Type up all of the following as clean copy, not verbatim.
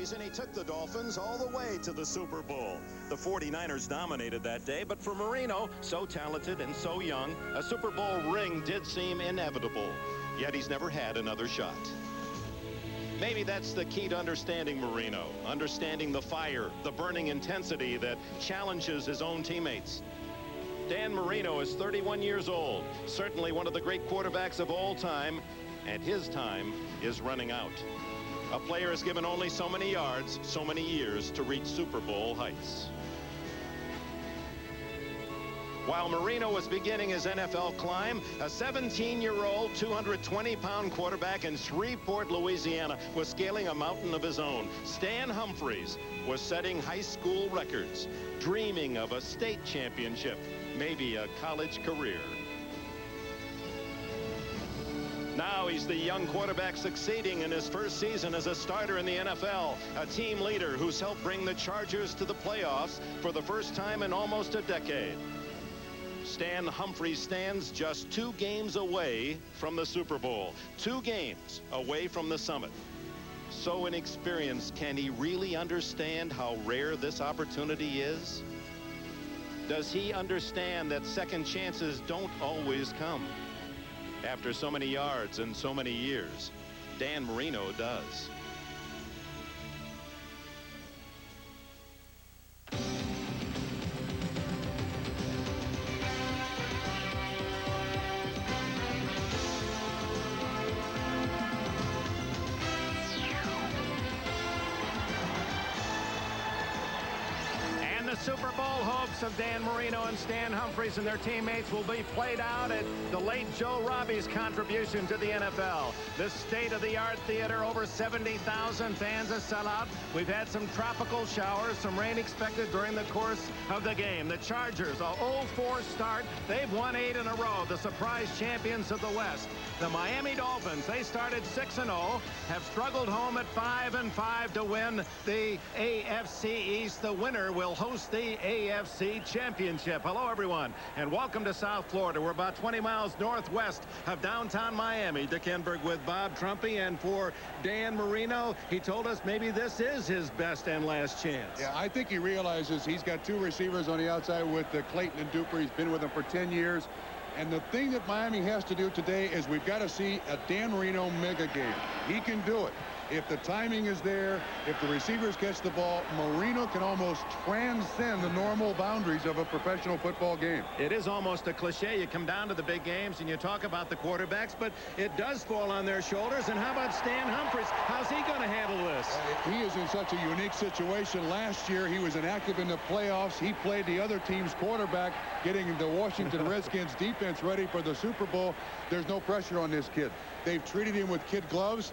season, he took the Dolphins all the way to the Super Bowl. The 49ers dominated that day, but for Marino, so talented and so young, a Super Bowl ring did seem inevitable. Yet he's never had another shot. Maybe that's the key to understanding Marino, understanding the fire, the burning intensity that challenges his own teammates. Dan Marino is 31 years old, certainly one of the great quarterbacks of all time, and his time is running out. A player is given only so many yards, so many years to reach Super Bowl heights. While Marino was beginning his NFL climb, a 17-year-old, 220-pound quarterback in Shreveport, Louisiana, was scaling a mountain of his own. Stan Humphries was setting high school records, dreaming of a state championship, maybe a college career. Now he's the young quarterback succeeding in his first season as a starter in the NFL, a team leader who's helped bring the Chargers to the playoffs for the first time in almost a decade. Stan Humphries stands just 2 games away from the Super Bowl, 2 games away from the summit. So inexperienced, can he really understand how rare this opportunity is? Does he understand that second chances don't always come? After so many yards and so many years, Dan Marino does. Super Bowl hopes of Dan Marino and Stan Humphries and their teammates will be played out at the late Joe Robbie's contribution to the NFL. This state-of-the-art theater, over 70,000 fans, a sellout. We've had some tropical showers, some rain expected during the course of the game. The Chargers, a 0-4 start. They've won 8 in a row, the surprise champions of the West. The Miami Dolphins, they started 6-0, have struggled home at 5-5 to win the AFC East. The winner will host the AFC Championship. Hello, everyone, and welcome to South Florida. We're about 20 miles northwest of downtown Miami. Dick Enberg with Bob Trumpy, and for Dan Marino, he told us maybe this is his best and last chance. Yeah, I think he realizes he's got 2 receivers on the outside with Clayton and Duper. He's been with them for 10 years. And the thing that Miami has to do today is we've got to see a Dan Marino mega game. He can do it. If the timing is there, if the receivers catch the ball, Marino can almost transcend the normal boundaries of a professional football game. It is almost a cliche. You come down to the big games and you talk about the quarterbacks, but it does fall on their shoulders. And how about Stan Humphries? How's he going to handle this? He is in such a unique situation. Last year, he was inactive in the playoffs. He played the other team's quarterback, getting the Washington Redskins defense ready for the Super Bowl. There's no pressure on this kid. They've treated him with kid gloves.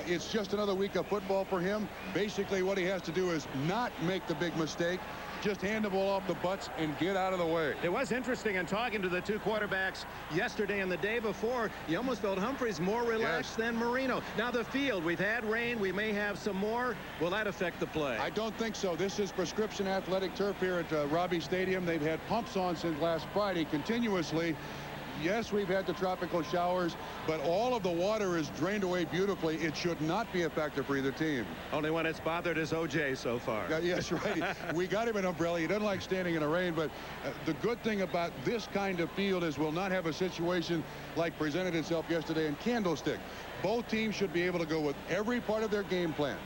It's just another week of football for him. Basically, what he has to do is not make the big mistake. Just hand the ball off the butts and get out of the way. It was interesting in talking to the 2 quarterbacks yesterday and the day before. You almost felt Humphries more relaxed than Marino. Now the field, we've had rain. We may have some more. Will that affect the play? I don't think so. This is prescription athletic turf here at Robbie Stadium. They've had pumps on since last Friday continuously. Yes, we've had the tropical showers, but all of the water is drained away beautifully. It should not be a factor for either team. Only one it's bothered is O.J. so far. Yes, right. We got him an umbrella. He doesn't like standing in the rain, but the good thing about this kind of field is we'll not have a situation like presented itself yesterday in Candlestick. Both teams should be able to go with every part of their game plan.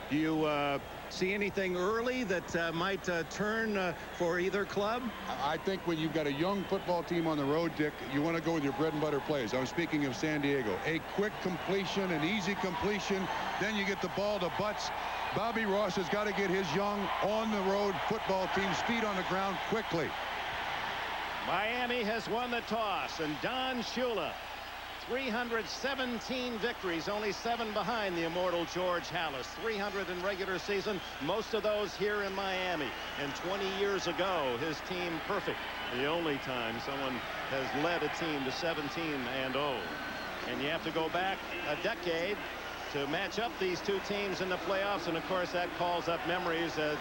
Do you see anything early that might turn for either club? I think when you've got a young football team on the road, Dick, you want to go with your bread and butter plays. I'm speaking of San Diego. A quick completion, an easy completion. Then you get the ball to Butts. Bobby Ross has got to get his young on-the-road football team's feet on the ground quickly. Miami has won the toss, and Don Shula, 317 victories, only 7 behind the immortal George Halas. 300 in regular season, most of those here in Miami. And 20 years ago, his team perfect. The only time someone has led a team to 17-0. And you have to go back a decade to match up these 2 teams in the playoffs. And of course, that calls up memories that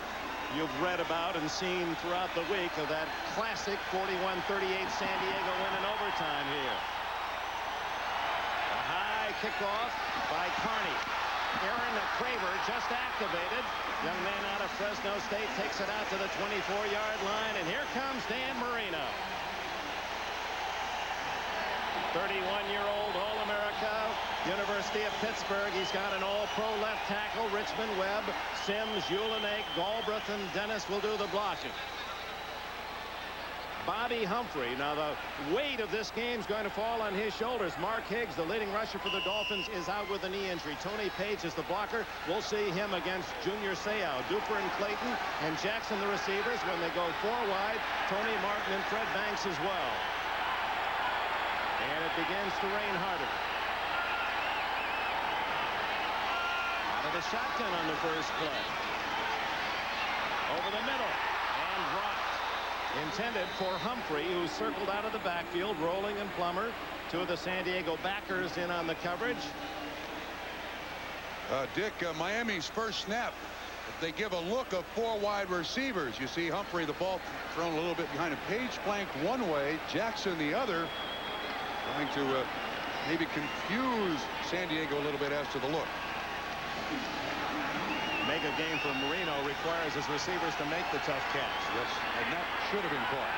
you've read about and seen throughout the week of that classic 41-38 San Diego win in overtime here. Kickoff by Carney. Aaron Craver just activated. Young man out of Fresno State takes it out to the 24-yard line, and here comes Dan Marino. 31-year-old All-America, University of Pittsburgh. He's got an all-pro left tackle. Richmond, Webb, Sims, Ulenek, Galbraith, and Dennis will do the blocking. Bobby Humphrey. Now the weight of this game is going to fall on his shoulders. Mark Higgs, the leading rusher for the Dolphins, is out with a knee injury. Tony Page is the blocker. We'll see him against Junior Seau. Duper and Clayton and Jackson the receivers when they go 4 wide. Tony Martin and Fred Banks as well. And it begins to rain harder. Out of the shotgun on the first play. Over the middle and dropped. Intended for Humphrey, who circled out of the backfield. Rolling and Plummer, 2 of the San Diego backers in on the coverage. Dick, Miami's first snap, they give a look of 4 wide receivers. You see Humphrey, the ball thrown a little bit behind him. Page flanked one way, Jackson the other, trying to maybe confuse San Diego a little bit as to the look. Mega game for Marino requires his receivers to make the tough catch. Yes, and that should have been caught.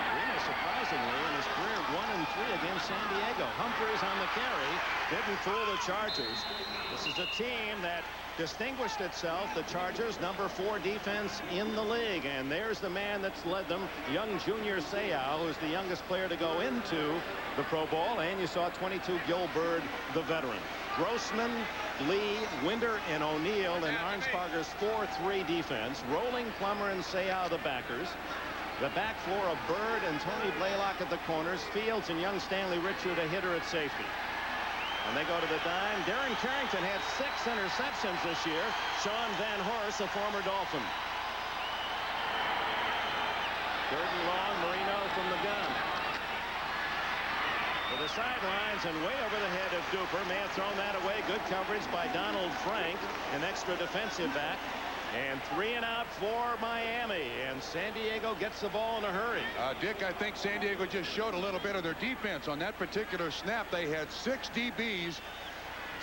Marino, surprisingly, in his career, 1-3 against San Diego. Humphreys on the carry. Didn't fool the Chargers. This is a team that distinguished itself, the Chargers, number 4 defense in the league. And there's the man that's led them, young Junior Seau, who's the youngest player to go into the Pro Bowl. And you saw 22 Gilbert, the veteran. Grossman, Lee, Winder, and O'Neal in Arnsparger's 4-3 defense. Rolling, Plummer, and Seau the backers. The back 4 of Bird and Tony Blaylock at the corners. Fields and young Stanley Richard a hitter at safety. And they go to the dime. Darren Carrington had 6 interceptions this year. Sean Van Horst, a former Dolphin. 3rd and long, Marino from the gun. To the sidelines and way over the head of Duper. May have thrown that away. Good coverage by Donald Frank, an extra defensive back. And 3 and out for Miami. And San Diego gets the ball in a hurry. Dick, I think San Diego just showed a little bit of their defense on that particular snap. They had 6 DBs.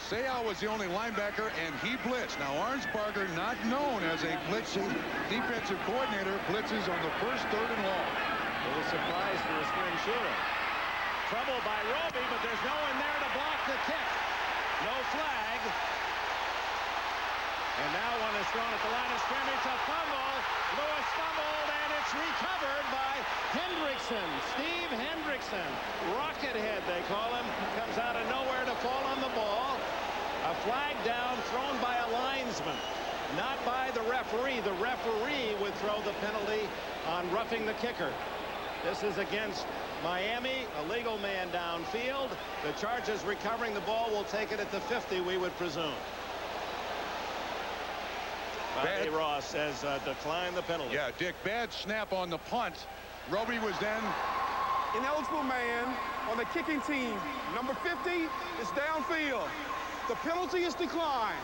Seau was the only linebacker, and he blitzed. Now, Arnsparger, not known as a blitzing defensive coordinator, blitzes on the first, 3rd and long. A little surprise for a spring shooter. Trouble by Roby, but there's no one there to block the kick. No flag. And now one is thrown at the line of scrimmage. A fumble. Lewis fumbled, and it's recovered by Hendrickson. Steve Hendrickson. Rocket head, they call him. Comes out of nowhere to fall on the ball. A flag down thrown by a linesman, not by the referee. The referee would throw the penalty on roughing the kicker. This is against Miami, a legal man downfield. The Chargers recovering the ball will take it at the 50, we would presume. Bobby Ross has declined the penalty. Yeah, Dick, bad snap on the punt. Roby was then ineligible man on the kicking team. Number 50 is downfield. The penalty is declined.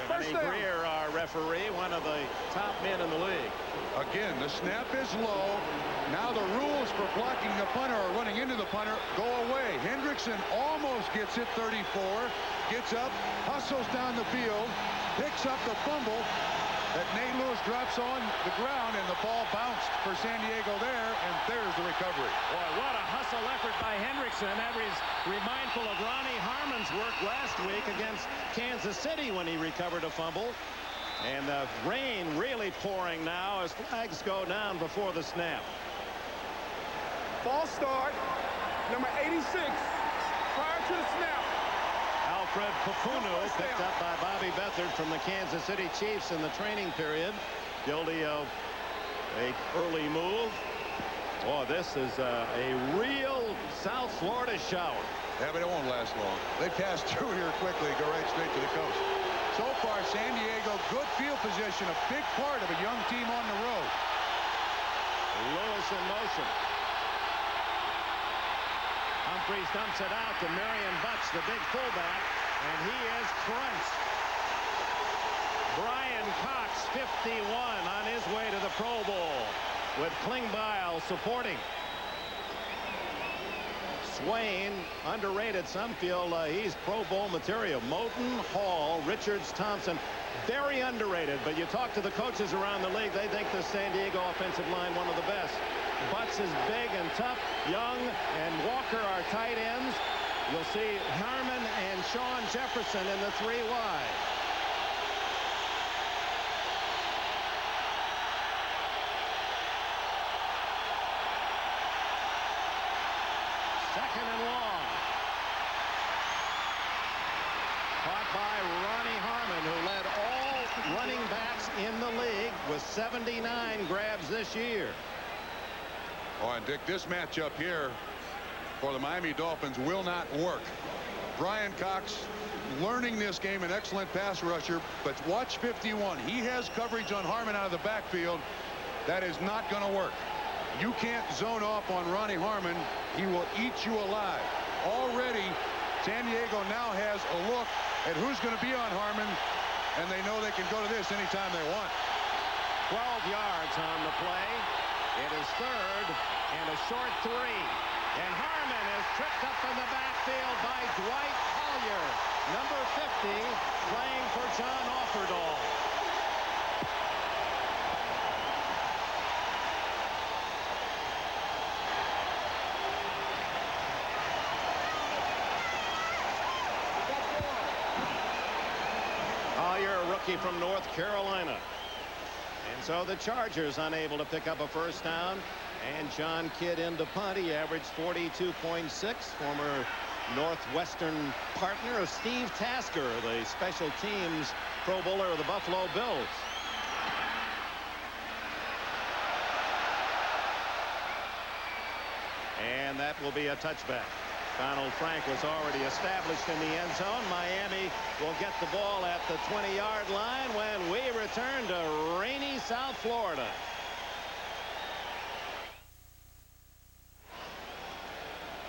Johnny Greer, our referee, one of the top men in the league. Again, the snap is low. Now the rules for blocking the punter or running into the punter go away. Hendrickson almost gets it 34, gets up, hustles down the field, picks up the fumble that Nate Lewis drops on the ground, and the ball bounced for San Diego there, and there's the recovery. Boy, what a hustle effort by Hendrickson. That was remindful of Ronnie Harmon's work last week against Kansas City when he recovered a fumble. And rain really pouring now as flags go down before the snap. Ball start, number 86, prior to the snap. Alfred Papunu picked up by Bobby Beathard from the Kansas City Chiefs in the training period. Guilty of a early move. Oh, this is a real South Florida shower. Yeah, but it won't last long. They pass through here quickly, go right straight to the coast. So far, San Diego, good field position, a big part of a young team on the road. Lewis in motion. Humphreys dumps it out to Marion Butts, the big fullback, and he is crunched. Brian Cox, 51, on his way to the Pro Bowl, with Klingbeil supporting. Swain, underrated. Some feel he's Pro Bowl material. Moton, Hall, Richards, Thompson, very underrated. But you talk to the coaches around the league, they think the San Diego offensive line one of the best. Butts is big and tough. Young and Walker are tight ends. You'll see Harmon and Sean Jefferson in the 3 wide. Second and long. Caught by Ronnie Harmon, who led all running backs in the league with 79 grabs this year. Oh, and Dick, this matchup here for the Miami Dolphins will not work. Brian Cox learning this game, an excellent pass rusher, but watch 51. He has coverage on Harmon out of the backfield. That is not going to work. You can't zone off on Ronnie Harmon. He will eat you alive. Already, San Diego now has a look at who's going to be on Harmon, and they know they can go to this anytime they want. 12 yards on the play. It is third and a short 3. And Harmon is tripped up in the backfield by Dwight Collier, number 50, playing for John Offerdahl. Collier, a rookie from North Carolina. And so the Chargers unable to pick up a first down. And John Kidd into punt. He averaged 42.6. Former Northwestern partner of Steve Tasker, the special teams Pro Bowler of the Buffalo Bills. And that will be a touchback. Donald Frank was already established in the end zone. Miami will get the ball at the 20-yard line when we return to rainy South Florida.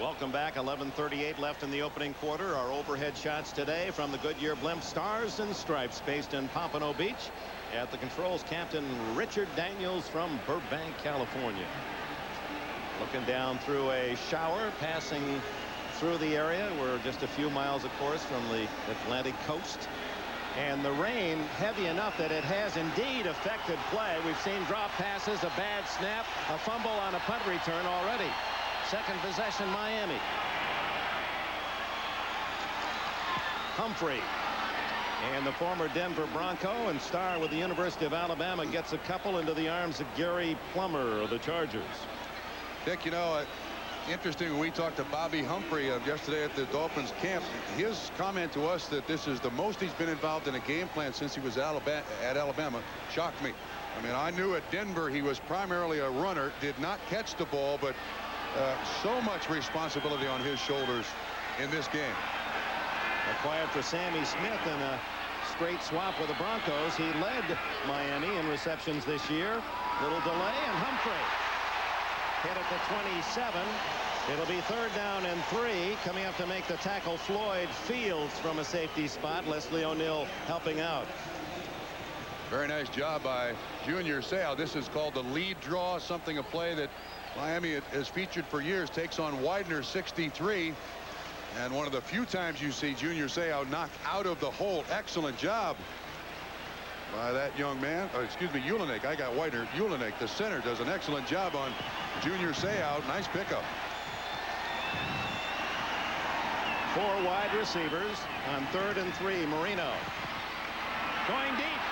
Welcome back. 11:38 left in the opening quarter. Our overhead shots today from the Goodyear Blimp Stars and Stripes, based in Pompano Beach. At the controls, Captain Richard Daniels from Burbank, California. Looking down through a shower, passing through the area. We're just a few miles, of course, from the Atlantic coast. And the rain heavy enough that it has indeed affected play. We've seen drop passes, a bad snap, a fumble on a punt return already. Second possession, Miami. Humphrey. And the former Denver Bronco and star with the University of Alabama gets a couple into the arms of Gary Plummer of the Chargers. Dick, you know, interesting, when we talked to Bobby Humphrey yesterday at the Dolphins camp, his comment to us that this is the most he's been involved in a game plan since he was at Alabama shocked me. I mean, I knew at Denver he was primarily a runner, did not catch the ball, but so much responsibility on his shoulders in this game. Acquired for Sammy Smith in a straight swap with the Broncos. He led Miami in receptions this year. Little delay, and Humphrey hit at the 27. It'll be third down and 3. Coming up to make the tackle, Floyd Fields from a safety spot. Leslie O'Neal helping out. Very nice job by Junior Seau. This is called the lead draw, something, a play that Miami has featured for years. Takes on Widener 63. And one of the few times you see Junior Seau knocked out of the hole. Excellent job by that young man. Oh, excuse me, Ulenik. I got Widener. Ulenik, the center, does an excellent job on Junior Seau. Nice pickup. 4 wide receivers on 3rd and 3. Marino going deep.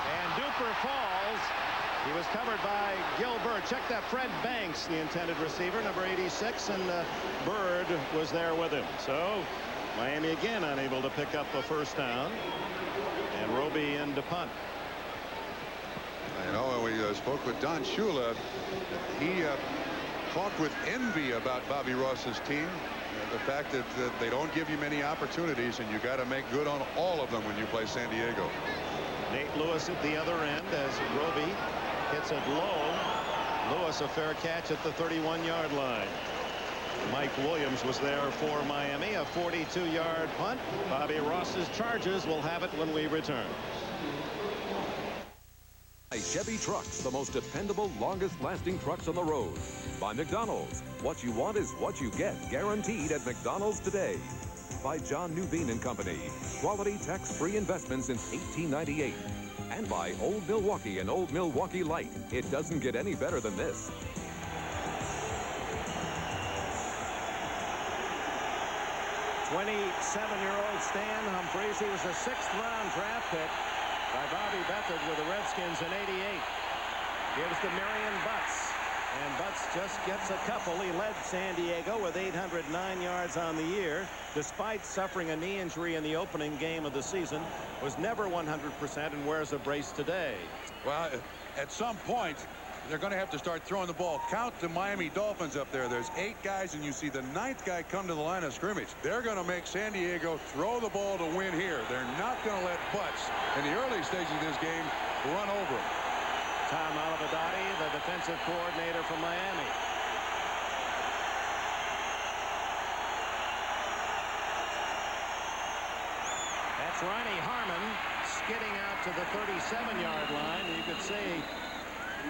And Duper falls. He was covered by Gilbert. Check that, Fred Banks, the intended receiver, number 86, and Bird was there with him. So Miami again unable to pick up a first down. And Roby in to punt. You know, when we spoke with Don Shula, he talked with envy about Bobby Ross's team. The fact that they don't give you many opportunities, and you got to make good on all of them when you play San Diego. Nate Lewis at the other end as Roby hits it low. Lewis a fair catch at the 31-yard line. Mike Williams was there for Miami. A 42-yard punt. Bobby Ross's Chargers will have it when we return. By Chevy Trucks, the most dependable, longest-lasting trucks on the road. By McDonald's, what you want is what you get, guaranteed at McDonald's today. By John Newbean and Company, quality tax-free investment since 1898. And by Old Milwaukee and Old Milwaukee Light. It doesn't get any better than this. '27-year-old Stan Humphries. He was a 6th-round draft pick by Bobby Beathard with the Redskins in '88. Gives to Marion Butts. And Butts just gets a couple. He led San Diego with 809 yards on the year, despite suffering a knee injury in the opening game of the season. Was never 100% and wears a brace today. Well, at some point, they're going to have to start throwing the ball. Count the Miami Dolphins up there. There's 8 guys, and you see the 9th guy come to the line of scrimmage. They're going to make San Diego throw the ball to win here. They're not going to let Butts, in the early stages of this game, run over him. Tom Olivadotti, the defensive coordinator from Miami. That's Ronnie Harmon skidding out to the 37-yard line. You could see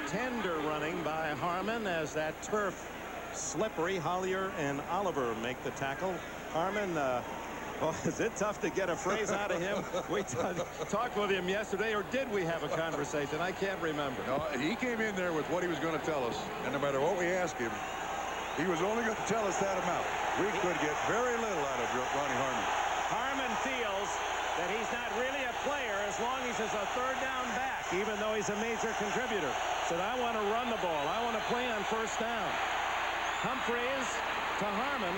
tender running by Harmon as that turf slippery. Hollier and Oliver make the tackle. Harmon, oh, is it tough to get a phrase out of him? We talked with him yesterday, or did we have a conversation? I can't remember. No, he came in there with what he was going to tell us, and no matter what we asked him, he was only going to tell us that amount. We could get very little out of Ronnie Harmon. Harmon feels that he's not really a player as long as he's a 3rd down back, even though he's a major contributor. Said, I want to run the ball. I want to play on 1st down. Humphries to Harmon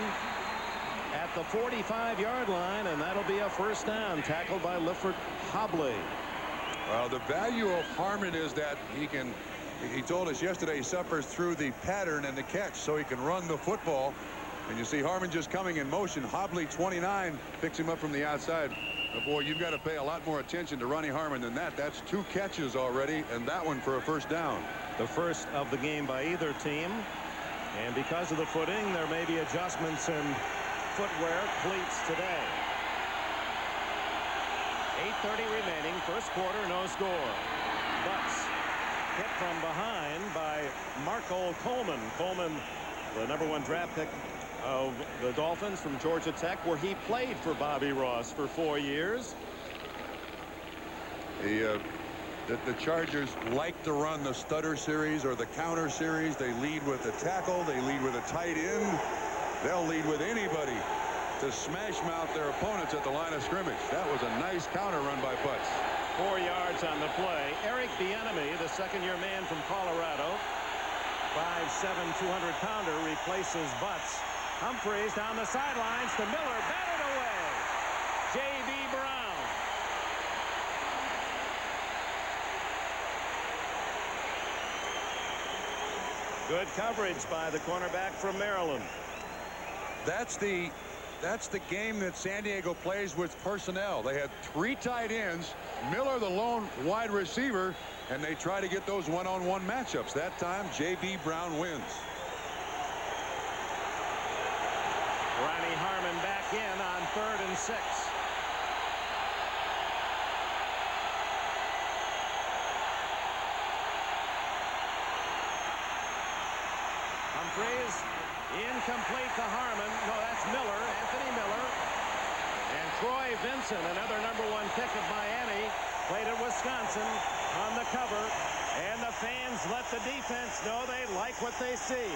at the 45-yard line, and that'll be a 1st down, tackled by Lifford Hobley. Well, the value of Harmon is that he told us yesterday he suffers through the pattern and the catch, so he can run the football. And you see Harmon just coming in motion. Hobley, 29, picks him up from the outside. But boy, you've got to pay a lot more attention to Ronnie Harmon than that. That's 2 catches already, and that one for a 1st down. The first of the game by either team. And because of the footing, there may be adjustments in footwear, cleats today. 8:30 remaining, 1st quarter, no score. Butts hit from behind by Marco Coleman. Coleman, the #1 draft pick of the Dolphins from Georgia Tech, where he played for Bobby Ross for 4 years. The Chargers like to run the stutter series or the counter series. They lead with a tackle. They lead with a tight end. They'll lead with anybody to smash mouth their opponents at the line of scrimmage. That was a nice counter run by Butts. 4 yards on the play. Eric Bieniemy, the 2nd-year man from Colorado, 5'7", 200-pounder, replaces Butts. Humphries down the sidelines to Miller, batted away. J.B. Brown. Good coverage by the cornerback from Maryland. That's the game that San Diego plays with personnel. They had 3 tight ends, Miller the lone wide receiver, and they try to get those one-on-one matchups. That time, J.B. Brown wins. Ronnie Harmon back in on 3rd and 6. Humphries incomplete to Harmon. No, that's Miller, Anthony Miller. And Troy Vincent, another #1 pick of Miami, played at Wisconsin on the cover. And the fans let the defense know they like what they see.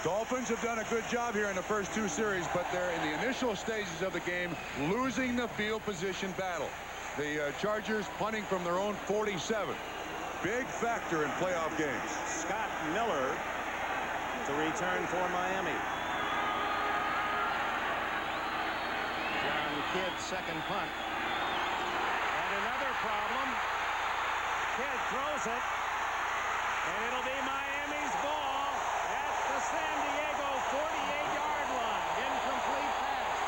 Dolphins have done a good job here in the first 2 series, but they're in the initial stages of the game losing the field position battle. The Chargers punting from their own 47. Big factor in playoff games. Scott Miller to return for Miami. John Kidd, 2nd punt. And another problem. Kidd throws it. And it'll be Miami's ball at the San Diego 48-yard line. Incomplete pass.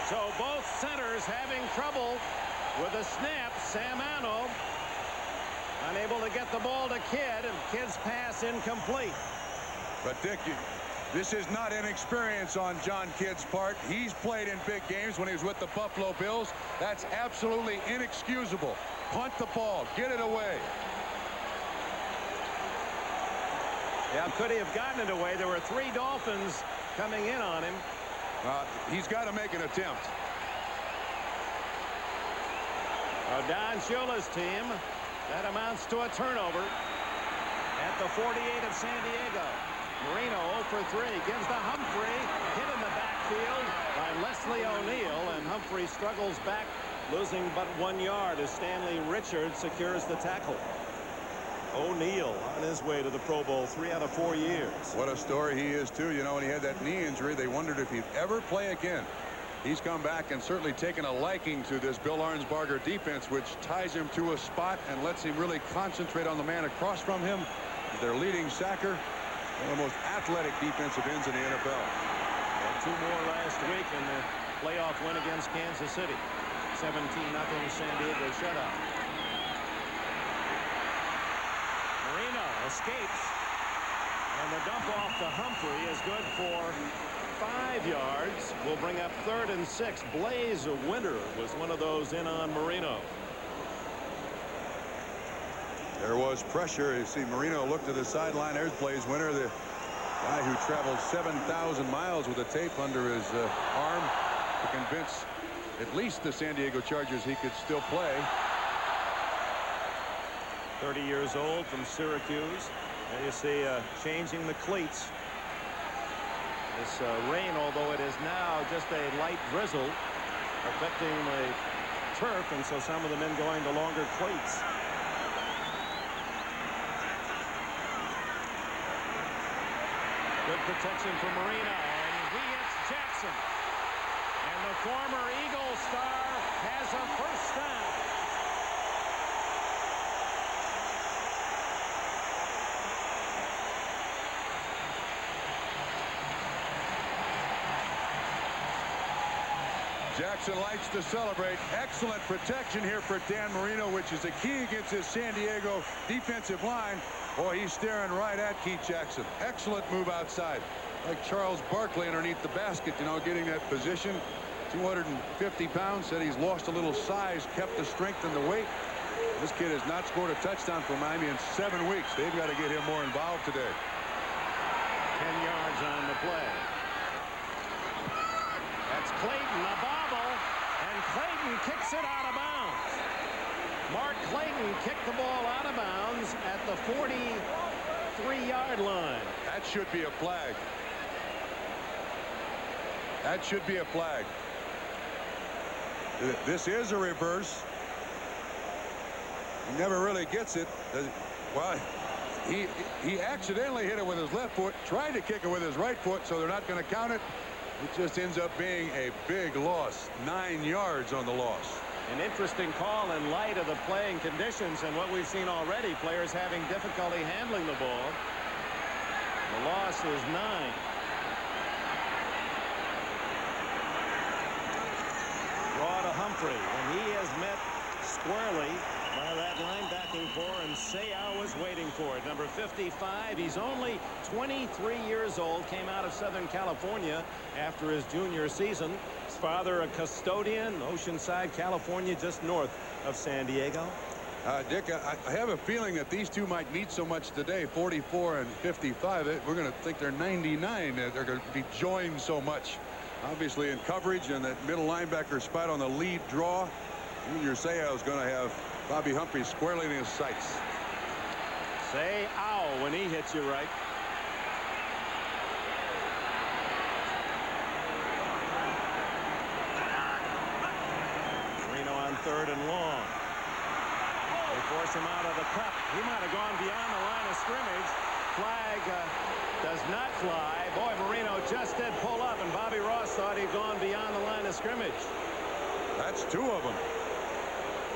So both centers having trouble with a snap. Sam Anno Unable to get the ball to Kidd, and Kidd's pass incomplete. But Dick, this is not inexperience on John Kidd's part. He's played in big games when he was with the Buffalo Bills. That's absolutely inexcusable. Punt the ball, get it away. Yeah, could he have gotten it away? There were 3 Dolphins coming in on him. He's got to make an attempt. Don Shula's team, that amounts to a turnover at the 48 of San Diego. Marino 0 for 3, gives to Humphrey, hit in the backfield by Leslie O'Neal, and Humphrey struggles back, losing but 1 yard as Stanley Richards secures the tackle. O'Neal on his way to the Pro Bowl 3 out of 4 years. What a story he is, too. You know, when he had that knee injury, they wondered if he'd ever play again. He's come back and certainly taken a liking to this Bill Arnsparger defense, which ties him to a spot and lets him really concentrate on the man across from him. Their leading sacker, one of the most athletic defensive ends in the NFL. And 2 more last week in the playoff win against Kansas City. 17-0 San Diego shutout. Marino escapes, and the dump off to Humphrey is good for 5 yards. Will bring up 3rd and 6. Blaze Winter was one of those in on Marino. There was pressure. You see Marino look to the sideline. There's Blaze Winter, the guy who traveled 7,000 miles with a tape under his arm to convince at least the San Diego Chargers he could still play. 30 years old from Syracuse. There you see changing the cleats. This rain, although it is now just a light drizzle, affecting the turf, and so some of the men going to longer cleats. Good protection for Marino, and he hits Jackson. And the former Eagle star has a first down. Jackson likes to celebrate. Excellent protection here for Dan Marino, which is the key against his San Diego defensive line. Boy, he's staring right at Keith Jackson. Excellent move outside. Like Charles Barkley underneath the basket, you know, getting that position. 250 pounds, said he's lost a little size, kept the strength and the weight. This kid has not scored a touchdown for Miami in 7 weeks. They've got to get him more involved today. 10 yards on the play. That's Clayton, a bobble, and Clayton kicks it out of bounds. Mark Clayton kicked the ball out of bounds at the 43-yard line. That should be a flag. That should be a flag. This is a reverse. He never really gets it. Well, he accidentally hit it with his left foot, tried to kick it with his right foot, so they're not going to count it. It just ends up being a big loss. 9 yards on the loss. An interesting call in light of the playing conditions and what we've seen already, players having difficulty handling the ball. The loss is 9. Draw to Humphrey, and he has met squarely by that linebacking core, and Seau was waiting for it. Number 55, he's only 23 years old, came out of Southern California after his junior season. His father, a custodian, Oceanside, California, just north of San Diego. Dick, I have a feeling that these two might meet so much today, 44 and 55. We're going to think they're 99. They're going to be joined so much. Obviously in coverage and that middle linebacker spot on the lead draw. Junior Seau is going to have Bobby Humphrey squarely in his sights. Say ow when he hits you right. Marino on 3rd and long. They force him out of the cup. He might have gone beyond the line of scrimmage. Flag does not fly. Boy, Marino just did pull up, and Bobby Ross thought he'd gone beyond the line of scrimmage. That's 2 of them.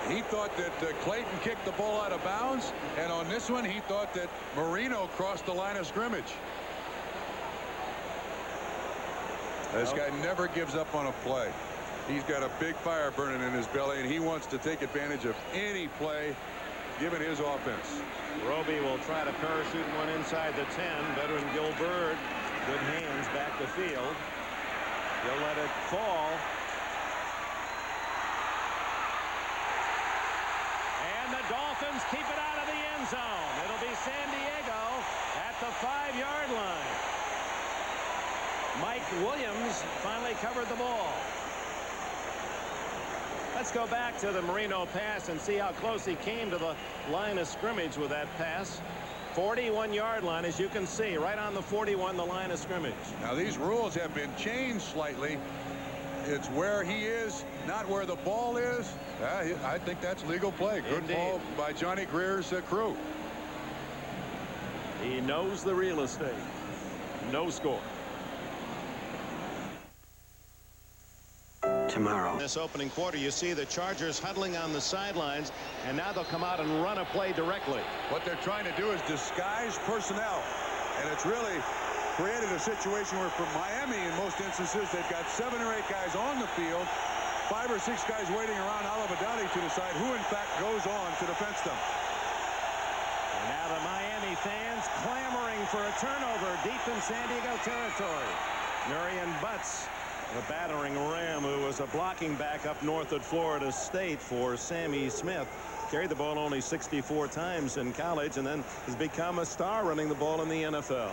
He thought that Clayton kicked the ball out of bounds, and on this one he thought that Marino crossed the line of scrimmage. This guy never gives up on a play. He's got a big fire burning in his belly, and he wants to take advantage of any play given his offense. Roby will try to parachute one inside the 10. Veteran Gilbert, good hands back the field. He'll let it fall. And the Dolphins keep it out of the end zone. It'll be San Diego at the 5-yard line. Mike Williams finally covered the ball. Let's go back to the Marino pass and see how close he came to the line of scrimmage with that pass. 41-yard line, as you can see, right on the 41, the line of scrimmage. Now these rules have been changed slightly. It's where he is, not where the ball is. I think that's legal play. Good ball by Johnny Greer's crew. He knows the real estate. No score. Tomorrow. This opening quarter, you see the Chargers huddling on the sidelines, and now they'll come out and run a play directly. What they're trying to do is disguise personnel, and it's really created a situation where for Miami, in most instances, they've got 7 or 8 guys on the field, 5 or 6 guys waiting around Alavadani to decide who, in fact, goes on to defense them. And now the Miami fans clamoring for a turnover deep in San Diego territory. Marion Butts, the battering ram, who was a blocking back up north at Florida State for Sammy Smith, carried the ball only 64 times in college and then has become a star running the ball in the NFL.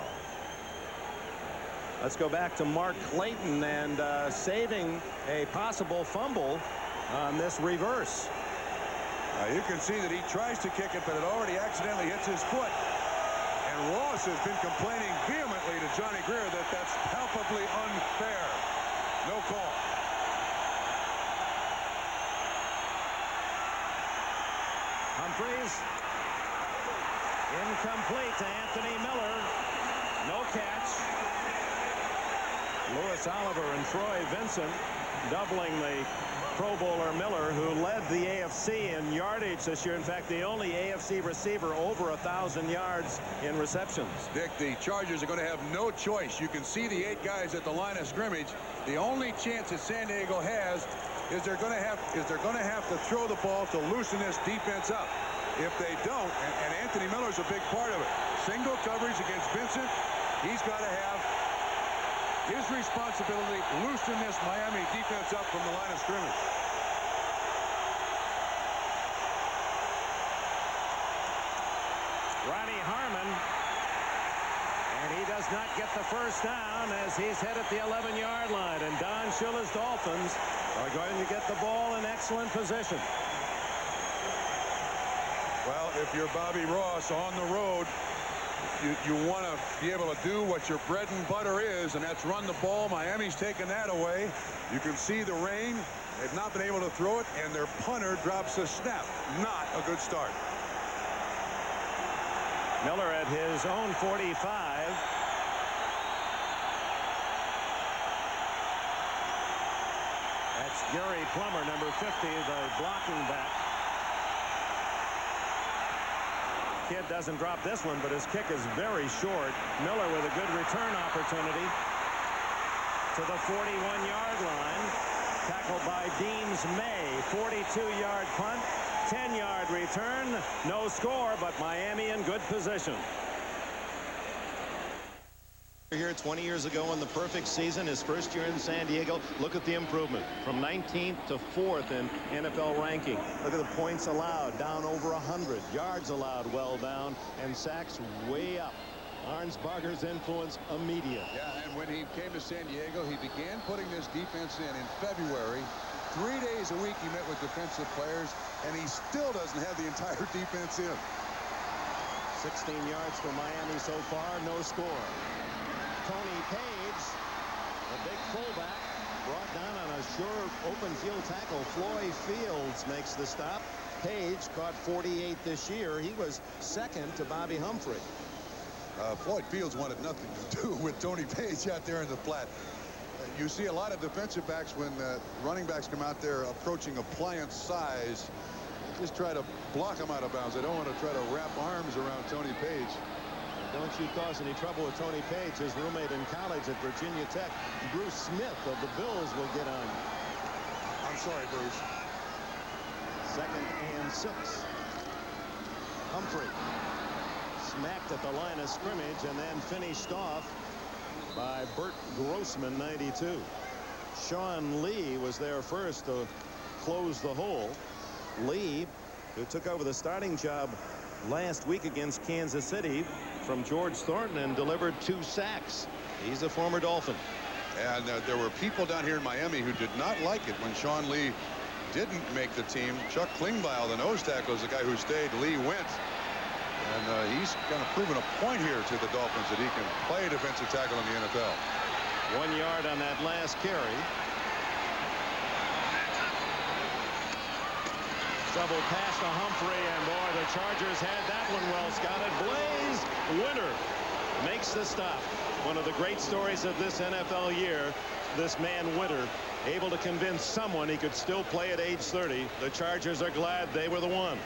Let's go back to Mark Clayton and saving a possible fumble on this reverse. You can see that he tries to kick it, but it already accidentally hits his foot. And Ross has been complaining vehemently to Johnny Greer that that's palpably unfair. No call. Humphreys. Incomplete to Anthony Miller. No catch. Louis Oliver and Troy Vincent doubling the Pro Bowler Miller, who led the AFC in yardage this year. In fact, the only AFC receiver over 1,000 yards in receptions. Dick, the Chargers are going to have no choice. You can see the 8 guys at the line of scrimmage. The only chance that San Diego has is they're going to have to throw the ball to loosen this defense up. If they don't, and Anthony Miller's a big part of it, single coverage against Vincent, he's got to have his responsibility, loosen this Miami defense up from the line of scrimmage. Ronnie Harmon, and he does not get the first down as he's hit at the 11-yard line, and Don Shula's Dolphins are going to get the ball in excellent position. Well, if you're Bobby Ross on the road, you want to be able to do what your bread and butter is, and that's run the ball. Miami's taken that away. You can see the rain. They've not been able to throw it, and their punter drops the snap. Not a good start. Miller at his own 45. That's Gary Plummer, number 50, the blocking back. Kid doesn't drop this one, but his kick is very short. Miller with a good return opportunity to the 41-yard line. Tackled by Deems May. 42-yard punt, 10-yard return. No score, but Miami in good position. Here 20 years ago in the perfect season, his first year in San Diego. Look at the improvement from 19th to 4th in NFL ranking. Look at the points allowed, down over 100. Yards allowed, well down, and sacks way up. Arnsparger's influence immediate. Yeah, and when he came to San Diego, he began putting this defense in February. 3 days a week he met with defensive players, and he still doesn't have the entire defense in. 16 yards for Miami so far, no score. Tony Page, a big fullback, brought down on a sure open field tackle. Floyd Fields makes the stop. Page caught 48 this year. He was second to Bobby Humphrey. Floyd Fields wanted nothing to do with Tony Page out there in the flat. You see a lot of defensive backs when running backs come out there approaching appliance size. Just try to block them out of bounds. They don't want to try to wrap arms around Tony Page. Don't you cause any trouble with Tony Page. His roommate in college at Virginia Tech, Bruce Smith of the Bills, will get on you. I'm sorry, Bruce. 2nd and 6. Humphrey smacked at the line of scrimmage and then finished off by Bert Grossman, 92. Sean Lee was there first to close the hole. Lee, who took over the starting job last week against Kansas City from George Thornton and delivered 2 sacks. He's a former Dolphin. And there were people down here in Miami who did not like it when Sean Lee didn't make the team. Chuck Klingbeil, the nose tackle, is the guy who stayed. Lee went. And he's kind of proven a point here to the Dolphins that he can play defensive tackle in the NFL. 1 yard on that last carry. Double pass to Humphrey, and boy, the Chargers had that one well scouted. Blaze Winter makes the stop. One of the great stories of this NFL year, this man Winter, able to convince someone he could still play at age 30. The Chargers are glad they were the one.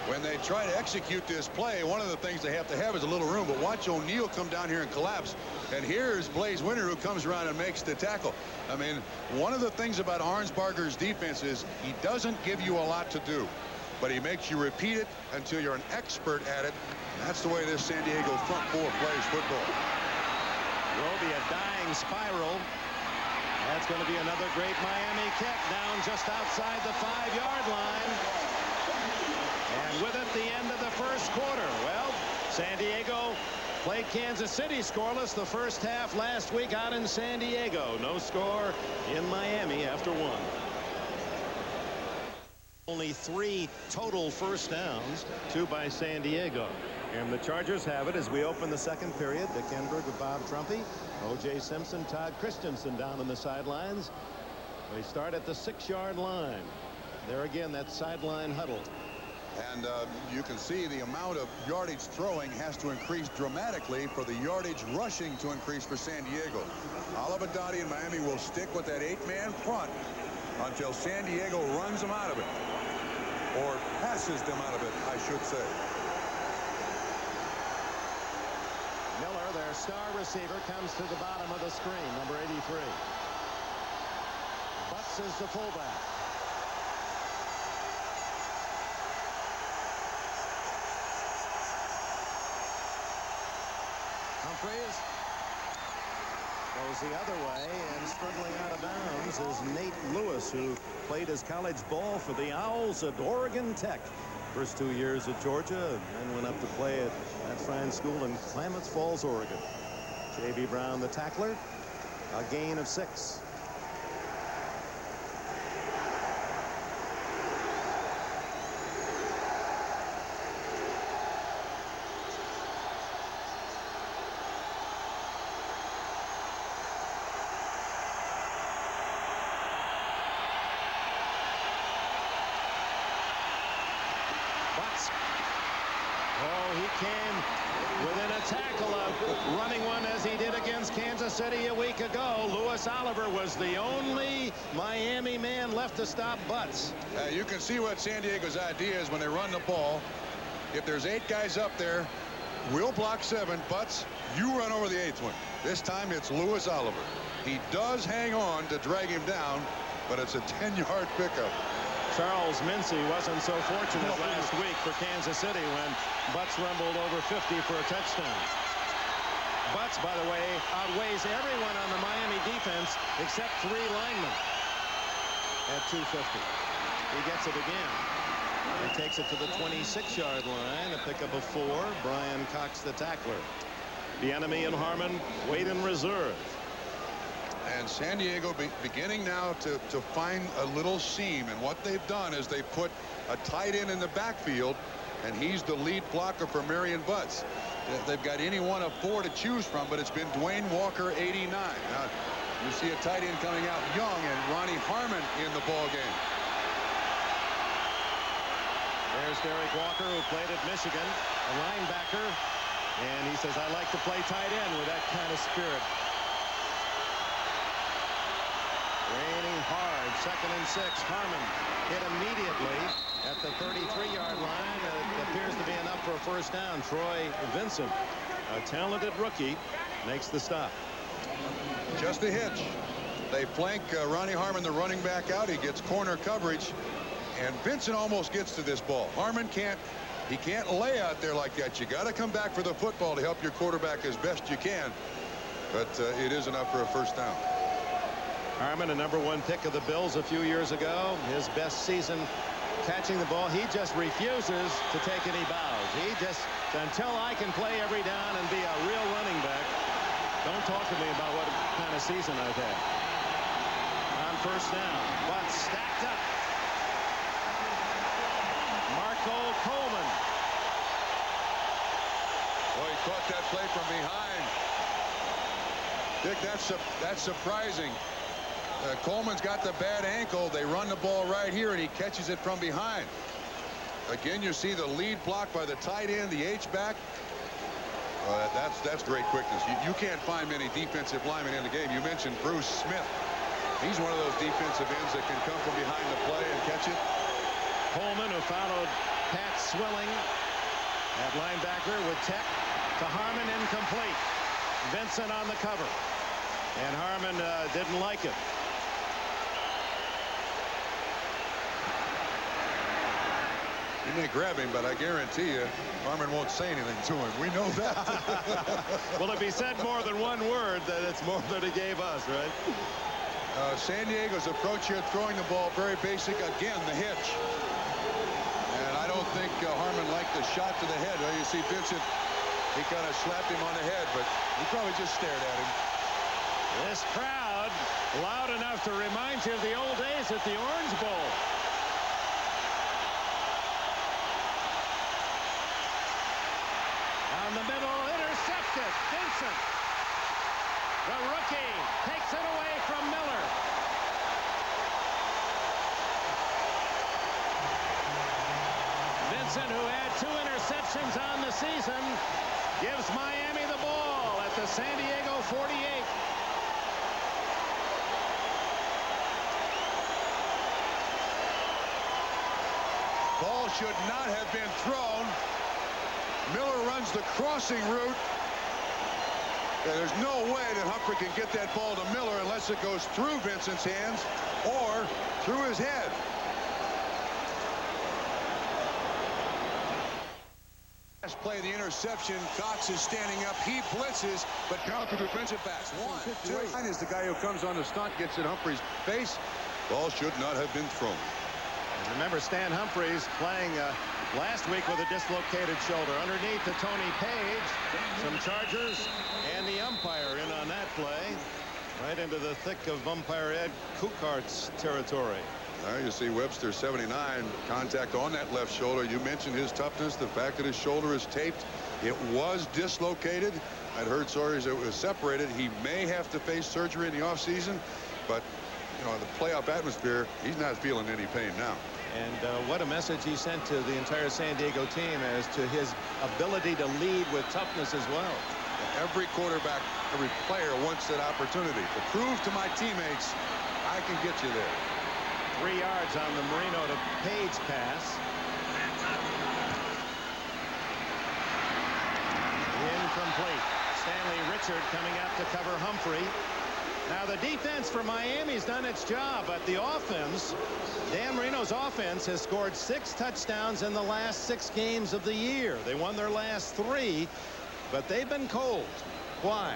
When they try to execute this play, one of the things they have to have is a little room. But watch O'Neal come down here and collapse. And here's Blaze Winter, who comes around and makes the tackle. I mean, one of the things about Arnsparger's defense is he doesn't give you a lot to do, but he makes you repeat it until you're an expert at it. And that's the way this San Diego front four plays football. Roby, a dying spiral. That's going to be another great Miami kick down just outside the 5-yard line. And with it, the end of the first quarter. Well, San Diego played Kansas City scoreless the first half last week out in San Diego. No score in Miami after 1. Only 3 total first downs, 2 by San Diego. And the Chargers have it as we open the second period. Dick Enberg with Bob Trumpy, O.J. Simpson, Todd Christensen down on the sidelines. They start at the 6-yard line. There again, that sideline huddle. And you can see the amount of yardage throwing has to increase dramatically for the yardage rushing to increase for San Diego. Olivadotti and Miami will stick with that 8-man front until San Diego runs them out of it, or passes them out of it, I should say. Miller, their star receiver, comes to the bottom of the screen, number 83. Butts is the fullback. Humphreys goes the other way, and struggling out of bounds is Nate Lewis, who played his college ball for the Owls at Oregon Tech. First 2 years at Georgia, and then went up to play at that fine school in Klamath Falls, Oregon. J.B. Brown, the tackler, a gain of 6. He came within a tackle of running one as he did against Kansas City a week ago. Louis Oliver was the only Miami man left to stop Butts. You can see what San Diego's idea is when they run the ball. If there's 8 guys up there, we'll block 7. Butts, you run over the 8th one. This time it's Louis Oliver. He does hang on to drag him down, but it's a 10-yard pickup. Charles Mincy wasn't so fortunate last week for Kansas City when Butts rumbled over 50 for a touchdown. Butts, by the way, outweighs everyone on the Miami defense except 3 linemen at 250. He gets it again. He takes it to the 26-yard line, a pickup of 4. Brian Cox, the tackler. The enemy in Harmon wait in reserve. And San Diego beginning now to find a little seam. And what they've done is they put a tight end in the backfield, and he's the lead blocker for Marion Butts. They've got any one of 4 to choose from, but it's been Dwayne Walker, 89. Now, you see a tight end coming out young, and Ronnie Harmon in the ball game. There's Derek Walker, who played at Michigan, a linebacker, and he says, I like to play tight end with that kind of spirit. Raining hard, 2nd and 6. Harmon hit immediately at the 33-yard line. It appears to be enough for a first down. Troy Vincent, a talented rookie, makes the stop. Just a hitch. They flank Ronnie Harmon, the running back, out. He gets corner coverage, and Vincent almost gets to this ball. Harmon can't He can't lay out there like that. You got to come back for the football to help your quarterback as best you can. But it is enough for a first down. Harmon, a #1 pick of the Bills a few years ago. His best season catching the ball. He just refuses to take any bows. He just, until I can play every down and be a real running back, don't talk to me about what kind of season I've had. On first down, but stacked up. Marco Coleman. Boy, he caught that play from behind. Dick, that's surprising. Coleman's got the bad ankle. They run the ball right here, and he catches it from behind. Again, you see the lead block by the tight end, the H-back. That's great quickness. You can't find many defensive linemen in the game. You mentioned Bruce Smith. He's one of those defensive ends that can come from behind the play and catch it. Coleman, who followed Pat Swilling at linebacker with Tech, to Harmon, incomplete. Vincent on the cover, and Harmon didn't like it. He may grab him, but I guarantee you Harmon won't say anything to him. We know that. Well, if he said more than one word, then it's more than he gave us, right? San Diego's approach here, throwing the ball very basic. Again, the hitch. And I don't think Harmon liked the shot to the head. Well, you see Vincent, he kind of slapped him on the head, but he probably just stared at him. This crowd loud enough to remind you of the old days at the Orange Bowl. Down the middle, intercepted. Vincent, the rookie, takes it away from Miller. Vincent, who had 2 interceptions on the season, gives Miami the ball at the San Diego 48. Ball should not have been thrown. Miller runs the crossing route. There's no way that Humphrey can get that ball to Miller unless it goes through Vincent's hands or through his head. Last play, the interception. Cox is standing up. He blitzes, but counter defensive backs. 1, 2. Is the guy who comes on the stunt, gets in Humphrey's face. Ball should not have been thrown. And remember, Stan Humphries playing last week with a dislocated shoulder. Underneath to Tony Page, some Chargers, and the umpire in on that play. Right into the thick of umpire Ed Kuchart's territory. You see Webster, 79, contact on that left shoulder. You mentioned his toughness, the fact that his shoulder is taped. It was dislocated. I'd heard stories that it was separated. He may have to face surgery in the offseason, but you know, the playoff atmosphere, he's not feeling any pain now. And what a message he sent to the entire San Diego team as to his ability to lead with toughness as well. Every quarterback, every player wants that opportunity to prove to my teammates, I can get you there. 3 yards on the Marino to Page pass. Incomplete. Stanley Richard coming out to cover Humphrey. Now the defense for Miami's done its job, but the offense, Dan Marino's offense, has scored 6 touchdowns in the last 6 games of the year. They won their last 3, but they've been cold. Why?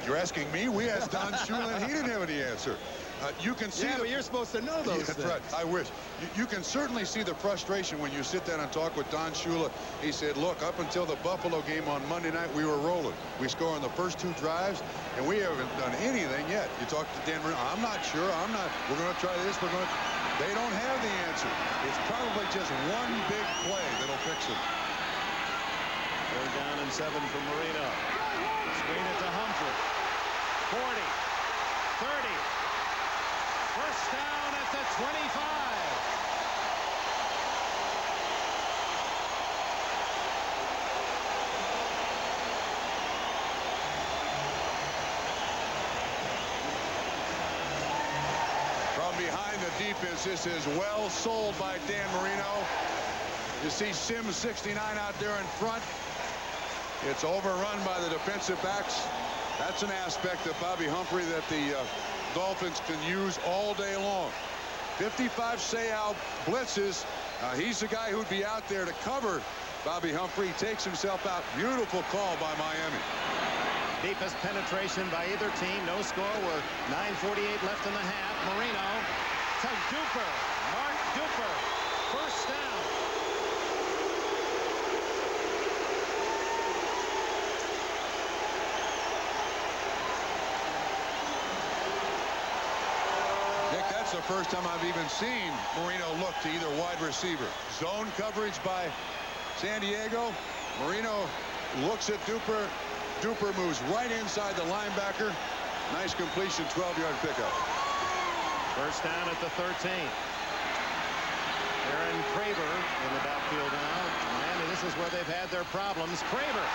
You're asking me? We asked Don Shula, and he didn't have any answer. You can see. Yeah, but you're supposed to know those things. Right. I wish. You can certainly see the frustration when you sit down and talk with Don Shula. He said, look, up until the Buffalo game on Monday night, we were rolling. We scored on the first 2 drives, and we haven't done anything yet. You talk to Dan Marino, I'm not sure. We're going to try this. They don't have the answer. It's probably just one big play that'll fix it. 3rd down and 7 for Marino. Screen it to Humphrey. 40, 30. First down at the 25. From behind the defense, this is well sold by Dan Marino. You see Sims 69 out there in front. It's overrun by the defensive backs. That's an aspect of Bobby Humphrey that the Dolphins can use all day long. 55 Sayal blitzes He's the guy who'd be out there to cover Bobby Humphrey. He takes himself out. Beautiful call by Miami. Deepest penetration by either team. No score with 9:48 left in the half. Marino to Duper. Mark Duper. First down. Nick, that's the first time I've even seen Marino look to either wide receiver. Zone coverage by San Diego. Marino looks at Duper. Duper moves right inside the linebacker. Nice completion, 12-yard pickup. First down at the 13th. Aaron Craver in the backfield now. Miami, this is where they've had their problems. Craver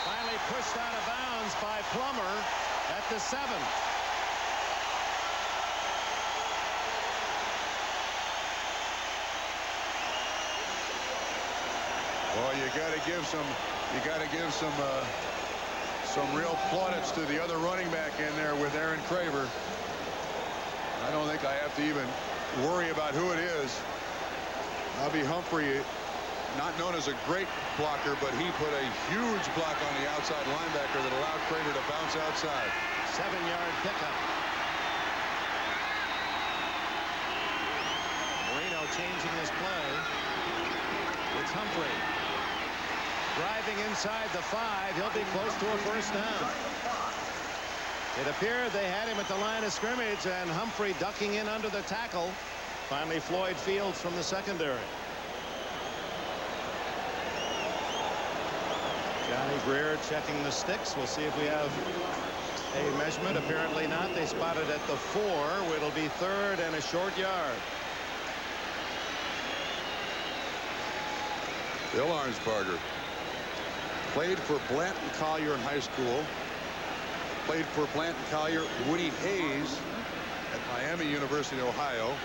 finally pushed out of bounds by Plummer at the 7. Well, you got to give some real plaudits to the other running back in there with Aaron Craver. I don't think I have to even worry about who it is. Bobby Humphrey, not known as a great blocker, but he put a huge block on the outside linebacker that allowed Craver to bounce outside. 7-yard pickup. Marino changing his play. It's Humphrey. Driving inside the 5. He'll be close to a first down. It appeared they had him at the line of scrimmage, and Humphrey ducking in under the tackle. Finally, Floyd Fields from the secondary. Johnny Greer checking the sticks. We'll see if we have a measurement. Apparently not. They spotted at the 4. It'll be 3rd and a short yard. Bill Arnsparger played for Blanton Collier in high school. Played for Blanton Collier. Woody Hayes at Miami University, Ohio.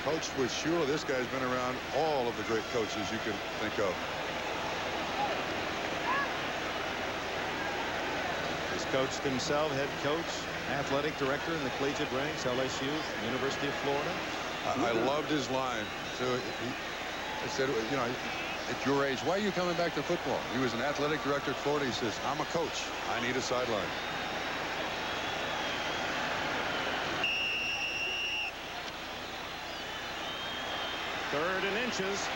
Coached with Shula. This guy's been around all of the great coaches you can think of. He's coached himself, head coach, athletic director in the collegiate ranks, LSU, University of Florida. I loved his line. So I said, you know, at your age, why are you coming back to football? He was an athletic director at Florida. He says, I'm a coach. I need a sideline. Third and inches.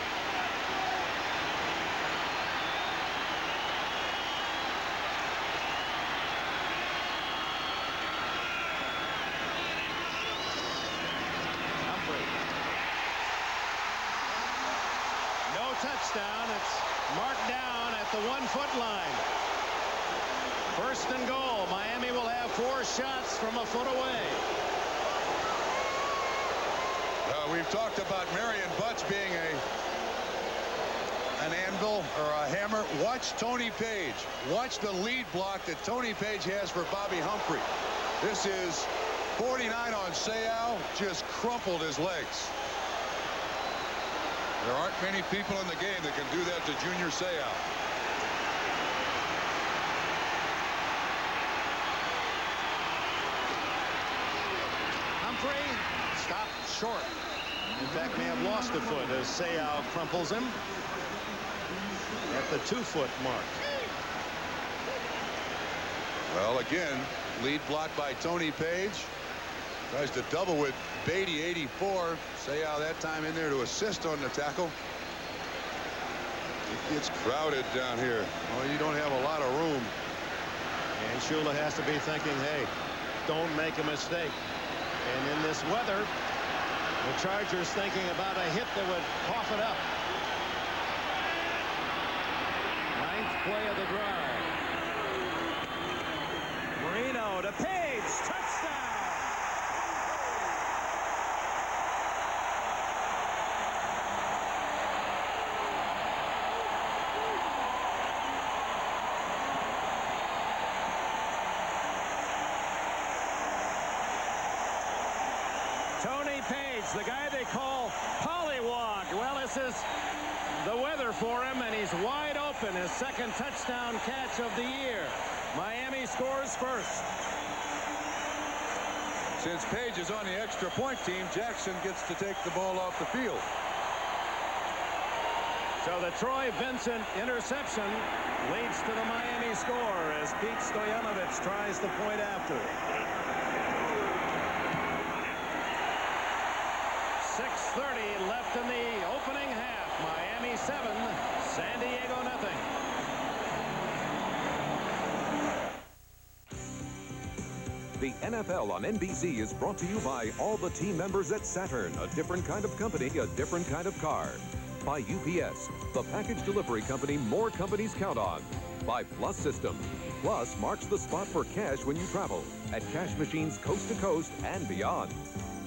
Touchdown. It's marked down at the 1-foot line. First and goal. Miami will have 4 shots from a foot away. We've talked about Marion Butts being an anvil or a hammer. Watch Tony Page. Watch the lead block that Tony Page has for Bobby Humphrey. This is 49 on Seau. Just crumpled his legs. There aren't many people in the game that can do that to Junior Seau. Humphrey stopped short. In fact, may have lost a foot as Seau crumples him at the 2-foot mark. Well, again, lead block by Tony Page. Tries to double with Beatty, 84. Seau that time in there to assist on the tackle. It's crowded down here. Well, you don't have a lot of room. And Shula has to be thinking, hey, don't make a mistake. And in this weather, the Chargers thinking about a hit that would cough it up. 9th play of the drive. Marino to Page. Touchdown. Tony Page, the guy they call Pollywog. Well, this is the weather for him, and he's wide open. His 2nd touchdown catch of the year. Miami scores first. Since Page is on the extra point team, Jackson gets to take the ball off the field. So the Troy Vincent interception leads to the Miami score as Pete Stoyanovich tries the point after. 6:30 left in the opening half. Miami 7, San Diego nothing. The NFL on NBC is brought to you by all the team members at Saturn, a different kind of company, a different kind of car. By UPS, the package delivery company more companies count on. By Plus System. Plus marks the spot for cash when you travel at cash machines coast to coast and beyond.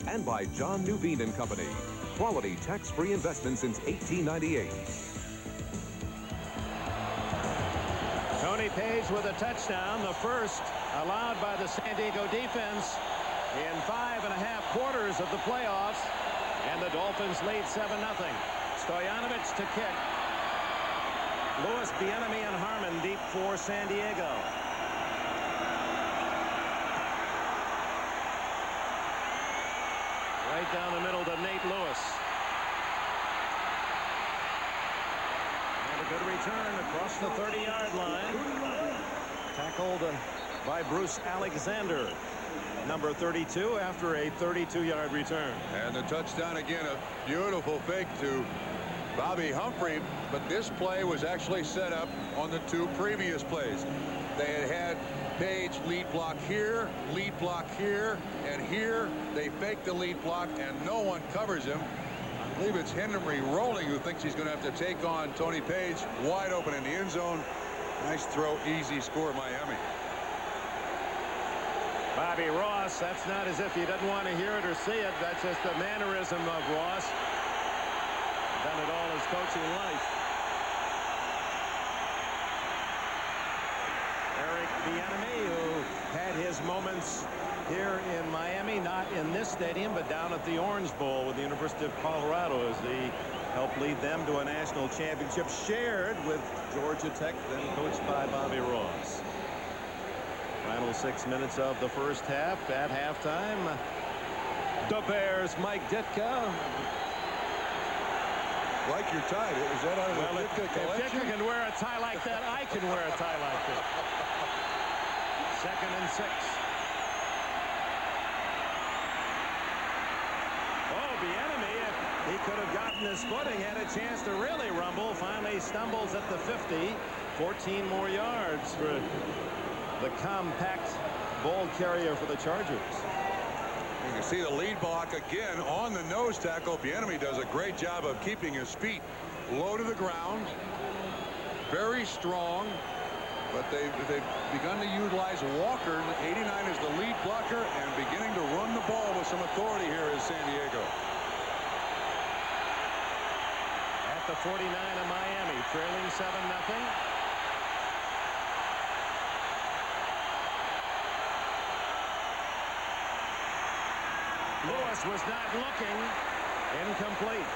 And by John Nuveen and Company. Quality tax-free investment since 1898. Tony Page with a touchdown, the first allowed by the San Diego defense in 5.5 quarters of the playoffs. And the Dolphins lead 7-0. Stoyanovich to kick. Lewis, Bieniemy, and Harmon deep for San Diego. Right down the middle to Nate Lewis. And a good return across the 30-yard line. Tackled by Bruce Alexander, number 32, after a 32-yard return. And the touchdown again, a beautiful fake to Bobby Humphrey, but this play was actually set up on the 2 previous plays. They had Page lead block here, and here they fake the lead block, and no one covers him. I believe it's Henry Rolling who thinks he's going to have to take on Tony Page, wide open in the end zone. Nice throw, easy score, Miami. Bobby Ross, that's not as if he doesn't want to hear it or see it. That's just the mannerism of Ross. Done it all his coaching life. Eric Bieniemy, who had his moments here in Miami, not in this stadium, but down at the Orange Bowl with the University of Colorado, as he helped lead them to a national championship shared with Georgia Tech, then coached by Bobby Ross. Final 6 minutes of the first half. At halftime, the Bears' Mike Ditka. Like your tie, is that out of the Ditka collection? If Ditka can wear a tie like that, I can wear a tie like that. 2nd and 6. Oh, Bieniemy, if he could have gotten his footing, had a chance to really rumble. Finally stumbles at the 50. 14 more yards for the compact ball carrier for the Chargers. You can see the lead block again on the nose tackle. Bieniemy does a great job of keeping his feet low to the ground. Very strong. But they've begun to utilize Walker. 89 is the lead blocker and beginning to run the ball with some authority here is San Diego. At the 49 of Miami, trailing 7-0. Lewis was not looking. Incomplete.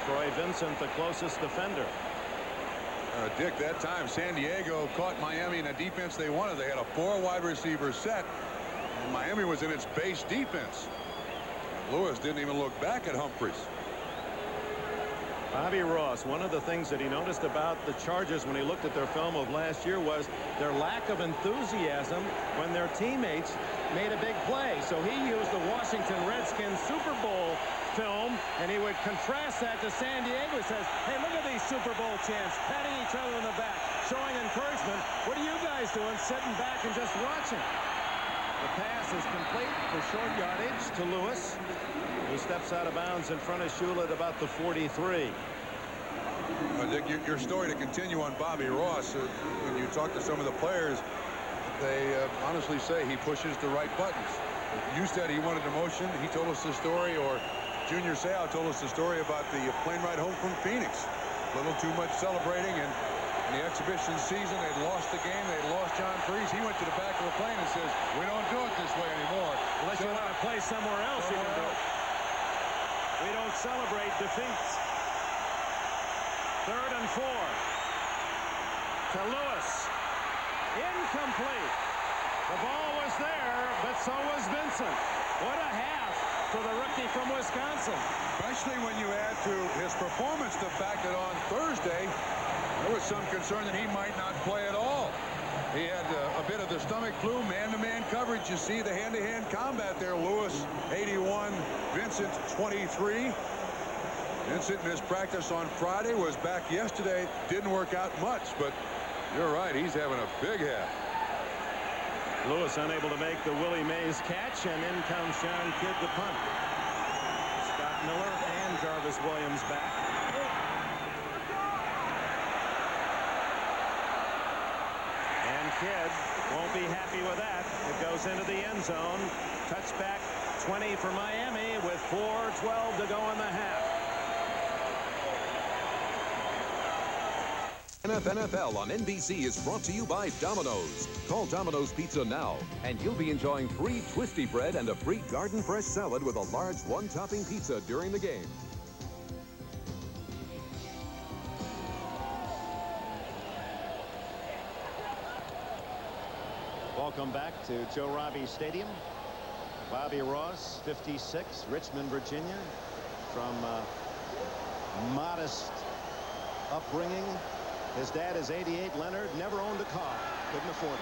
Troy Vincent, the closest defender. Dick, that time San Diego caught Miami in a defense they wanted. They had a 4 wide receiver set, and Miami was in its base defense. Lewis didn't even look back at Humphreys. Bobby Ross, one of the things that he noticed about the Chargers when he looked at their film of last year was their lack of enthusiasm when their teammates made a big play. So he used the Washington Redskins Super Bowl film, and he would contrast that to San Diego. He says, hey, look at these Super Bowl champs patting each other in the back, showing encouragement. What are you guys doing, sitting back and just watching? The pass is complete for short yardage to Lewis, who steps out of bounds in front of Shula at about the 43. Dick, your story to continue on Bobby Ross. When you talk to some of the players, they honestly say he pushes the right buttons. You said he wanted a motion. He told us the story, or Junior Seau told us the story about the plane ride home from Phoenix. A little too much celebrating, and in the exhibition season, they'd lost the game. They'd lost John Freese. He went to the back of the plane and says, we don't do it this way anymore. Unless you want to play somewhere else, you can do it. We don't celebrate defeats. 3rd and 4. To Lewis. Incomplete. The ball was there, but so was Vincent. What a half for the rookie from Wisconsin. Especially when you add to his performance the fact that on Thursday there was some concern that he might not play at all. He had a bit of the stomach flu, man-to-man coverage. You see the hand-to-hand combat there. Lewis 81, Vincent 23. Vincent missed practice on Friday, was back yesterday. Didn't work out much, but you're right, he's having a big half. Lewis unable to make the Willie Mays catch, and in comes Sean Kidd to punt. Scott Miller and Jarvis Williams back. And Kidd won't be happy with that. It goes into the end zone. Touchback 20 for Miami with 4:12 to go in the half. NFL on NBC is brought to you by Domino's. Call Domino's Pizza now, and you'll be enjoying free Twisty Bread and a free Garden Fresh salad with a large one-topping pizza during the game. Welcome back to Joe Robbie Stadium. Bobby Ross, 56, Richmond, Virginia, from modest upbringing. His dad is 88. Leonard never owned a car, couldn't afford it.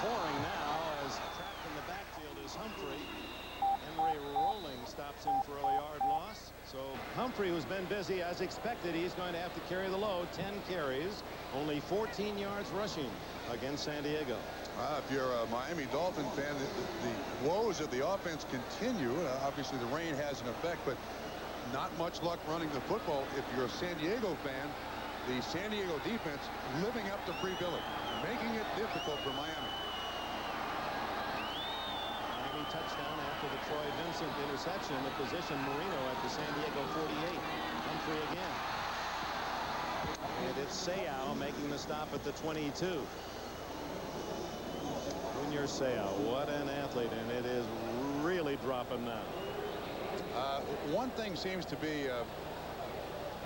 Pouring now as trapped in the backfield is Humphrey. Henry Rolling stops him for a yard loss. So Humphrey, who's been busy as expected, he's going to have to carry the load. 10 carries, only 14 yards rushing against San Diego. If you're a Miami Dolphin fan, the woes of the offense continue. Obviously the rain has an effect, but not much luck running the football. If you're a San Diego fan, the San Diego defense living up to Free Billy, making it difficult for Miami. Miami touchdown after the Troy Vincent interception. The position Marino at the San Diego 48. Humphrey again. And it's Seau making the stop at the 22. Junior Seau, what an athlete, and it is really dropping now. One thing seems to be a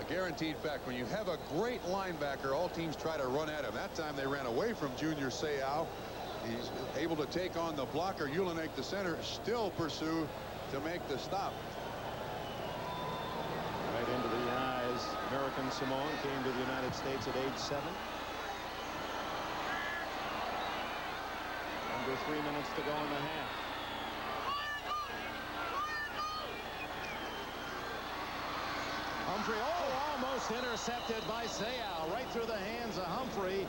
guaranteed fact. When you have a great linebacker, all teams try to run at him. That time they ran away from Junior Seau. He's able to take on the blocker. Ulenek, the center, still pursue to make the stop. Right into the eyes. American Samoan came to the United States at age 7. Under 3 minutes to go in the half. Humphrey, almost intercepted by Seau, right through the hands of Humphrey.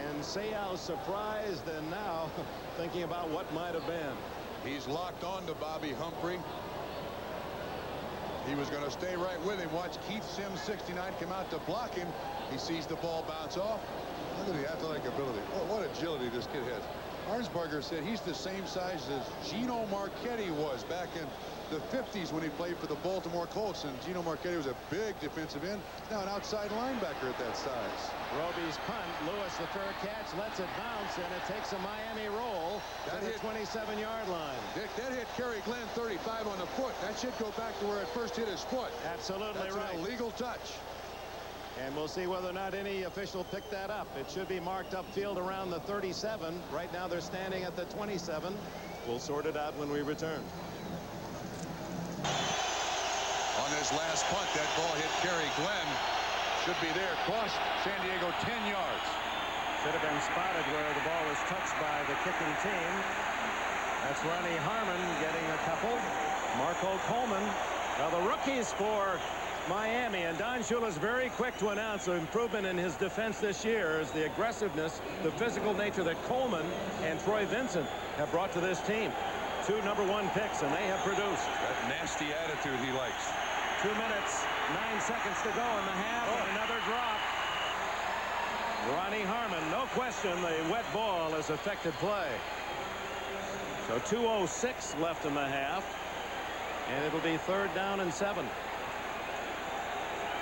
And Seau surprised and now thinking about what might have been. He's locked on to Bobby Humphrey. He was going to stay right with him. Watch Keith Sims, 69, come out to block him. He sees the ball bounce off. Look at the athletic ability. What agility this kid has. Arnsberger said he's the same size as Gino Marchetti was back in the 50s when he played for the Baltimore Colts, and Gino Marchetti was a big defensive end. Now an outside linebacker at that size. Roby's punt. Lewis, the fair catch, lets it bounce, and it takes a Miami roll to the 27-yard line. Dick, that hit Kerry Glenn 35 on the foot. That should go back to where it first hit his foot. Absolutely That's right. An illegal touch. And we'll see whether or not any official picked that up. It should be marked upfield around the 37. Right now they're standing at the 27. We'll sort it out when we return. On this last punt, that ball hit Kerry Glenn. Should be there. Cost San Diego 10 yards. Should have been spotted where the ball was touched by the kicking team. That's Ronnie Harmon getting a couple. Marco Coleman. Now the rookies for Miami, and Don Shula's very quick to announce an improvement in his defense this year is the aggressiveness, the physical nature that Coleman and Troy Vincent have brought to this team. 2 number 1 picks, and they have produced. That nasty attitude he likes. 2 minutes, 9 seconds to go in the half, and another drop. Ronnie Harmon, no question, the wet ball has affected play. So 2:06 left in the half, and it'll be 3rd down and 7.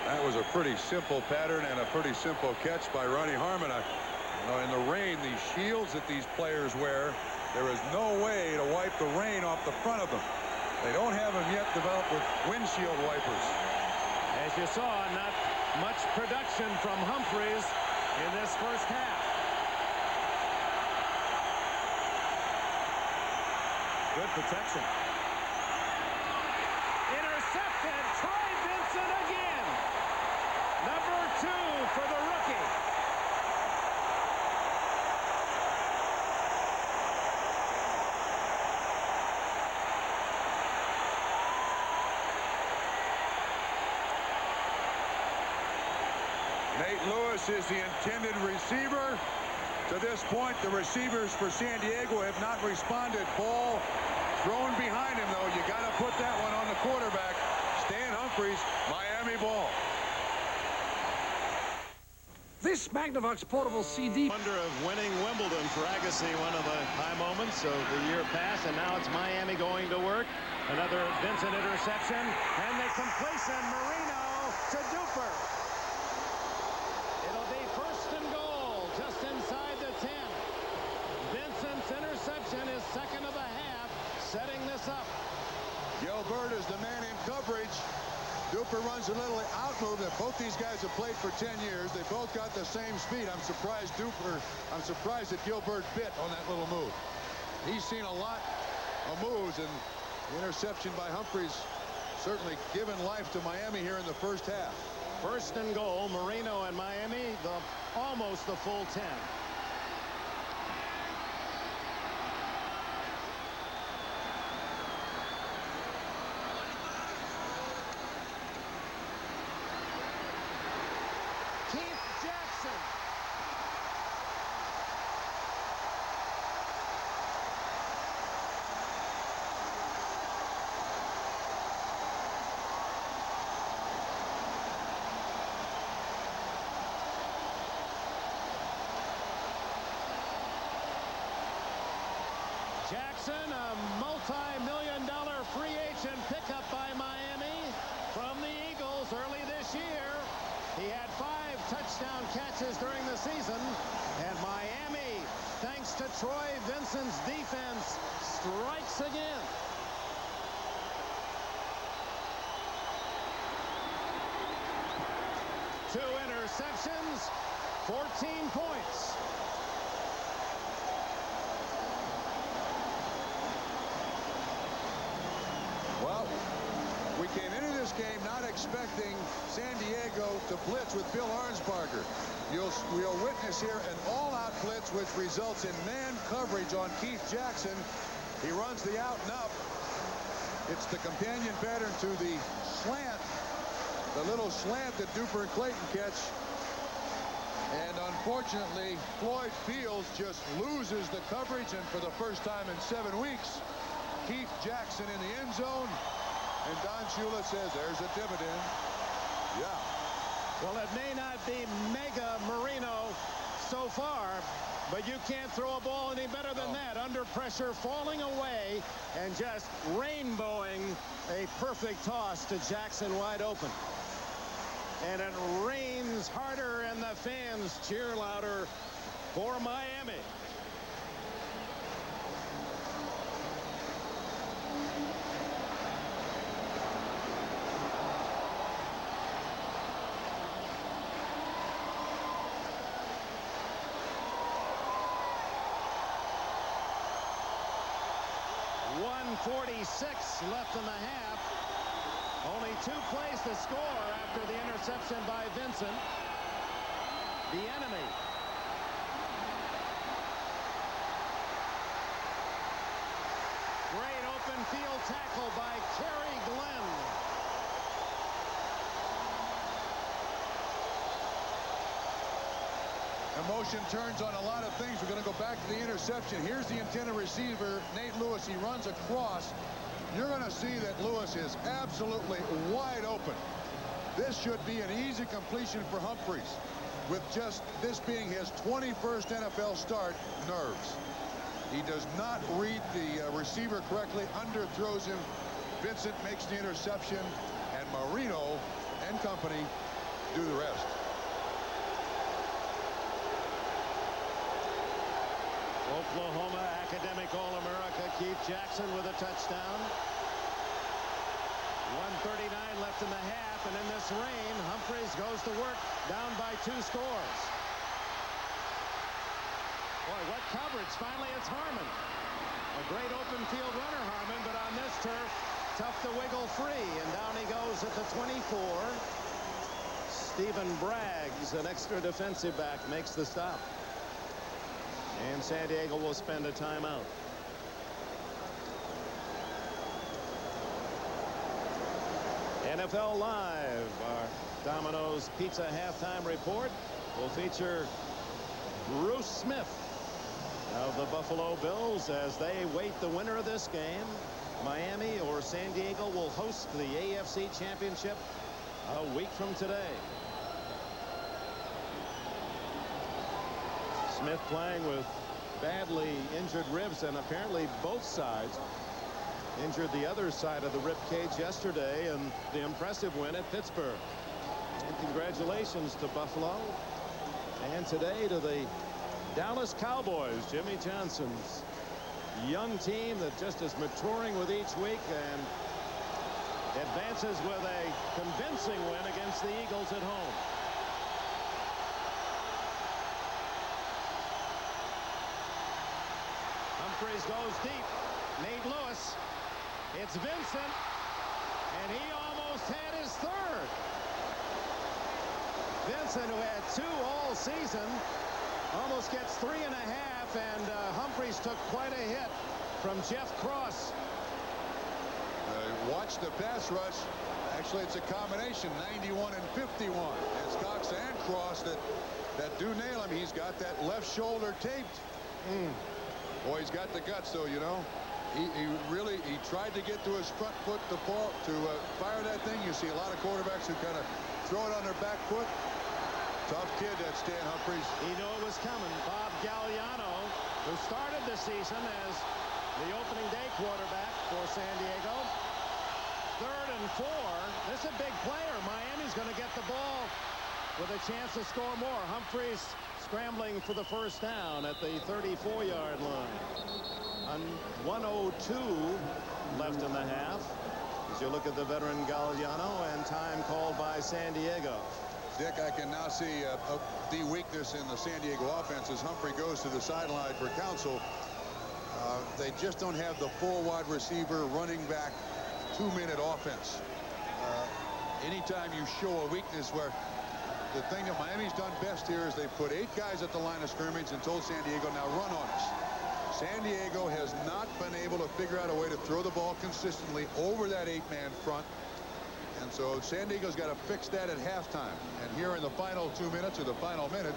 That was a pretty simple pattern and a pretty simple catch by Ronnie Harmon. In the rain, these shields that these players wear, there is no way to wipe the rain off the front of them. They don't have them yet developed with windshield wipers. As you saw, not much production from Humphreys. in this first half. Good protection. Intercepted. Troy Vincent again. Number 2 for the rookie. Nate Lewis is the intended receiver. To this point, the receivers for San Diego have not responded. Ball thrown behind him, though. You got to put that one on the quarterback. Stan Humphries, Miami ball. This Magnavox portable CD. Wonder of winning Wimbledon for Agassi, one of the high moments of the year past, and now it's Miami going to work. Another Vincent interception, and they completion Marino to Duper. It'll be first and goal, just inside the 10. Vincent's interception is second of the half, setting this up. Gilbert is the man in coverage. Duper runs a little out move that both these guys have played for 10 years. They both got the same speed. I'm surprised that Gilbert bit on that little move. He's seen a lot of moves, and the interception by Humphries certainly given life to Miami here in the first half. First and goal, Marino and Miami, almost the full 10. Jackson, a multi-million-dollar free agent pickup by Miami from the Eagles early this year. He had 5 touchdown catches during the season, and Miami, thanks to Troy Vincent's defense, strikes again. Two interceptions, 14 points. Well, we came into this game not expecting San Diego to blitz with Bill Arnsparger. We'll witness here an all-out blitz, which results in man coverage on Keith Jackson. He runs the out and up. It's the companion pattern to the slant, the little slant that Duper and Clayton catch. And unfortunately, Floyd Fields just loses the coverage, and for the first time in 7 weeks, Keith Jackson in the end zone, and Don Shula says there's a dividend. Yeah. Well, it may not be mega Marino so far, but you can't throw a ball any better than that. Under pressure, falling away, and just rainbowing a perfect toss to Jackson wide open. And it rains harder, and the fans cheer louder for Miami. .46 left in the half. Only 2 plays to score after the interception by Vincent. The enemy. Great open field tackle by Kerry Glenn. Emotion turns on a lot of things. We're going to go back to the interception. Here's the intended receiver, Nate Lewis. He runs across. You're going to see that Lewis is absolutely wide open. This should be an easy completion for Humphries. With just this being his 21st NFL start, nerves. He does not read the receiver correctly, underthrows him. Vincent makes the interception, and Marino and company do the rest. Oklahoma academic All-America Keith Jackson with a touchdown. 1:39 left in the half, and in this rain, Humphries goes to work down by 2 scores. what coverage. Finally, it's Harmon. A great open field runner, Harmon, but on this turf, tough to wiggle free. And down he goes at the 24. Stephen Braggs, an extra defensive back, makes the stop. And San Diego will spend a timeout. NFL Live, our Domino's Pizza halftime report, will feature Bruce Smith of the Buffalo Bills as they wait the winner of this game. Miami or San Diego will host the AFC Championship a week from today. Smith playing with badly injured ribs, and apparently both sides injured the other side of the rib cage yesterday in the impressive win at Pittsburgh. And congratulations to Buffalo, and today to the Dallas Cowboys. Jimmy Johnson's young team that just is maturing with each week and advances with a convincing win against the Eagles at home. Humphries goes deep. Nate Lewis. It's Vincent, and he almost had his third. Vincent, who had 2 all season, almost gets 3.5, and Humphries took quite a hit from Jeff Cross. Watch the pass rush. Actually, it's a combination, 91 and 51. It's Cox and Cross that do nail him. He's got that left shoulder taped. Boy, he's got the guts, though, you know. He tried to get to his front foot to fire that thing. You see a lot of quarterbacks who kind of throw it on their back foot. Tough kid, that Stan Humphries. He knew it was coming. Bob Galliano, who started the season as the opening day quarterback for San Diego. 3rd and 4. This is a big player. Miami's going to get the ball with a chance to score more. Humphries scrambling for the first down at the 34-yard line. 1:02 left in the half. As you look at the veteran Galliano, and time called by San Diego. Dick, I can now see the weakness in the San Diego offense as Humphrey goes to the sideline for counsel. They just don't have the full wide receiver running back 2-minute offense. Anytime you show a weakness, where the thing that Miami's done best here is they put 8 guys at the line of scrimmage and told San Diego, now run on us. San Diego has not been able to figure out a way to throw the ball consistently over that 8-man front. And so San Diego's got to fix that at halftime. And here in the final 2 minutes, or the final minute,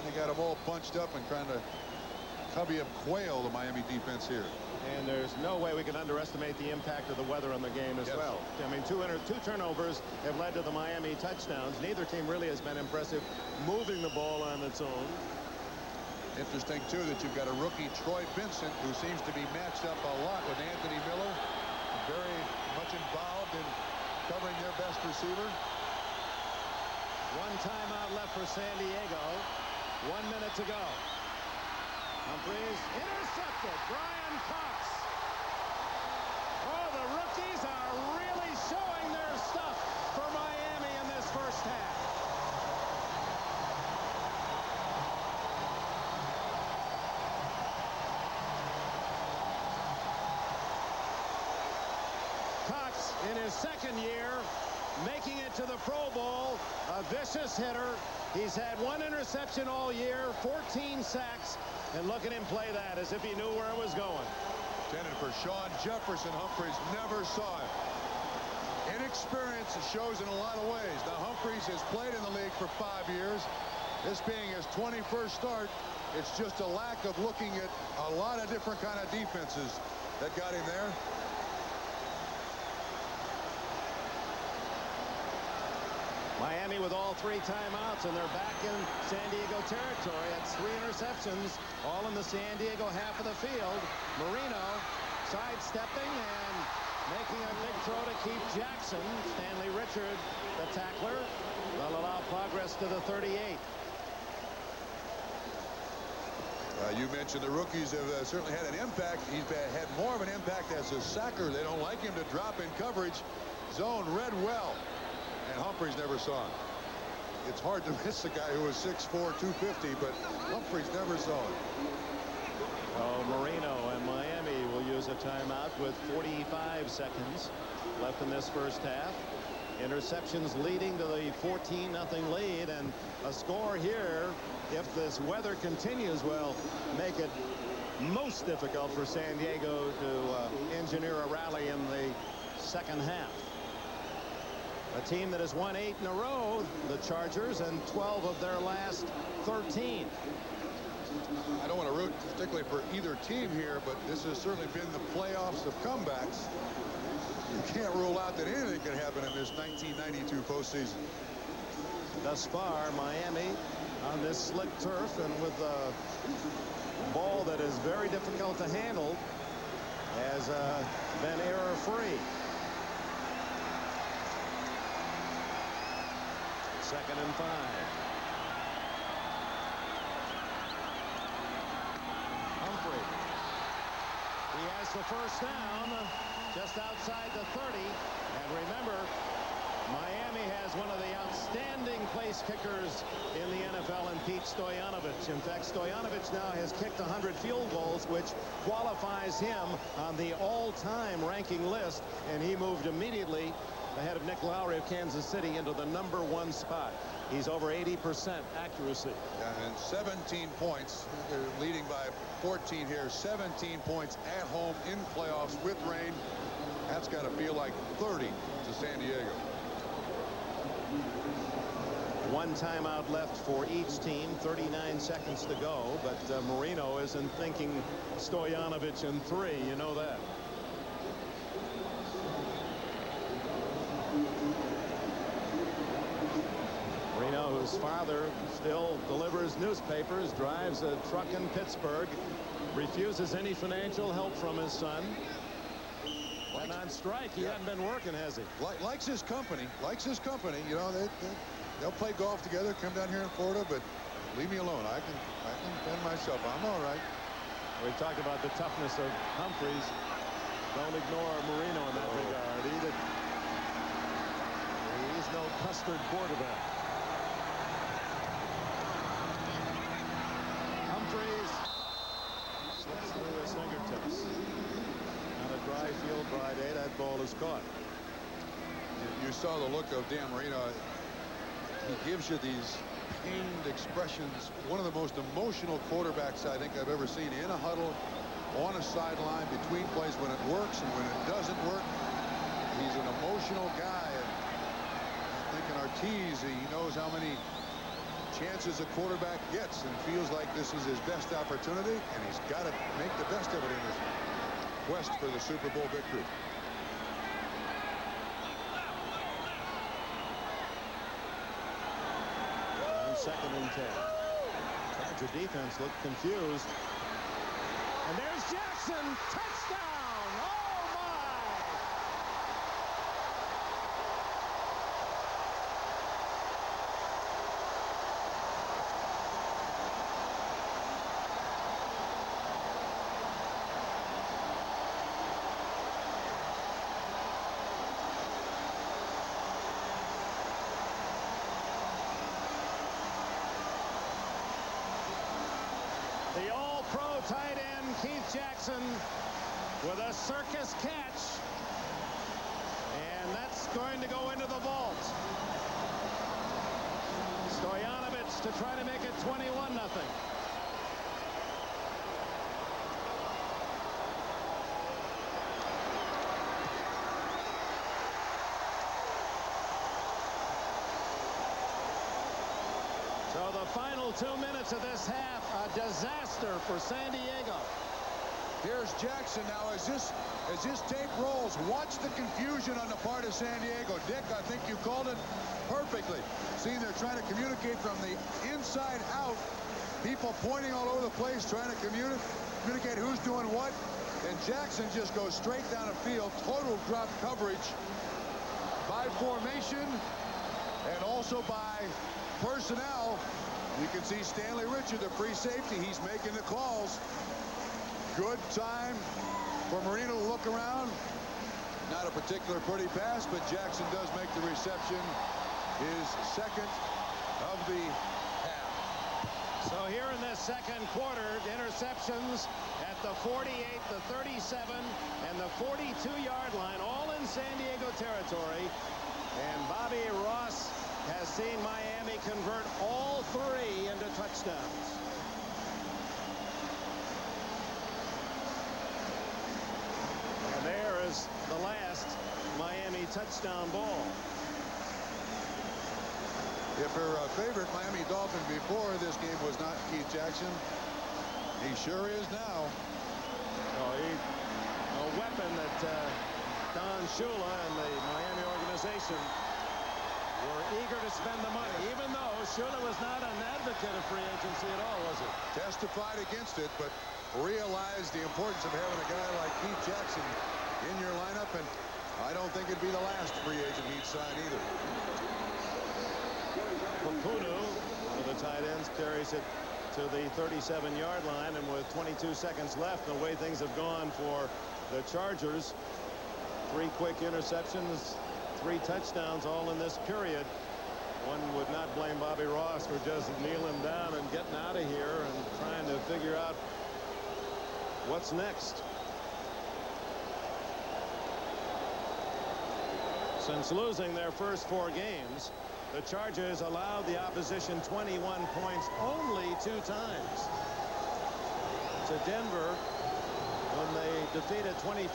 they got them all bunched up and trying to cubby up quail the Miami defense here. And there's no way we can underestimate the impact of the weather on the game as well. I mean, two turnovers have led to the Miami touchdowns. Neither team really has been impressive moving the ball on its own. Interesting, too, that you've got a rookie, Troy Vincent, who seems to be matched up a lot with Anthony Miller. Very much involved in covering their best receiver. 1 timeout left for San Diego. 1 minute to go. Humphries intercepted. Brian Cox. Oh, the rookies are really showing their stuff for Miami in this first half. Cox, in his second year, making it to the Pro Bowl, a vicious hitter. He's had 1 interception all year, 14 sacks, and look at him play that as if he knew where it was going. Intended for Sean Jefferson. Humphries never saw it. Inexperience shows in a lot of ways. Now, Humphries has played in the league for 5 years. This being his 21st start, it's just a lack of looking at a lot of different kind of defenses that got him there. Miami with all 3 timeouts, and they're back in San Diego territory. That's 3 interceptions, all in the San Diego half of the field. Marino sidestepping and making a big throw to keep Jackson. Stanley Richard, the tackler, will allow progress to the 38. You mentioned the rookies have certainly had an impact. He's had more of an impact as a sacker. They don't like him to drop in coverage. Zone read well. And Humphries never saw him. It's hard to miss a guy who was 6'4", 250, but Humphries never saw it. Oh, Marino and Miami will use a timeout with 45 seconds left in this first half. Interceptions leading to the 14-0 lead, and a score here, if this weather continues, will make it most difficult for San Diego to engineer a rally in the second half. A team that has won 8 in a row, the Chargers, and 12 of their last 13. I don't want to root particularly for either team here, but this has certainly been the playoffs of comebacks. You can't rule out that anything can happen in this 1992 postseason. Thus far, Miami on this slick turf and with a ball that is very difficult to handle has been error-free. Second and 5. Humphrey. He has the first down just outside the 30. And remember, Miami has one of the outstanding place kickers in the NFL in Pete Stoyanovich. In fact, Stoyanovich now has kicked 100 field goals, which qualifies him on the all-time ranking list, and he moved immediately ahead of Nick Lowry of Kansas City into the #1 spot. He's over 80% accuracy. Yeah, and 17 points. They're leading by 14 here. 17 points at home in playoffs with rain. That's got to feel like 30 to San Diego. One timeout left for each team. 39 seconds to go, but Marino isn't thinking Stoyanovich in 3. You know that. Marino, whose father still delivers newspapers, drives a truck in Pittsburgh, refuses any financial help from his son. And on strike, he hadn't been working, has he? Likes his company. Likes his company. You know, they'll play golf together, come down here in Florida, but leave me alone. I can fend myself. I'm all right. We've talked about the toughness of Humphries. Don't ignore Marino in that regard either. He's no custard quarterback. Humphries slips through his fingertips. On a dry field, dry day, that ball is caught. You saw the look of Dan Marino. He gives you these pained expressions. One of the most emotional quarterbacks I think I've ever seen in a huddle, on a sideline, between plays, when it works and when it doesn't work. He's an emotional guy. And I think in Ortiz, he knows how many chances a quarterback gets and feels like this is his best opportunity, and he's got to make the best of it in his quest for the Super Bowl victory. On 2nd and 10. Charger defense looked confused. And there's Jackson. Touchdown. Oh, my. The all-pro tight end, Keith Jackson, with a circus catch. And that's going to go into the vault. Stoyanovich to try to make it 21-0. So the final 2 minutes of this half, a disaster for San Diego. Here's Jackson now. As this tape rolls, watch the confusion on the part of San Diego. Dick, I think you called it perfectly. See, they're trying to communicate from the inside out. People pointing all over the place, trying to communicate who's doing what. And Jackson just goes straight down the field. Total drop coverage by formation and also by personnel. You can see Stanley Richard, the free safety. He's making the calls. Good time for Marino to look around. Not a particular pretty pass, but Jackson does make the reception. His second of the half. So here in this second quarter, interceptions at the 48, the 37, and the 42-yard line, all in San Diego territory. And Bobby Ross has seen Miami convert all three into touchdowns. And there is the last Miami touchdown ball. If her favorite Miami Dolphin before this game was not Keith Jackson, he sure is now. A weapon that Don Shula and the Miami organization were eager to spend the money, even though Shula was not an advocate of free agency at all, was he? Testified against it, but realized the importance of having a guy like Keith Jackson in your lineup, and I don't think it'd be the last free agent he'd sign either. Papunu, one of the tight ends, carries it to the 37-yard line, and with 22 seconds left, the way things have gone for the Chargers, 3 quick interceptions, 3 touchdowns, all in this period. One would not blame Bobby Ross for just kneeling down and getting out of here and trying to figure out what's next. Since losing their first 4 games, the Chargers allowed the opposition 21 points only 2 times. To Denver when they defeated 24-21,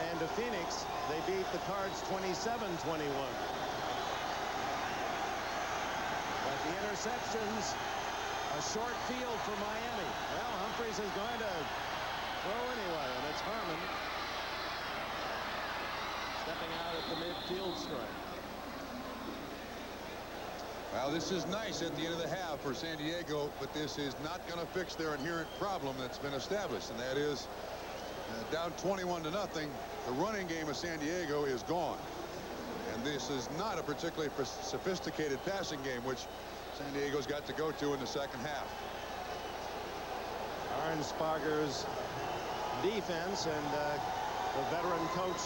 and to Phoenix they beat the Cards 27-21. But the interceptions, a short field for Miami. Well, Humphries is going to throw anyway, and it's Harmon stepping out at the midfield stripe. Well, this is nice at the end of the half for San Diego, but this is not going to fix their inherent problem that's been established, and that is down 21-0. The running game of San Diego is gone, and this is not a particularly sophisticated passing game, which San Diego's got to go to in the second half. Arnsparger's defense and the veteran coach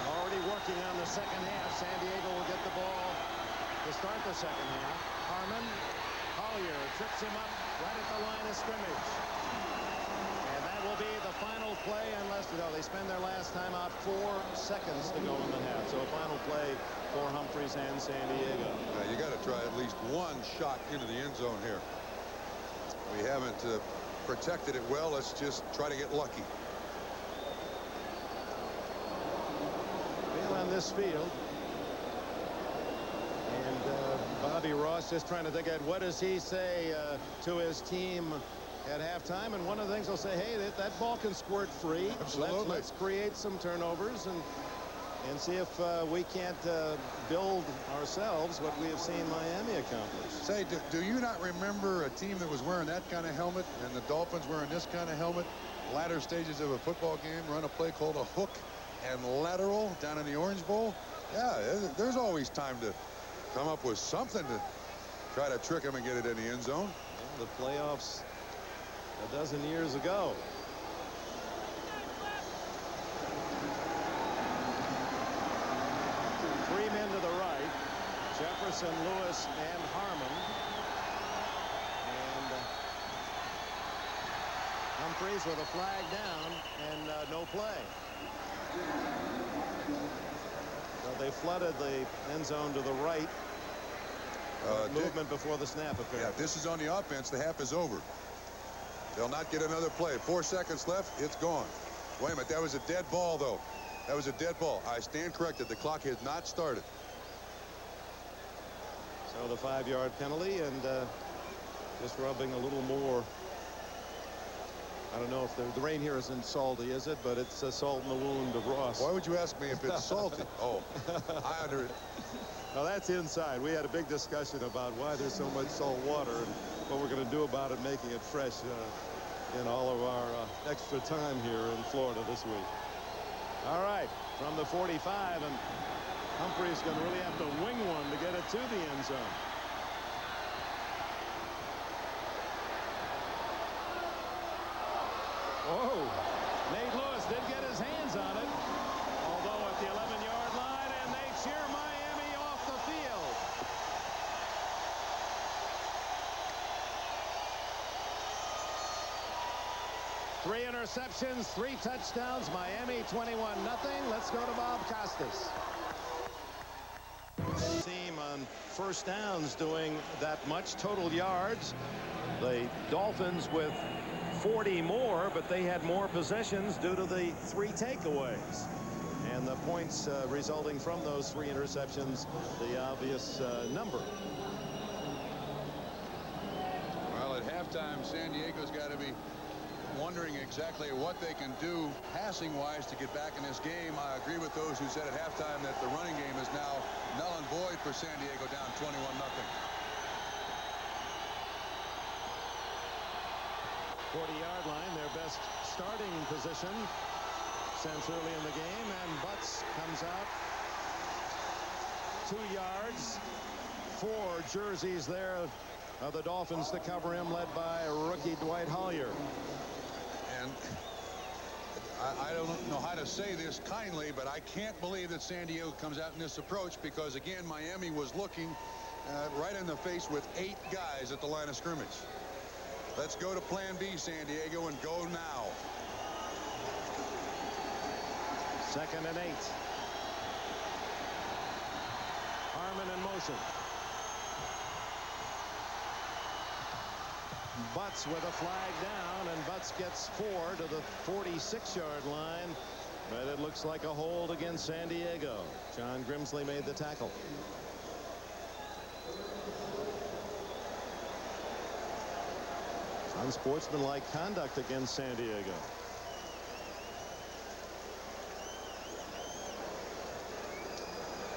already working on the second half. San Diego will get the ball to start the second half. Harmon, Collier trips him up right at the line of scrimmage. And that will be the final play unless they spend their last time out 4 seconds to go in the half. So a final play for Humphries and San Diego. You got to try at least one shot into the end zone here. We haven't protected it well. Let's just try to get lucky. Well, on this field, Bobby Ross just trying to think at what does he say to his team at halftime, and one of the things he'll say, hey, that ball can squirt free. Absolutely. Let's create some turnovers and see if we can't build ourselves what we have seen Miami accomplish. Say, do you not remember a team that was wearing that kind of helmet and the Dolphins wearing this kind of helmet? Latter stages of a football game, run a play called a hook and lateral down in the Orange Bowl. Yeah, there's always time to come up with something to try to trick him and get it in the end zone. Yeah, the playoffs a dozen years ago. Three men to the right, Jefferson, Lewis, and Harmon. And Humphries with a flag down and no play. So they flooded the end zone to the right. Movement before the snap appeared. Yeah, this is on the offense. The half is over. They'll not get another play. 4 seconds left. It's gone. Wait a minute. That was a dead ball, though. That was a dead ball. I stand corrected. The clock has not started. So the 5-yard penalty, and just rubbing a little more. I don't know if the rain here isn't salty, is it? But it's salt in the wound of Ross. Why would you ask me if it's salty? Oh, I under it. Now that's inside. We had a big discussion about why there's so much salt water and what we're going to do about it, making it fresh in all of our extra time here in Florida this week. All right, from the 45, and Humphries going to really have to wing one to get it to the end zone. Oh, Nate Lewis did get his hands on it, although at the 11-yard line, and they cheer Miami off the field. 3 interceptions, 3 touchdowns. Miami 21-0. Let's go to Bob Costas. Team on first downs doing that much. Total yards. The Dolphins with 40 more, but they had more possessions due to the 3 takeaways. And the points resulting from those 3 interceptions, the obvious number. Well, at halftime, San Diego's got to be wondering exactly what they can do passing-wise to get back in this game. I agree with those who said at halftime that the running game is now null and void for San Diego, down 21-0. 40-yard line, their best starting position since early in the game, and Butts comes out 2 yards. 4 jerseys there of the Dolphins to cover him, led by rookie Dwight Hollier. And I don't know how to say this kindly, but I can't believe that San Diego comes out in this approach, because again, Miami was looking right in the face with 8 guys at the line of scrimmage. Let's go to plan B, San Diego, and go now. 2nd and 8. Harmon in motion. Butts with a flag down, and Butts gets 4 to the 46-yard line, but it looks like a hold against San Diego. John Grimsley made the tackle. Unsportsmanlike conduct against San Diego.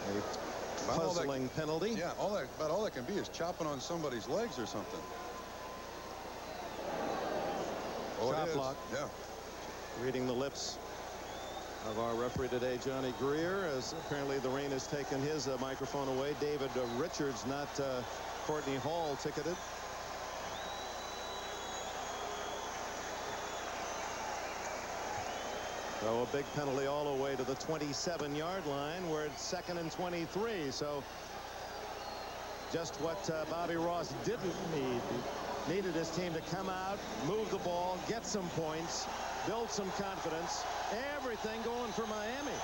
A puzzling penalty. Yeah, about all that can be is chopping on somebody's legs or something. Oh, Chop block. Yeah. Reading the lips of our referee today, Johnny Greer, as apparently the rain has taken his microphone away. David Richards, not Courtney Hall, ticketed. So a big penalty all the way to the 27-yard line, where it's 2nd and 23. So just what Bobby Ross didn't need. He needed his team to come out, move the ball, get some points, build some confidence. Everything going for Miami.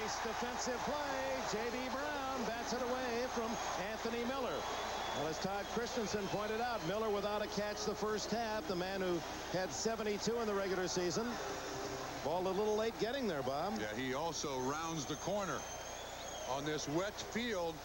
Nice defensive play. J.B. Brown bats it away from Anthony Miller. Well, as Todd Christensen pointed out, Miller without a catch the first half. The man who had 72 in the regular season. Ball a little late getting there, Bob. Yeah, he also rounds the corner. On this wet field,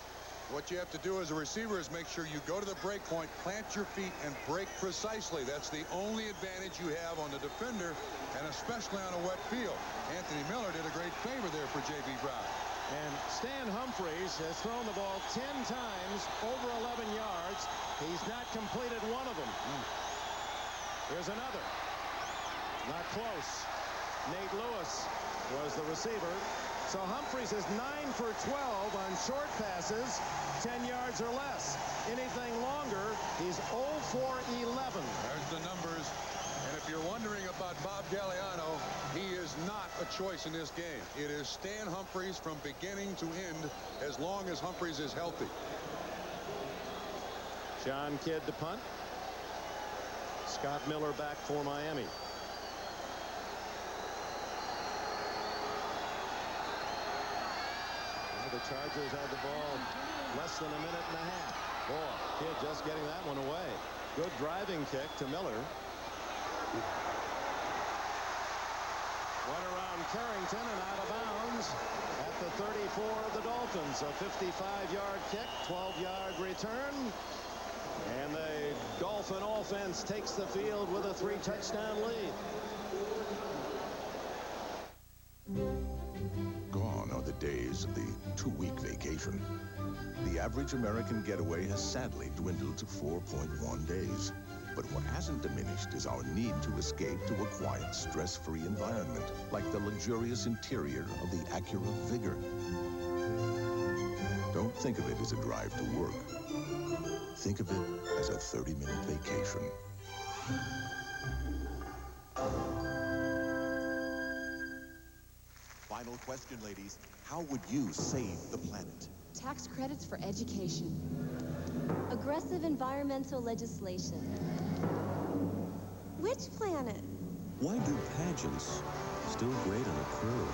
what you have to do as a receiver is make sure you go to the break point, plant your feet, and break precisely. That's the only advantage you have on the defender, and especially on a wet field. Anthony Miller did a great favor there for J.B. Brown. And Stan Humphries has thrown the ball 10 times over 11 yards. He's not completed one of them. Here's another. Not close. Nate Lewis was the receiver. So Humphries is 9 for 12 on short passes, 10 yards or less. Anything longer, he's 0 for 11. There's the numbers. And if you're wondering about Bob Galliano, he is not a choice in this game. It is Stan Humphries from beginning to end, as long as Humphries is healthy. John Kidd to punt. Scott Miller back for Miami. The Chargers had the ball less than a minute and a half. Boy, Kidd just getting that one away. Good driving kick to Miller. Went around Carrington and out of bounds at the 34 of the Dolphins. A 55-yard kick, 12-yard return. And the Dolphin offense takes the field with a 3-touchdown lead. Gone are the days of the 2-week vacation. The average American getaway has sadly dwindled to 4.1 days. But what hasn't diminished is our need to escape to a quiet, stress-free environment, like the luxurious interior of the Acura Vigor. Don't think of it as a drive to work. Think of it as a 30-minute vacation. Final question, ladies. How would you save the planet? tax credits for education. Aggressive environmental legislation. Which planet? Why do pageants still grade on a curve?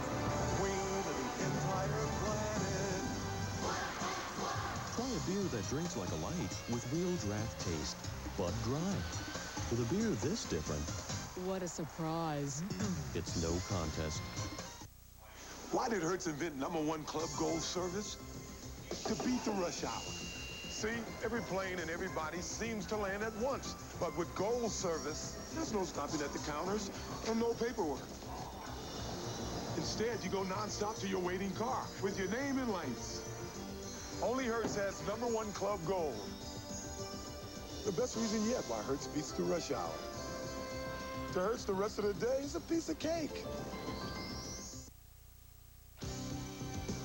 Queen of the entire planet. Try a beer that drinks like a light with real draft taste, Bud Dry. With a beer this different, What a surprise. it's no contest. Why did Hertz invent #1 Club Gold service? To beat the rush hour. See, every plane and every body seems to land at once. But with Gold service, there's no stopping at the counters and no paperwork. Instead, you go nonstop to your waiting car with your name in lights. Only Hertz has #1 Club Gold. The best reason yet why Hertz beats the rush hour. To Hertz, the rest of the day is a piece of cake.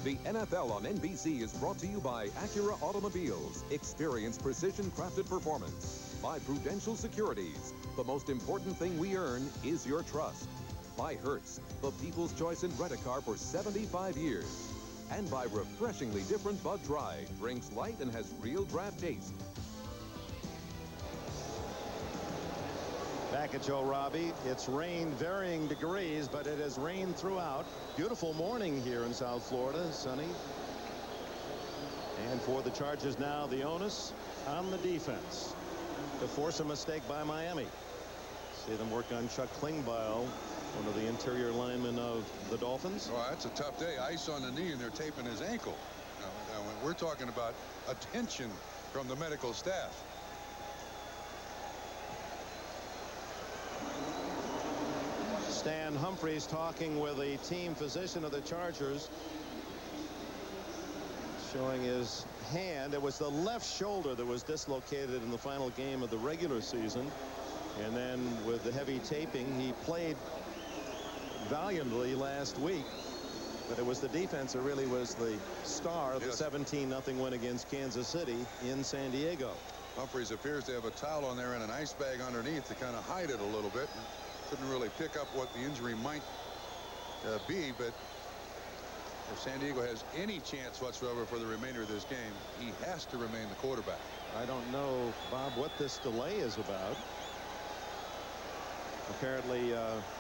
The NFL on NBC is brought to you by Acura Automobiles. Experience precision-crafted performance. By Prudential Securities. The most important thing we earn is your trust. By Hertz, the people's choice in rent-a-car for 75 years. And by refreshingly different Bud Dry. Drinks light and has real draft taste. Back at Joe Robbie, it's rained varying degrees, but it has rained throughout. Beautiful morning here in South Florida, sunny. And for the Chargers now, the onus on the defense to force a mistake by Miami. See them work on Chuck Klingbeil, one of the interior linemen of the Dolphins. Oh, that's a tough day. Ice on the knee, and they're taping his ankle. Now, we're talking about attention from the medical staff. Stan Humphries talking with the team physician of the Chargers, showing his hand. It was the left shoulder that was dislocated in the final game of the regular season, and then with the heavy taping, he played valiantly last week, but it was the defense that really was the star of the 17-0 win against Kansas City in San Diego. Humphries appears to have a towel on there and an ice bag underneath to kind of hide it a little bit. Couldn't really pick up what the injury might be, but if San Diego has any chance whatsoever for the remainder of this game, he has to remain the quarterback. I don't know, Bob, what this delay is about. Apparently,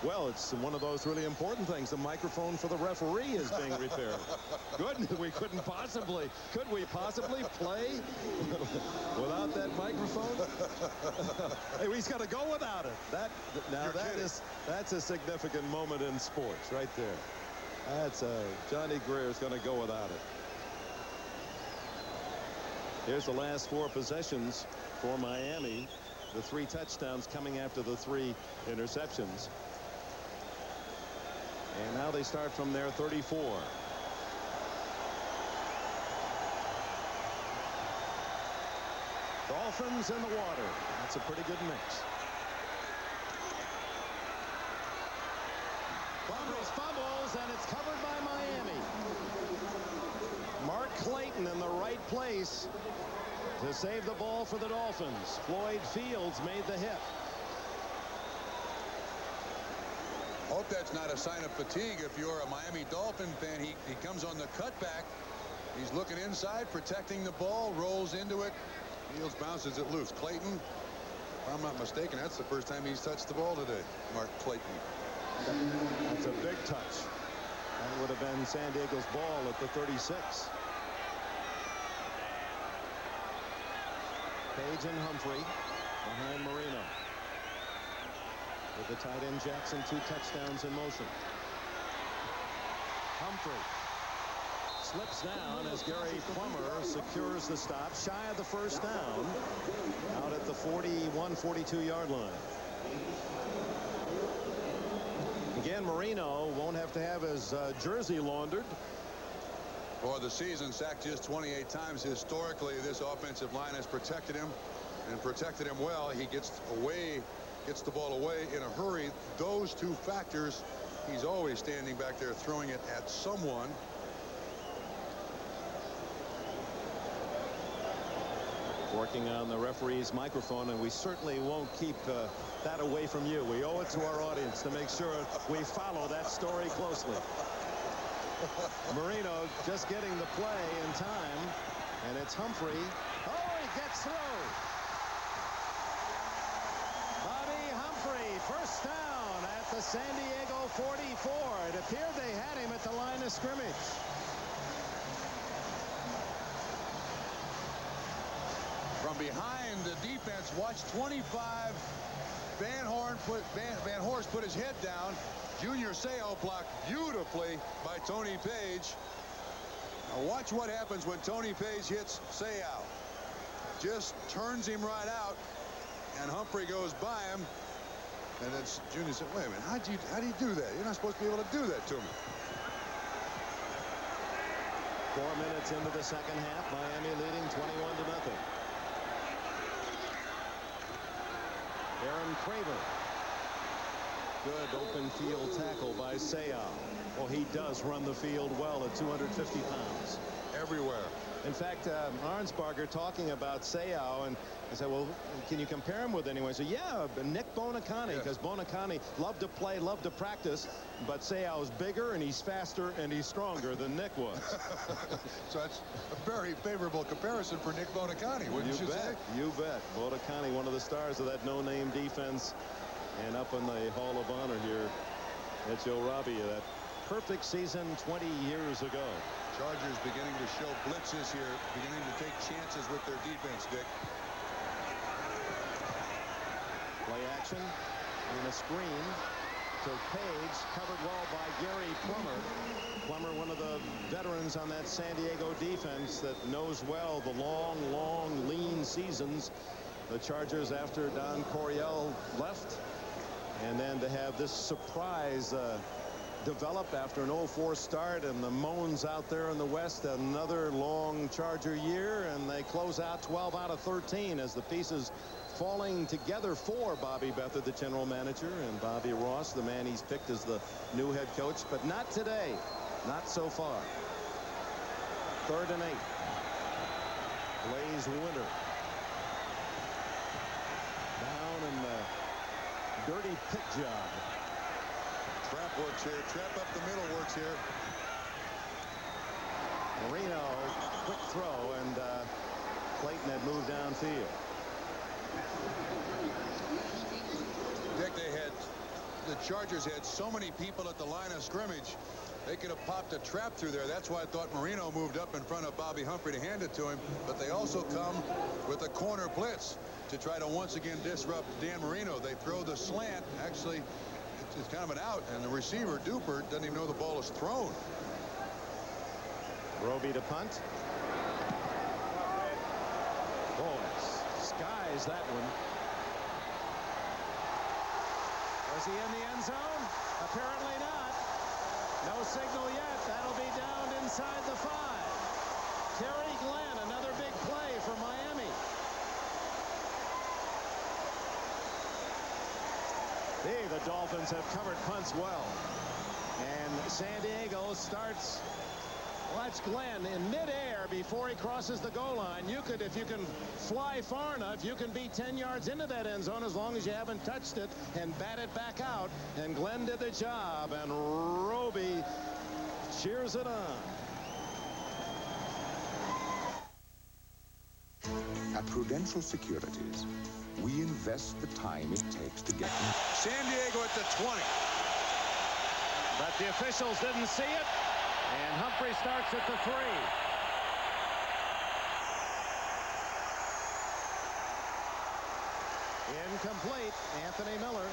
well, it's one of those really important things. The microphone for the referee is being repaired. Goodness, we couldn't possibly. Could we possibly play without that microphone? Hey, he's got to go without it. That's a significant moment in sports right there. That's Johnny Greer's going to go without it. Here's the last 4 possessions for Miami. The 3 touchdowns coming after the 3 interceptions. And now they start from their 34. Dolphins in the water. That's a pretty good mix. Humphries fumbles, and it's covered by Miami. Mark Clayton in the right place to save the ball for the Dolphins. Floyd Fields made the hit. Hope that's not a sign of fatigue if you're a Miami Dolphin fan. He comes on the cutback. He's looking inside, protecting the ball, rolls into it. Fields bounces it loose. Clayton, if I'm not mistaken, that's the first time he's touched the ball today. Mark Clayton. That's a big touch. That would have been San Diego's ball at the 36. Page and Humphrey behind Marino. With the tight end Jackson, 2 touchdowns in motion. Humphrey slips down as Gary Plummer secures the stop, shy of the first down, out at the 41-42 yard line. Again, Marino won't have to have his jersey laundered. For the season, sacked just 28 times. Historically, this offensive line has protected him and protected him well. He gets the ball away in a hurry. Those 2 factors, he's always standing back there throwing it at someone. Working on the referee's microphone, and we certainly won't keep that away from you. We owe it to our audience to make sure we follow that story closely. Marino just getting the play in time, and it's Humphrey. Oh, he gets through. Bobby Humphrey, first down at the San Diego 44. It appeared they had him at the line of scrimmage. From behind the defense, watch 25. Van Horst put his head down. Junior Seau blocked beautifully by Tony Page. Now watch what happens when Tony Page hits Seau. Just turns him right out, and Humphrey goes by him. And then Junior said, wait a minute, how do you do that? You're not supposed to be able to do that to me. 4 minutes into the second half, Miami leading 21-0. Aaron Craver. Good open field tackle by Seau. Well, he does run the field well at 250 pounds. Everywhere. In fact, Arnsparger talking about Seau, and I said, well, can you compare him with anyone? So yeah, Nick Bonacani, because Bonacani loved to play, loved to practice, but Seau's bigger and he's faster and he's stronger than Nick was. So that's a very favorable comparison for Nick Bonacani, wouldn't you say? You bet. Bonacani, one of the stars of that no-name defense, and up in the Hall of Honor here at Joe Robbie, that perfect season 20 years ago. Chargers beginning to show blitzes here, beginning to take chances with their defense, Dick. Play action and a screen to Page, covered well by Gary Plummer. Plummer, one of the veterans on that San Diego defense that knows well the long, lean seasons. The Chargers after Don Coryell left, and then to have this surprise develop after an 0-4 start, and the Moans out there in the West, another long Charger year, and they close out 12 out of 13 as the pieces falling together for Bobby Beathard, the general manager, and Bobby Ross, the man he's picked as the new head coach, but not today, not so far. 3rd and 8. Blaze Winter down in the dirty pick job. Trap works here. Trap up the middle works here. Marino, quick throw, and Clayton had moved downfield. Dick, the Chargers had so many people at the line of scrimmage, they could have popped a trap through there. That's why I thought Marino moved up in front of Bobby Humphrey to hand it to him. But they also come with a corner blitz to try to once again disrupt Dan Marino. They throw the slant. Actually, it's kind of an out, and the receiver, Duper, doesn't even know the ball is thrown. Roby to punt. Boy, skies that one. Was he in the end zone? Apparently not. No signal yet. That'll be down inside the 5. Terry Glenn, another big play for Miami. The Dolphins have covered punts well. And San Diego starts. Watch Glenn in midair before he crosses the goal line. You could, if you can fly far enough, you can be 10 yards into that end zone as long as you haven't touched it and bat it back out. And Glenn did the job, and Roby cheers it on. At Prudential Securities, we invest the time it takes to get San Diego at the 20. But the officials didn't see it, and Humphrey starts at the 3. Incomplete. Anthony Miller.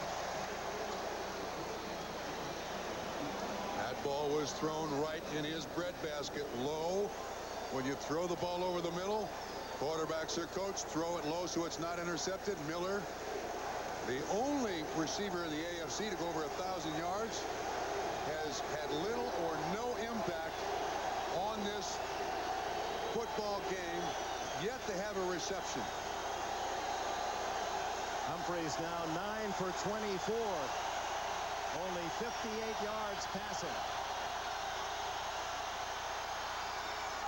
That ball was thrown right in his breadbasket, low. When you throw the ball over the middle, quarterbacks are coached, throw it low so it's not intercepted. Miller, the only receiver in the AFC to go over 1,000 yards, has had little or no impact on this football game, yet to have a reception. Humphreys now 9 for 24. Only 58 yards passing.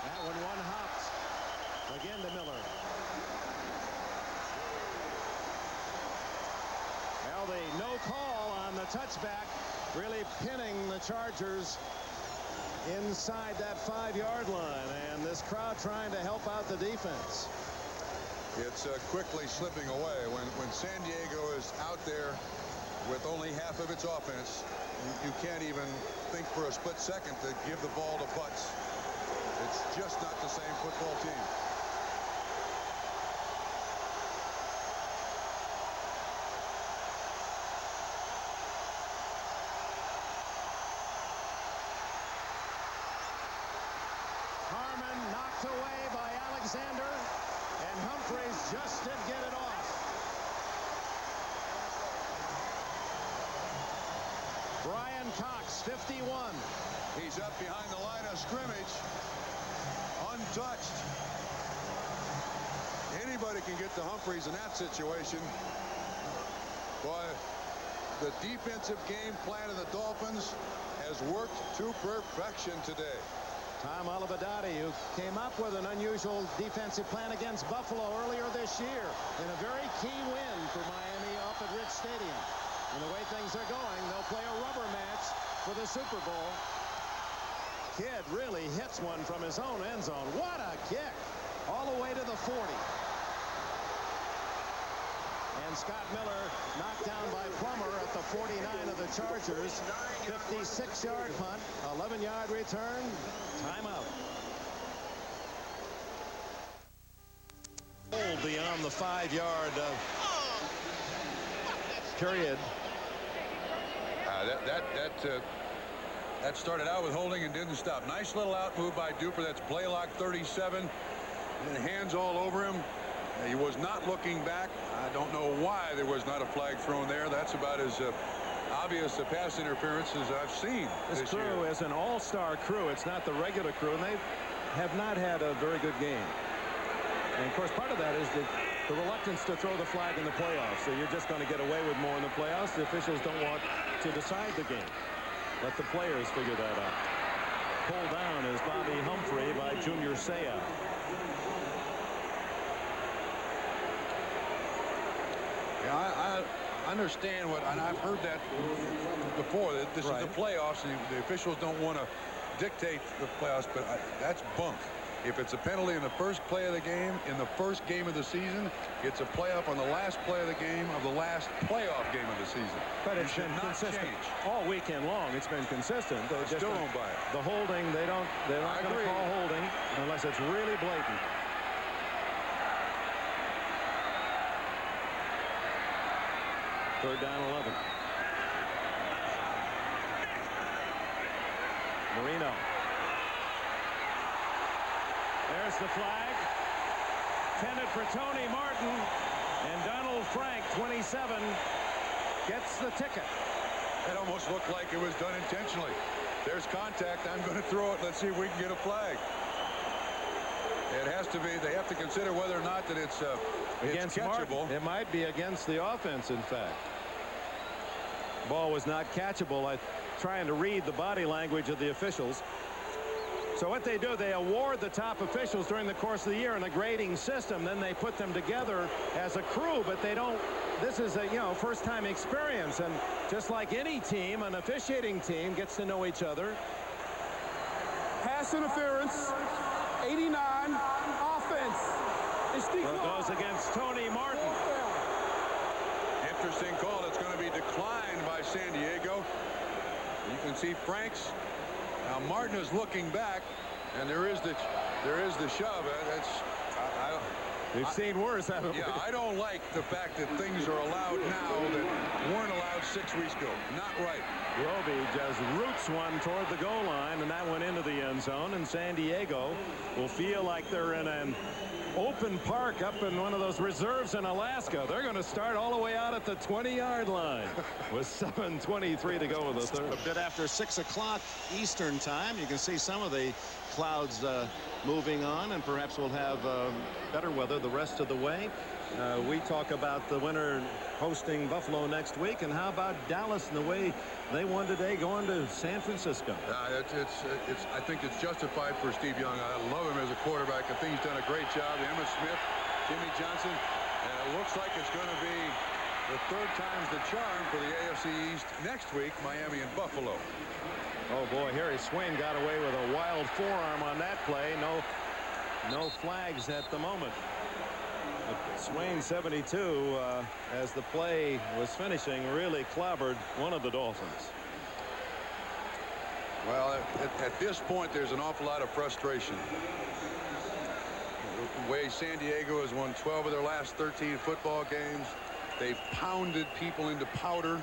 That one hops. Again to Miller. Well, the no call on the touchback really pinning the Chargers inside that 5-yard line, and this crowd trying to help out the defense. It's quickly slipping away when San Diego is out there with only half of its offense. You can't even think for a split second to give the ball to Butts. It's just not the same football team. Harmon knocked away by Alexander, and Humphreys just did get it off. Brian Cox, 51. He's up behind the line of scrimmage, untouched. Anybody can get to Humphreys in that situation. Boy, the defensive game plan of the Dolphins has worked to perfection today. Tom Olivedati, who came up with an unusual defensive plan against Buffalo earlier this year in a very key win for Miami off at Rich Stadium. And the way things are going, they'll play a rubber match for the Super Bowl. Kidd really hits one from his own end zone. What a kick! All the way to the 40. And Scott Miller knocked down by Plummer at the 49 of the Chargers. 56-yard punt, 11-yard return. Timeout. Beyond the 5-yard period. That started out with holding and didn't stop. Nice little out move by Duper. That's Blaylock, 37. And hands all over him. He was not looking back. I don't know why there was not a flag thrown there. That's about as obvious a pass interference as I've seen this crew year. is an all-star crew. It's not the regular crew, and they have not had a very good game. And of course, part of that is the reluctance to throw the flag in the playoffs. So you're just going to get away with more in the playoffs. The officials don't want to decide the game. Let the players figure that out. Pulled down is Bobby Humphrey by Junior Seau. Yeah, I understand what, and I've heard that before. That this is the playoffs, and the officials don't want to dictate the playoffs, but that's bunk. If it's a penalty in the first play of the game, in the first game of the season, it's a playoff on the last play of the game of the last playoff game of the season. But it's been consistent all weekend long. It's been consistent. They just still don't buy it. The holding, they're not going to call holding unless it's really blatant. Third down, 11. Marino. There's the flag. Intended for Tony Martin. And Donald Frank, 27, gets the ticket. It almost looked like it was done intentionally. There's contact. I'm going to throw it. Let's see if we can get a flag. It has to be. They have to consider whether or not that it's against catchable. Martin. It might be against the offense, in fact. Ball was not catchable. I'm trying to read the body language of the officials. So what they do, they award the top officials during the course of the year in a grading system. Then they put them together as a crew, but they don't. This is a first-time experience, and just like any team, an officiating team gets to know each other. Pass interference, 89, offense. It's So it goes against Tony Martin. Interesting call. It's going to be declined by San Diego. You can see Franks. Now Martin is looking back, and there is the shove. We've seen worse, haven't we? Yeah, I don't like the fact that things are allowed now that weren't allowed 6 weeks ago. Not right. Roby just roots one toward the goal line, and that went into the end zone. And San Diego will feel like they're in an open park up in one of those reserves in Alaska. They're going to start all the way out at the 20-yard line with 7:23 to go with the third. A bit after 6 o'clock Eastern time, you can see some of the clouds moving on, and perhaps we'll have better weather the rest of the way. We talk about the winner hosting Buffalo next week, and how about Dallas and the way they won today going to San Francisco? I think it's justified for Steve Young. I love him as a quarterback. I think he's done a great job. Emmitt Smith, Jimmy Johnson, and it looks like it's going to be the third time's the charm for the AFC East next week, Miami and Buffalo. Oh boy, Harry Swain got away with a wild forearm on that play. No flags at the moment. But Swain, 72, as the play was finishing, really clobbered one of the Dolphins. Well, at this point, there's an awful lot of frustration. The way San Diego has won 12 of their last 13 football games. They've pounded people into powder.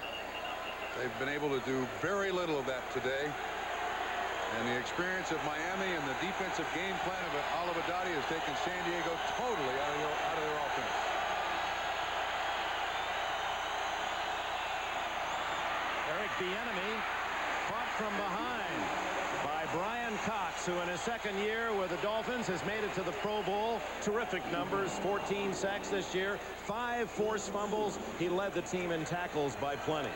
They've been able to do very little of that today. And the experience of Miami and the defensive game plan of Olivadotti has taken San Diego totally out of their offense. Eric Bieniemy caught from behind by Brian Cox, who in his second year with the Dolphins has made it to the Pro Bowl. Terrific numbers, 14 sacks this year, 5 forced fumbles. He led the team in tackles by plenty.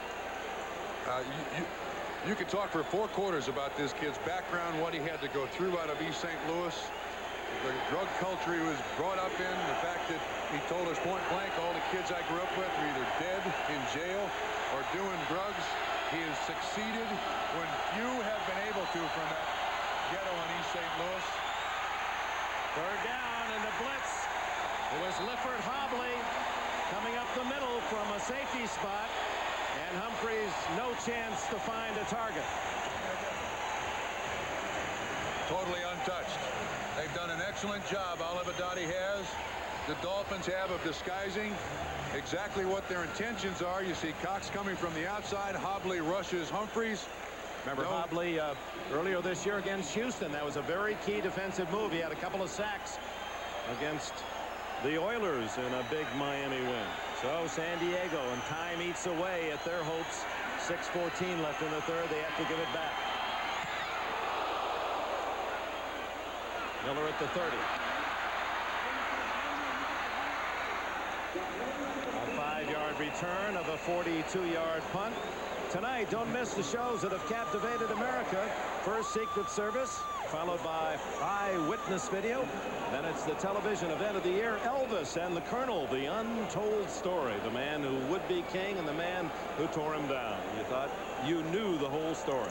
You could talk for 4 quarters about this kid's background, what he had to go through out of East St. Louis, the drug culture he was brought up in, the fact that he told us point blank all the kids I grew up with are either dead, in jail, or doing drugs. He has succeeded when few have been able to from that ghetto in East St. Louis. Third down in the blitz. It was Lifford Hobley coming up the middle from a safety spot. And Humphreys, no chance to find a target. Totally untouched. They've done an excellent job, Olivadotti has. The Dolphins have of disguising exactly what their intentions are. You see Cox coming from the outside. Hobley rushes Humphreys. Remember Hobley earlier this year against Houston. That was a very key defensive move. He had a couple of sacks against the Oilers in a big Miami win. So San Diego, and time eats away at their hopes. 6:14 left in the third. They have to give it back. Miller at the 30. A 5-yard return of a 42-yard punt. Tonight, don't miss the shows that have captivated America. First, Secret Service, followed by Eyewitness Video. Then it's the television event of the year, Elvis and the Colonel, the untold story. The man who would be king and the man who tore him down. You thought you knew the whole story.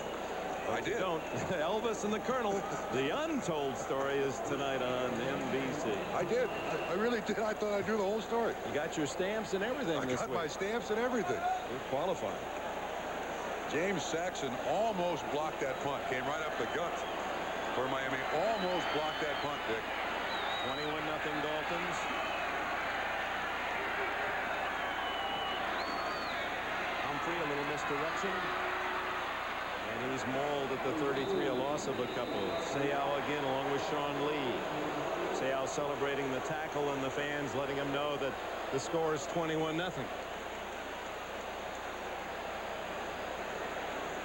But I did. You don't. Elvis and the Colonel, the untold story, is tonight on NBC. I did. I really did. I thought I knew the whole story. You got your stamps and everything this week. I got my stamps and everything. You're qualified. James Saxon almost blocked that punt. Came right up the gut for Miami. Almost blocked that punt, Dick. 21-0 Dolphins. Humphrey, a little misdirection. And he's mauled at the 33, a loss of a couple. Seau again along with Sean Lee. Seau celebrating the tackle and the fans letting him know that the score is 21-0.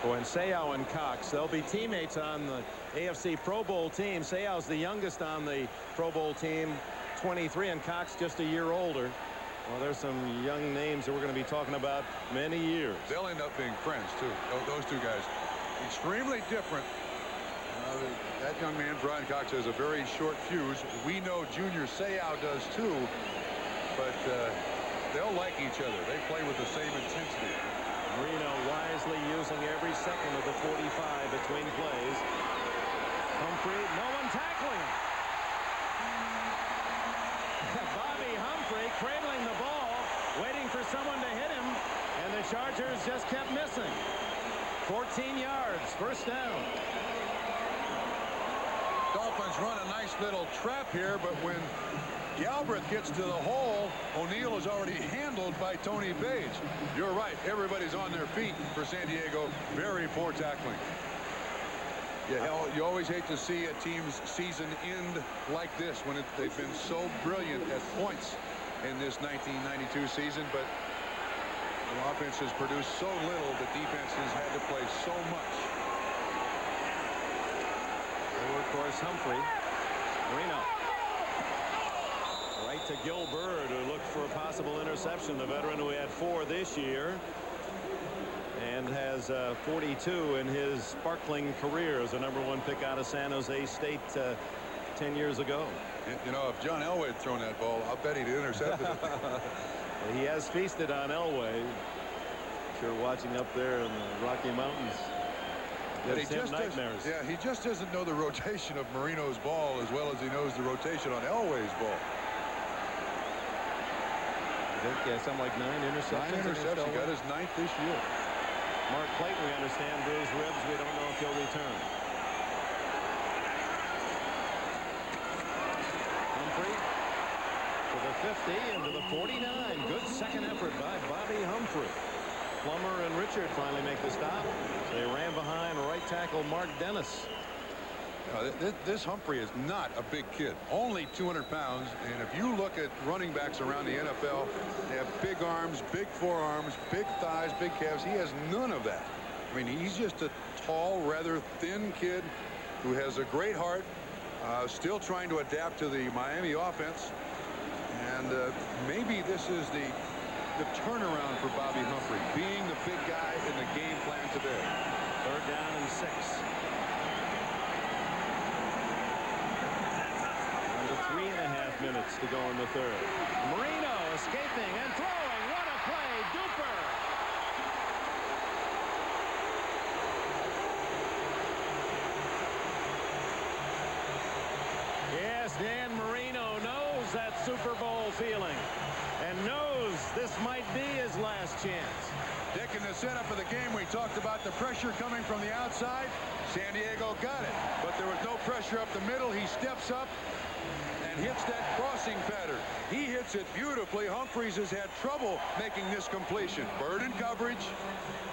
And Seau and Cox, they'll be teammates on the AFC Pro Bowl team. Seau's the youngest on the Pro Bowl team, 23, and Cox just a year older. Well, there's some young names that we're going to be talking about many years. They'll end up being friends, too, those two guys. Extremely different. That young man, Brian Cox, has a very short fuse. We know Junior Seau does, too, but they'll like each other. They play with the same intensity. Marino wisely using every second of the 45 between plays. Humphrey, no one tackling him. Bobby Humphrey cradling the ball, waiting for someone to hit him, and the Chargers just kept missing. 14 yards, first down. Dolphins run a nice little trap here, but when Galbraith gets to the hole, O'Neal is already handled by Tony Page. You're right. Everybody's on their feet for San Diego. Very poor tackling. You always hate to see a team's season end like this when they've been so brilliant at points in this 1992 season, but the offense has produced so little, the defense has had to play so much. Workhorse Humphrey. Marino. Right to Gilbert, who looked for a possible interception. The veteran who had 4 this year and has 42 in his sparkling career as a #1 pick out of San Jose State 10 years ago. You know, if John Elway had thrown that ball, I'll bet he'd intercepted it. He has feasted on Elway. Sure, watching up there in the Rocky Mountains. Gives him nightmares. He just doesn't know the rotation of Marino's ball as well as he knows the rotation on Elway's ball. I think something like 9 interceptions. 9 interceptions. He got his 9th this year. Mark Clayton, we understand, bruised ribs. We don't know if he'll return. Humphrey to the 50 and to the 49. Good second effort by Bobby Humphrey. Plummer and Richard finally make the stop. They ran behind right tackle Mark Dennis. This Humphrey is not a big kid, only 200 pounds. And if you look at running backs around the NFL, they have big arms, big forearms, big thighs, big calves. He has none of that. I mean, he's just a tall, rather thin kid who has a great heart, still trying to adapt to the Miami offense. And maybe this is the turnaround for Bobby Humphrey, being the big guy in the game plan today. 3rd down and 6. Under 3.5 minutes to go in the 3rd. Marino escaping and throwing. What a play. Duper. Yes, Dan Marino knows that Super Bowl feeling and knows this might be his last chance. Dick, in the setup of the game, we talked about the pressure coming from the outside. San Diego got it, but there was no pressure up the middle. He steps up and hits that crossing pattern. He hits it beautifully. Humphreys has had trouble making this completion. Bird in coverage,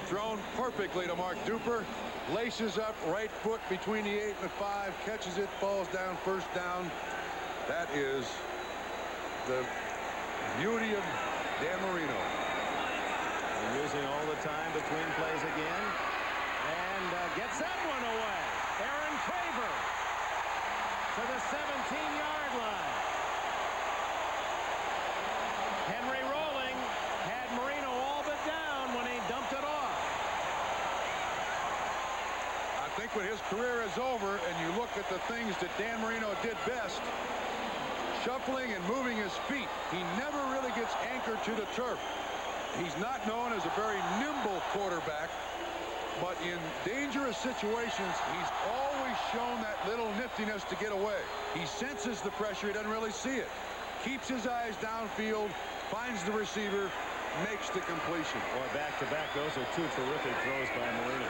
thrown perfectly to Mark Duper. Laces up, right foot between the 8 and the 5, catches it, falls down, 1st down. That is the beauty of Dan Marino. They're using all the time between plays again. And gets that one away. Aaron Craver to the 17-yard line. Henry rolling. Had Marino all but down when he dumped it off. I think when his career is over and you look at the things that Dan Marino did best, shuffling and moving his feet, he never really gets anchored to the turf. He's not known as a very nimble quarterback, but in dangerous situations, he's always shown that little niftiness to get away. He senses the pressure. He doesn't really see it. Keeps his eyes downfield, finds the receiver, makes the completion. Boy, back-to-back, those are 2 terrific throws by Marino.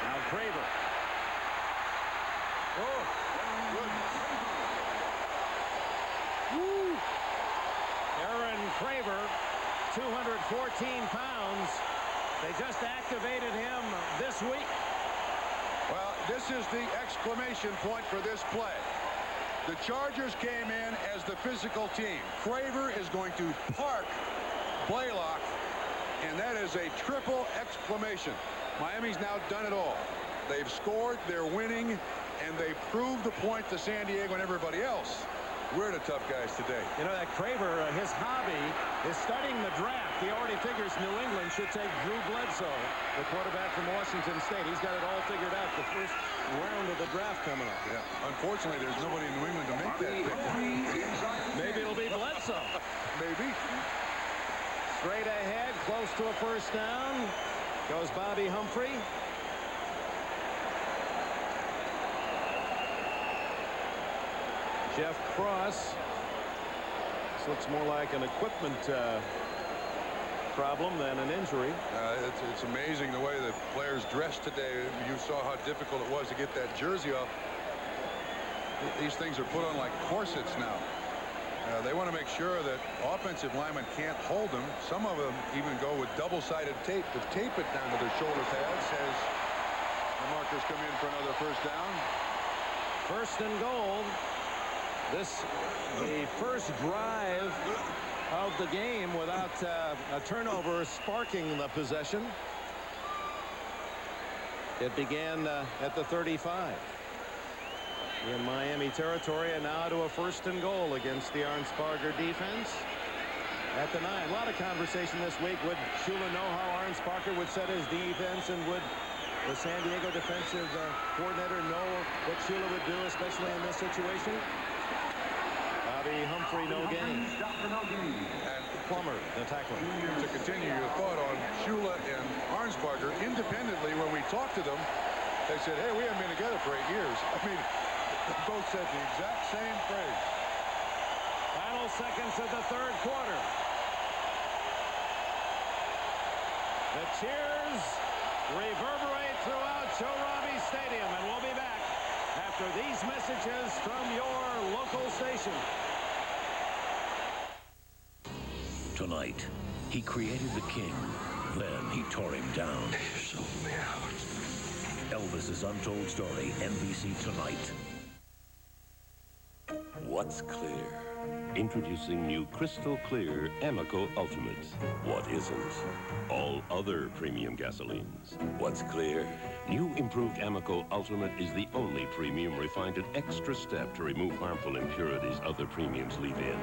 Now Craver. Oh, goodness. Woo! Aaron Craver, 214 pounds. They just activated him this week. Well, this is the exclamation point for this play. The Chargers came in as the physical team. Craver is going to park Blaylock, and that is a triple exclamation. Miami's now done it all. They've scored, they're winning, and they proved the point to San Diego and everybody else. We're the tough guys today. You know, that Craver, his hobby is studying the draft. He already figures New England should take Drew Bledsoe, the quarterback from Washington State. He's got it all figured out. The first round of the draft coming up. Yeah. Unfortunately, there's nobody in New England to make that pick. Maybe it'll be Bledsoe. Maybe. Straight ahead, close to a 1st down, goes Bobby Humphrey. Jeff Cross. This looks more like an equipment problem than an injury. It's amazing the way the players dressed today. You saw how difficult it was to get that jersey off. These things are put on like corsets now. They want to make sure that offensive linemen can't hold them. Some of them even go with double-sided tape to tape it down to their shoulder pads as the markers come in for another 1st down. 1st and goal. This the first drive of the game without a turnover sparking the possession. It began at the 35 in Miami territory, and now to a 1st and goal against the Arnsparger defense at the 9. A lot of conversation this week. Would Shula know how Arnsparger would set his defense, and would the San Diego defensive coordinator know what Shula would do, especially in this situation? Bobby Humphrey, no gain. And Plummer, the tackler. To continue your thought on Shula and Arnsparger, independently, when we talked to them, they said, hey, we haven't been together for 8 years. I mean, they both said the exact same phrase. Final seconds of the third quarter. The cheers reverberate throughout Joe Robbie Stadium, and we'll be back after these messages from your local station. Tonight, he created the king. Then he tore him down. Elvis's untold story, NBC Tonight. What's clear? Introducing new crystal clear Amoco Ultimate. What isn't? All other premium gasolines. What's clear? New improved Amoco Ultimate is the only premium refined an extra step to remove harmful impurities other premiums leave in.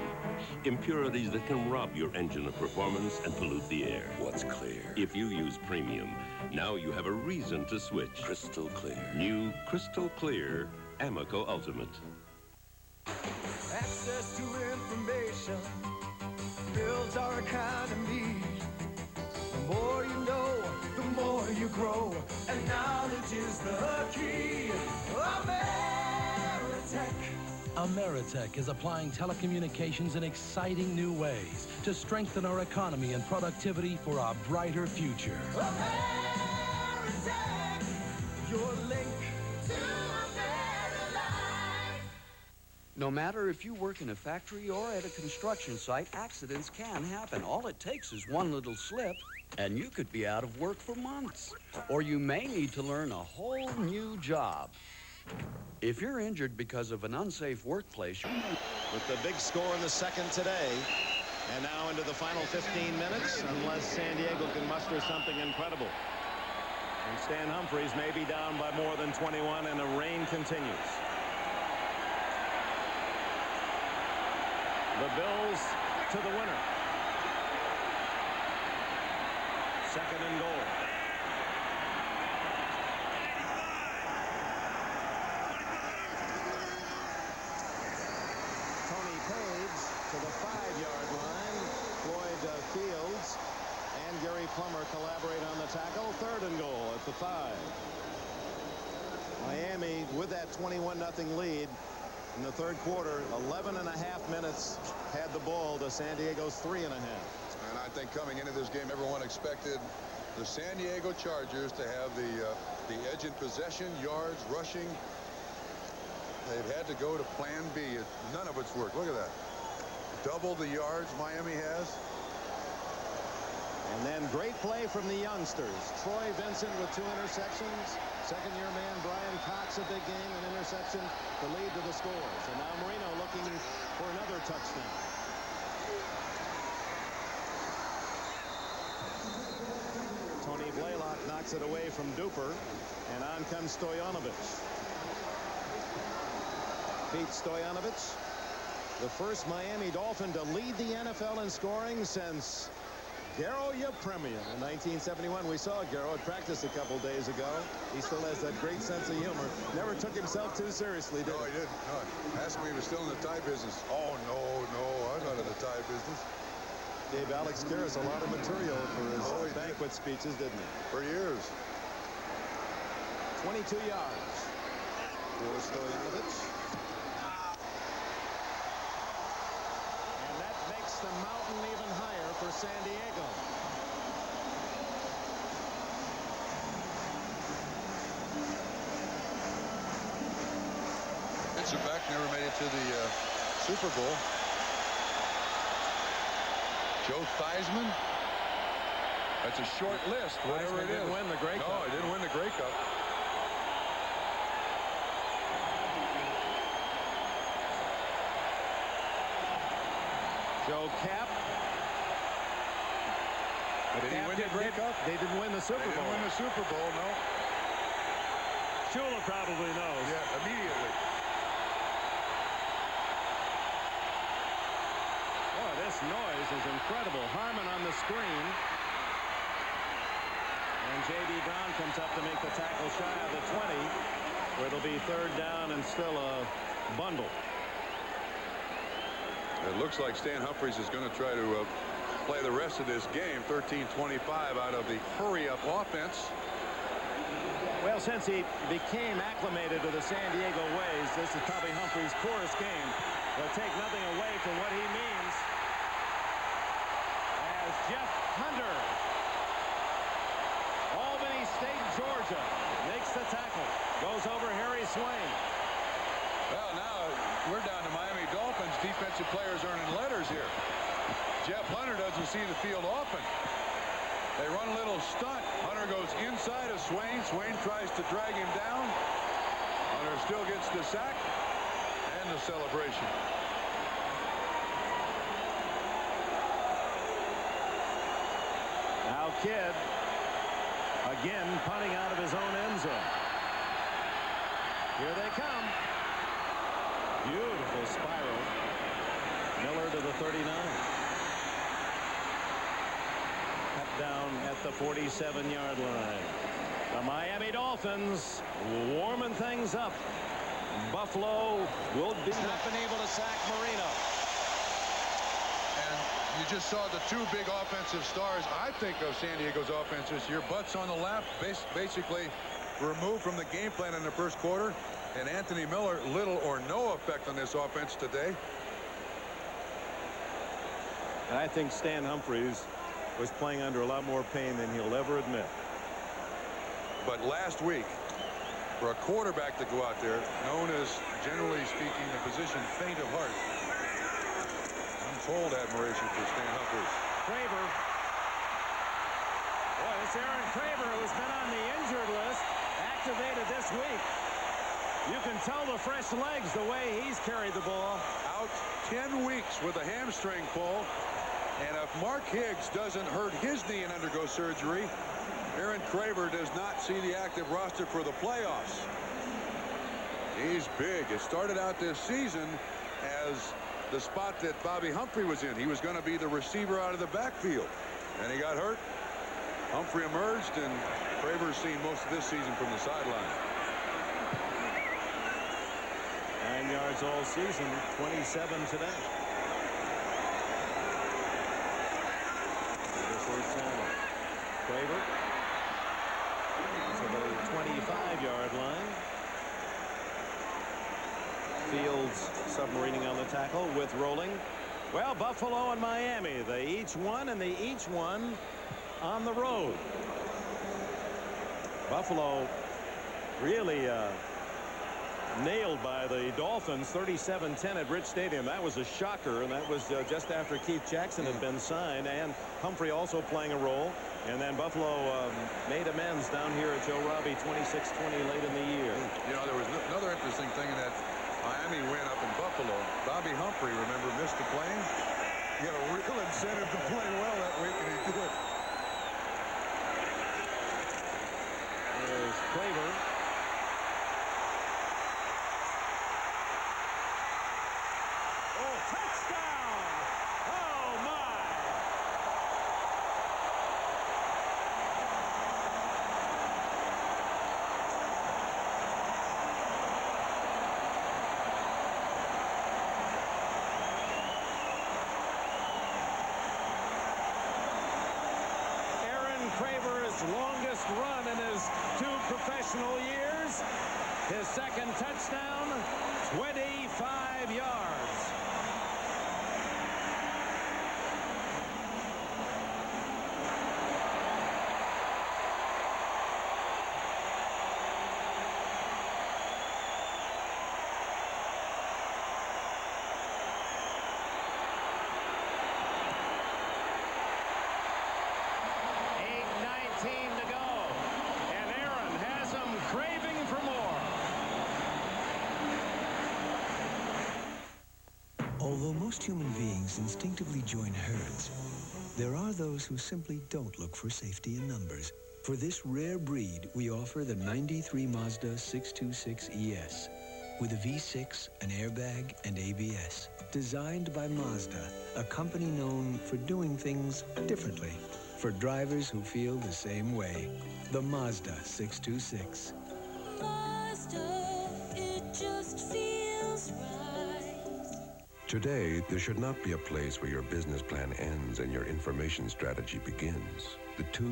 Impurities that can rob your engine of performance and pollute the air. What's clear? If you use premium, now you have a reason to switch. Crystal clear. New crystal clear Amoco Ultimate. Access to information builds our economy. The more you know, the more you grow. And knowledge is the key. Ameritech. Ameritech is applying telecommunications in exciting new ways to strengthen our economy and productivity for a brighter future. Ameritech, your link to a better life. No matter if you work in a factory or at a construction site, accidents can happen. All it takes is one little slip, and you could be out of work for months. Or you may need to learn a whole new job. If you're injured because of an unsafe workplace, you may... With the big score in the second today, and now into the final 15 minutes, unless San Diego can muster something incredible. And Stan Humphries may be down by more than 21, and the rain continues. The Bills to the winner. Second and goal. Tony Page to the 5-yard line. Floyd Fields and Gary Plummer collaborate on the tackle. Third and goal at the 5. Miami with that 21-0 lead. In the third quarter, 11 and a half minutes had the ball to San Diego's 3.5. And I think coming into this game, everyone expected the San Diego Chargers to have the edge in possession, yards, rushing. They've had to go to plan B. None of it's worked. Look at that. Double the yards Miami has. And then great play from the youngsters. Troy Vincent with 2 interceptions. Second-year man Brian Cox, a big game, an interception to lead to the scores. And now Marino looking for another touchdown. Tony Blaylock knocks it away from Duper, and on comes Stoyanovich. Pete Stoyanovich, the first Miami Dolphin to lead the NFL in scoring since Garo Yepremian in 1971. We saw Garo at practice a couple days ago. He still has that great sense of humor. Never took himself too seriously, did he? No, he didn't. No. Asked me if he was still in the tie business. Oh, no, I'm not in the tie business. Gave Alex Karras a lot of material for his banquet speeches, didn't he? For years. 22 yards for Stoyanovich. And that makes the mountain even higher for San Diego. Back never made it to the Super Bowl. Joe Theismann. That's a short list, whatever it is. Didn't win the Grey Cup. No, he didn't win the Grey Cup. Joe Kapp. Did he win the Grey Cup? They didn't win the Super Bowl. They didn't win the Super Bowl, no. Shula probably knows. Yeah, immediately. This noise is incredible. Harmon on the screen. And J.D. Brown comes up to make the tackle shy of the 20, where it'll be third down and still a bundle. It looks like Stan Humphries is going to try to play the rest of this game. 13-25 out of the hurry-up offense. Well, since he became acclimated to the San Diego ways, this is probably Humphrey's poorest game. He'll take nothing away from what he means. As Jeff Hunter, Albany State, Georgia, makes the tackle. Goes over Harry Swain. Well, now we're down to Miami Dolphins. Defensive players earning letters here. Jeff Hunter doesn't see the field often. They run a little stunt. Hunter goes inside of Swain. Swain tries to drag him down. Hunter still gets the sack and the celebration. Now Kidd again punting out of his own end zone. Here they come. Beautiful spiral. Miller to the 39. Down at the 47-yard line. The Miami Dolphins warming things up. Buffalo will be not been able to sack Marino. And you just saw the two big offensive stars, I think, of San Diego's offense this year. Butts on the left, basically removed from the game plan in the first quarter. And Anthony Miller, little or no effect on this offense today. And I think Stan Humphries was playing under a lot more pain than he'll ever admit. But last week, for a quarterback to go out there, known as, generally speaking, the position faint of heart, untold admiration for Stan Humphries. Craver. Boy, it's Aaron Craver, who's been on the injured list, activated this week. You can tell the fresh legs the way he's carried the ball. Out 10 weeks with a hamstring pull. And if Mark Higgs doesn't hurt his knee and undergo surgery, Aaron Craver does not see the active roster for the playoffs. He's big. It started out this season as the spot that Bobby Humphrey was in. He was going to be the receiver out of the backfield. And he got hurt. Humphrey emerged, and Craver's seen most of this season from the sideline. 9 yards all season, 27 today. Craver to the 25-yard line. Fields submarining on the tackle with rolling. Well, Buffalo and Miami, they each won, and they each won on the road. Buffalo really nailed by the Dolphins 37-10 at Rich Stadium. That was a shocker, and that was just after Keith Jackson had been signed, and Humphrey also playing a role. And then Buffalo made amends down here at Joe Robbie 26-20 late in the year. You know, there was another interesting thing in that Miami win up in Buffalo. Bobby Humphrey, remember, missed the plane. He had a real incentive to play well that week, and he did. There's Craver. Oh, touchdown! Oh, my! Aaron Craver's longest run in his 2 professional years. His second touchdown, 25 yards. Although most human beings instinctively join herds, there are those who simply don't look for safety in numbers. For this rare breed, we offer the 93 Mazda 626 ES. With a V6, an airbag, and ABS. Designed by Mazda, a company known for doing things differently. For drivers who feel the same way. The Mazda 626. Mazda, it just feels right. Today, there should not be a place where your business plan ends and your information strategy begins. The two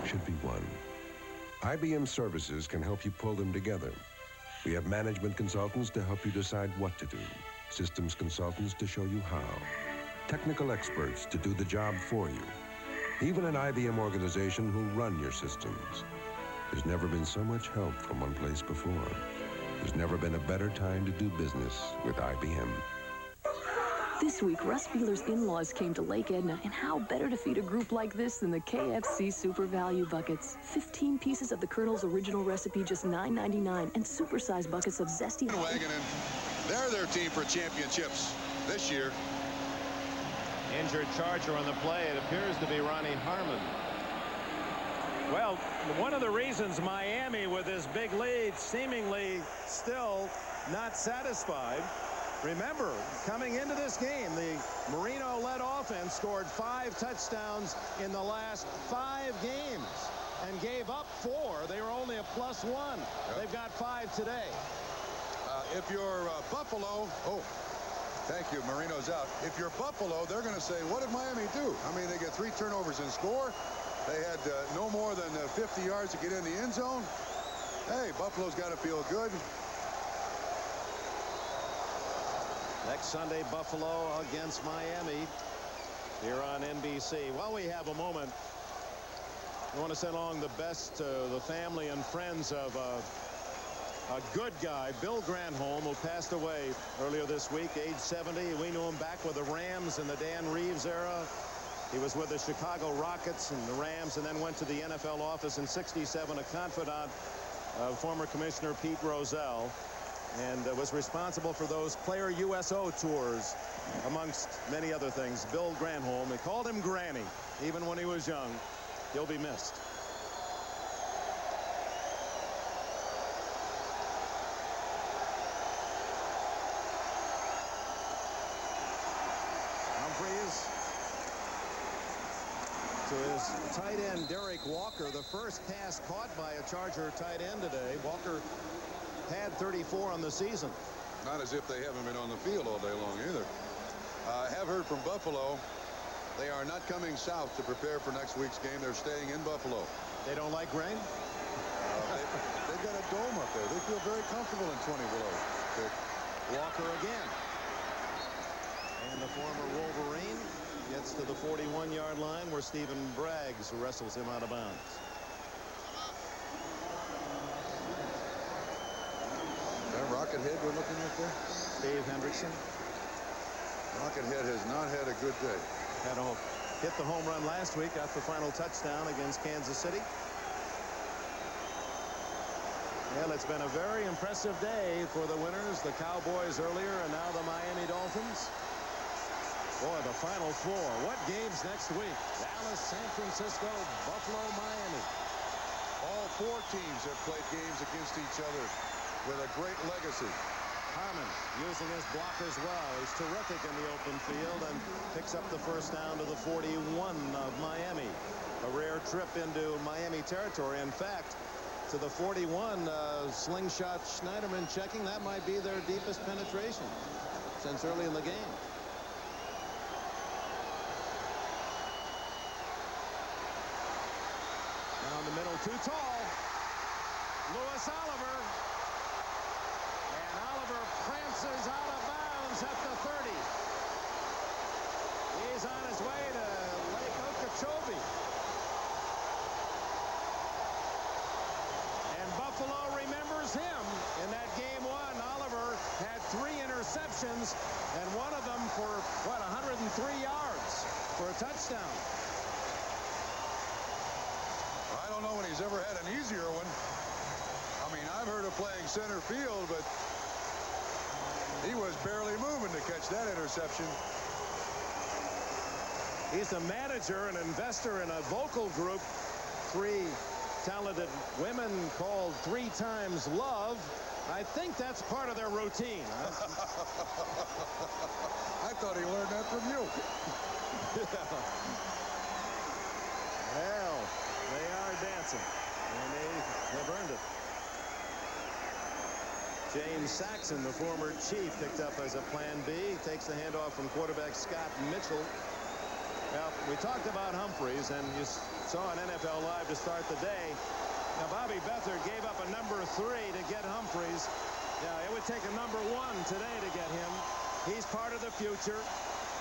should be one. IBM Services can help you pull them together. We have management consultants to help you decide what to do, systems consultants to show you how, technical experts to do the job for you, even an IBM organization who'll run your systems. There's never been so much help from one place before. There's never been a better time to do business with IBM. This week, Russ Beeler's in-laws came to Lake Edna, and how better to feed a group like this than the KFC Super Value Buckets. 15 pieces of the Colonel's original recipe, just $9.99, and super-sized buckets of zesty... Wagon, and they're their team for championships this year. Injured Charger on the play. It appears to be Ronnie Harmon. Well, one of the reasons Miami, with this big lead, seemingly still not satisfied. Remember, coming into this game, the Marino-led offense scored 5 touchdowns in the last 5 games and gave up 4. They were only a +1. Yep. They've got 5 today. If you're Buffalo, thank you, Marino's out. If you're Buffalo, they're going to say, what did Miami do? I mean, they get 3 turnovers and score. They had no more than 50 yards to get in the end zone. Hey, Buffalo's got to feel good. Next Sunday, Buffalo against Miami here on NBC. While we have a moment, I want to send along the best to the family and friends of a good guy, Bill Granholm, who passed away earlier this week, age 70. We knew him back with the Rams in the Dan Reeves era. He was with the Chicago Rockets and the Rams, and then went to the NFL office in '67, a confidant of former Commissioner Pete Rozelle, and was responsible for those player USO tours, amongst many other things. Bill Granholm, they called him Granny, even when he was young. He'll be missed. Humphreys to his tight end, Derek Walker, the first pass caught by a Charger tight end today. Walker had 34 on the season. Not as if they haven't been on the field all day long either. I have heard from Buffalo. They are not coming south to prepare for next week's game. They're staying in Buffalo. They don't like rain? They've got a dome up there. They feel very comfortable in 20 below. Walker again. And the former Wolverine gets to the 41-yard line where Stephen Braggs wrestles him out of bounds. Rocket Head we're looking at there? Dave Hendrickson. Rocket Head has not had a good day. Had a hit the home run last week, got the final touchdown against Kansas City. Well, it's been a very impressive day for the winners, the Cowboys earlier, and now the Miami Dolphins. Boy, the Final Four. What games next week? Dallas, San Francisco, Buffalo, Miami. All 4 teams have played games against each other with a great legacy. Harmon using his block as well. He's terrific in the open field and picks up the first down to the 41 of Miami. A rare trip into Miami territory. In fact, to the 41, slingshot Schneiderman checking. That might be their deepest penetration since early in the game. Down the middle, too tall. Louis Oliver. And Oliver prances out of bounds at the 30. He's on his way to Lake Okeechobee. And Buffalo remembers him. In that game 1, Oliver had 3 interceptions, and one of them for, 103 yards for a touchdown. I don't know when he's ever had an easier one. I mean, I've heard of playing center field, but he was barely moving to catch that interception. He's a manager and investor in a vocal group, 3 talented women called 3 Times Love. I think that's part of their routine. Huh? I thought he learned that from you. Well, they are dancing, and they have earned it. James Saxon, the former Chief, picked up as a plan B. Takes the handoff from quarterback Scott Mitchell. Now, we talked about Humphreys, and you saw on NFL Live to start the day. Now, Bobby Beathard gave up a number 3 to get Humphreys. Now, it would take a number 1 today to get him. He's part of the future.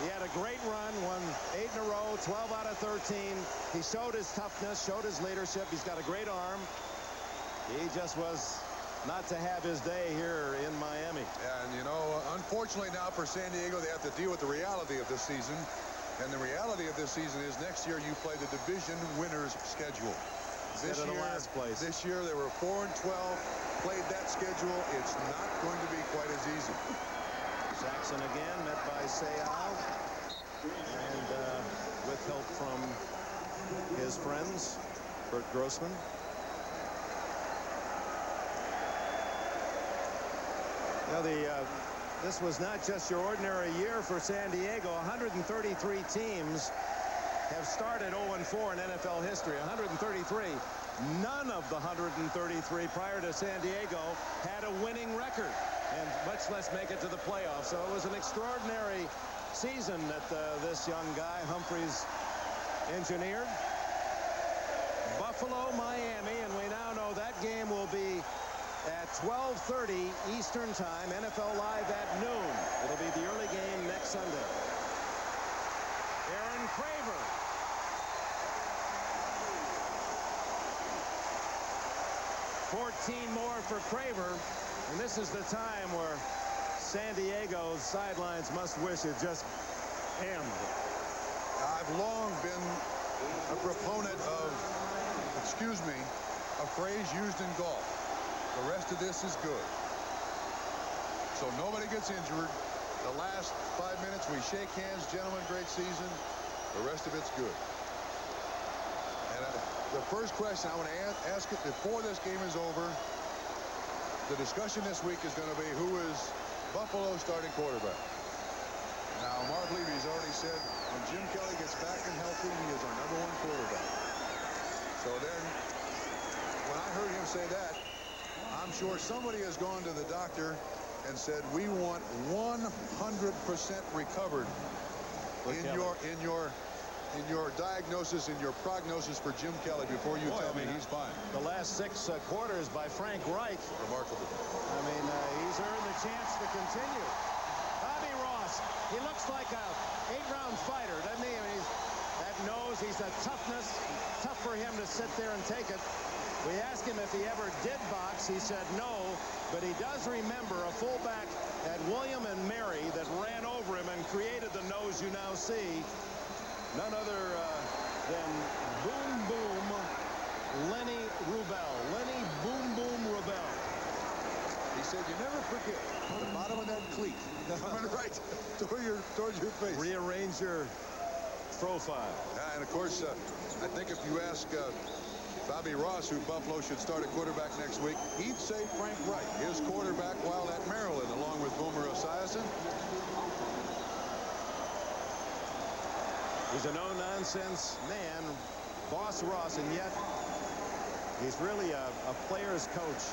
He had a great run, won 8 in a row, 12 out of 13. He showed his toughness, showed his leadership. He's got a great arm. He just was not to have his day here in Miami. Yeah, and you know, unfortunately now for San Diego, they have to deal with the reality of this season. And the reality of this season is next year you play the division winners schedule. This year, last place. This year they were 4-12, played that schedule. It's not going to be quite as easy. Saxon again, met by Seau. And with help from his friends, Bert Grossman. Now, this was not just your ordinary year for San Diego. 133 teams have started 0-4 in NFL history. 133. None of the 133 prior to San Diego had a winning record, and much less make it to the playoffs. So it was an extraordinary season that this young guy, Humphreys, engineered. Buffalo, Miami, and we now know that game will be at 12:30 Eastern Time. NFL Live at noon. It'll be the early game next Sunday. Aaron Craver. $14 more for Craver, and this is the time where San Diego's sidelines must wish it just end. I've long been a proponent of, a phrase used in golf. The rest of this is good. So nobody gets injured. The last 5 minutes we shake hands, gentlemen, great season. The rest of it's good. And the first question I want to ask it before this game is over, the discussion this week is going to be who is Buffalo's starting quarterback. Now, Marv Levy's already said when Jim Kelly gets back and healthy, he is our #1 quarterback. So then, when I heard him say that, I'm sure somebody has gone to the doctor and said, we want 100% recovered in your diagnosis, in your prognosis for Jim Kelly before you tell me he's fine. The last 6 quarters by Frank Reich. Remarkable. I mean, he's earned the chance to continue. Bobby Ross, he looks like a 8-round fighter, doesn't he? I mean, that nose, he's a toughness. Tough for him to sit there and take it. We asked him if he ever did box. He said no, but he does remember a fullback at William and Mary that ran over him and created the nose you now see. None other than Boom Boom Lenny Rubel. Lenny Boom Boom Rubel. He said, you never forget the bottom of that cleat coming right towards your face. Rearrange your profile. And of course, I think if you ask Bobby Ross, who Buffalo should start at quarterback next week, he'd say Frank Reich, his quarterback while at Maryland, along with Boomer Esiason. He's a no-nonsense man, Boss Ross, and yet he's really a player's coach.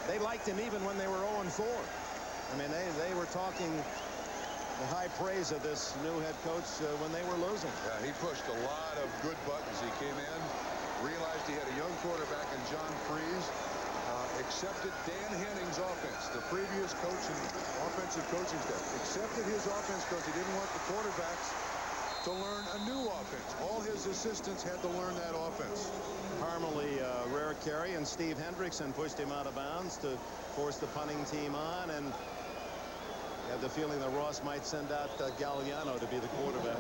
They liked him even when they were 0-4. I mean, they were talking the high praise of this new head coach when they were losing. Yeah, he pushed a lot of good buttons. He came in, realized he had a young quarterback in John Freeze, accepted Dan Henning's offense, the previous coach and offensive coaching staff, accepted his offense because he didn't want the quarterbacks to learn a new offense. All his assistants had to learn that offense. Harmony rare carry, and Steve Hendrickson pushed him out of bounds to force the punting team on, and had the feeling that Ross might send out Galliano to be the quarterback.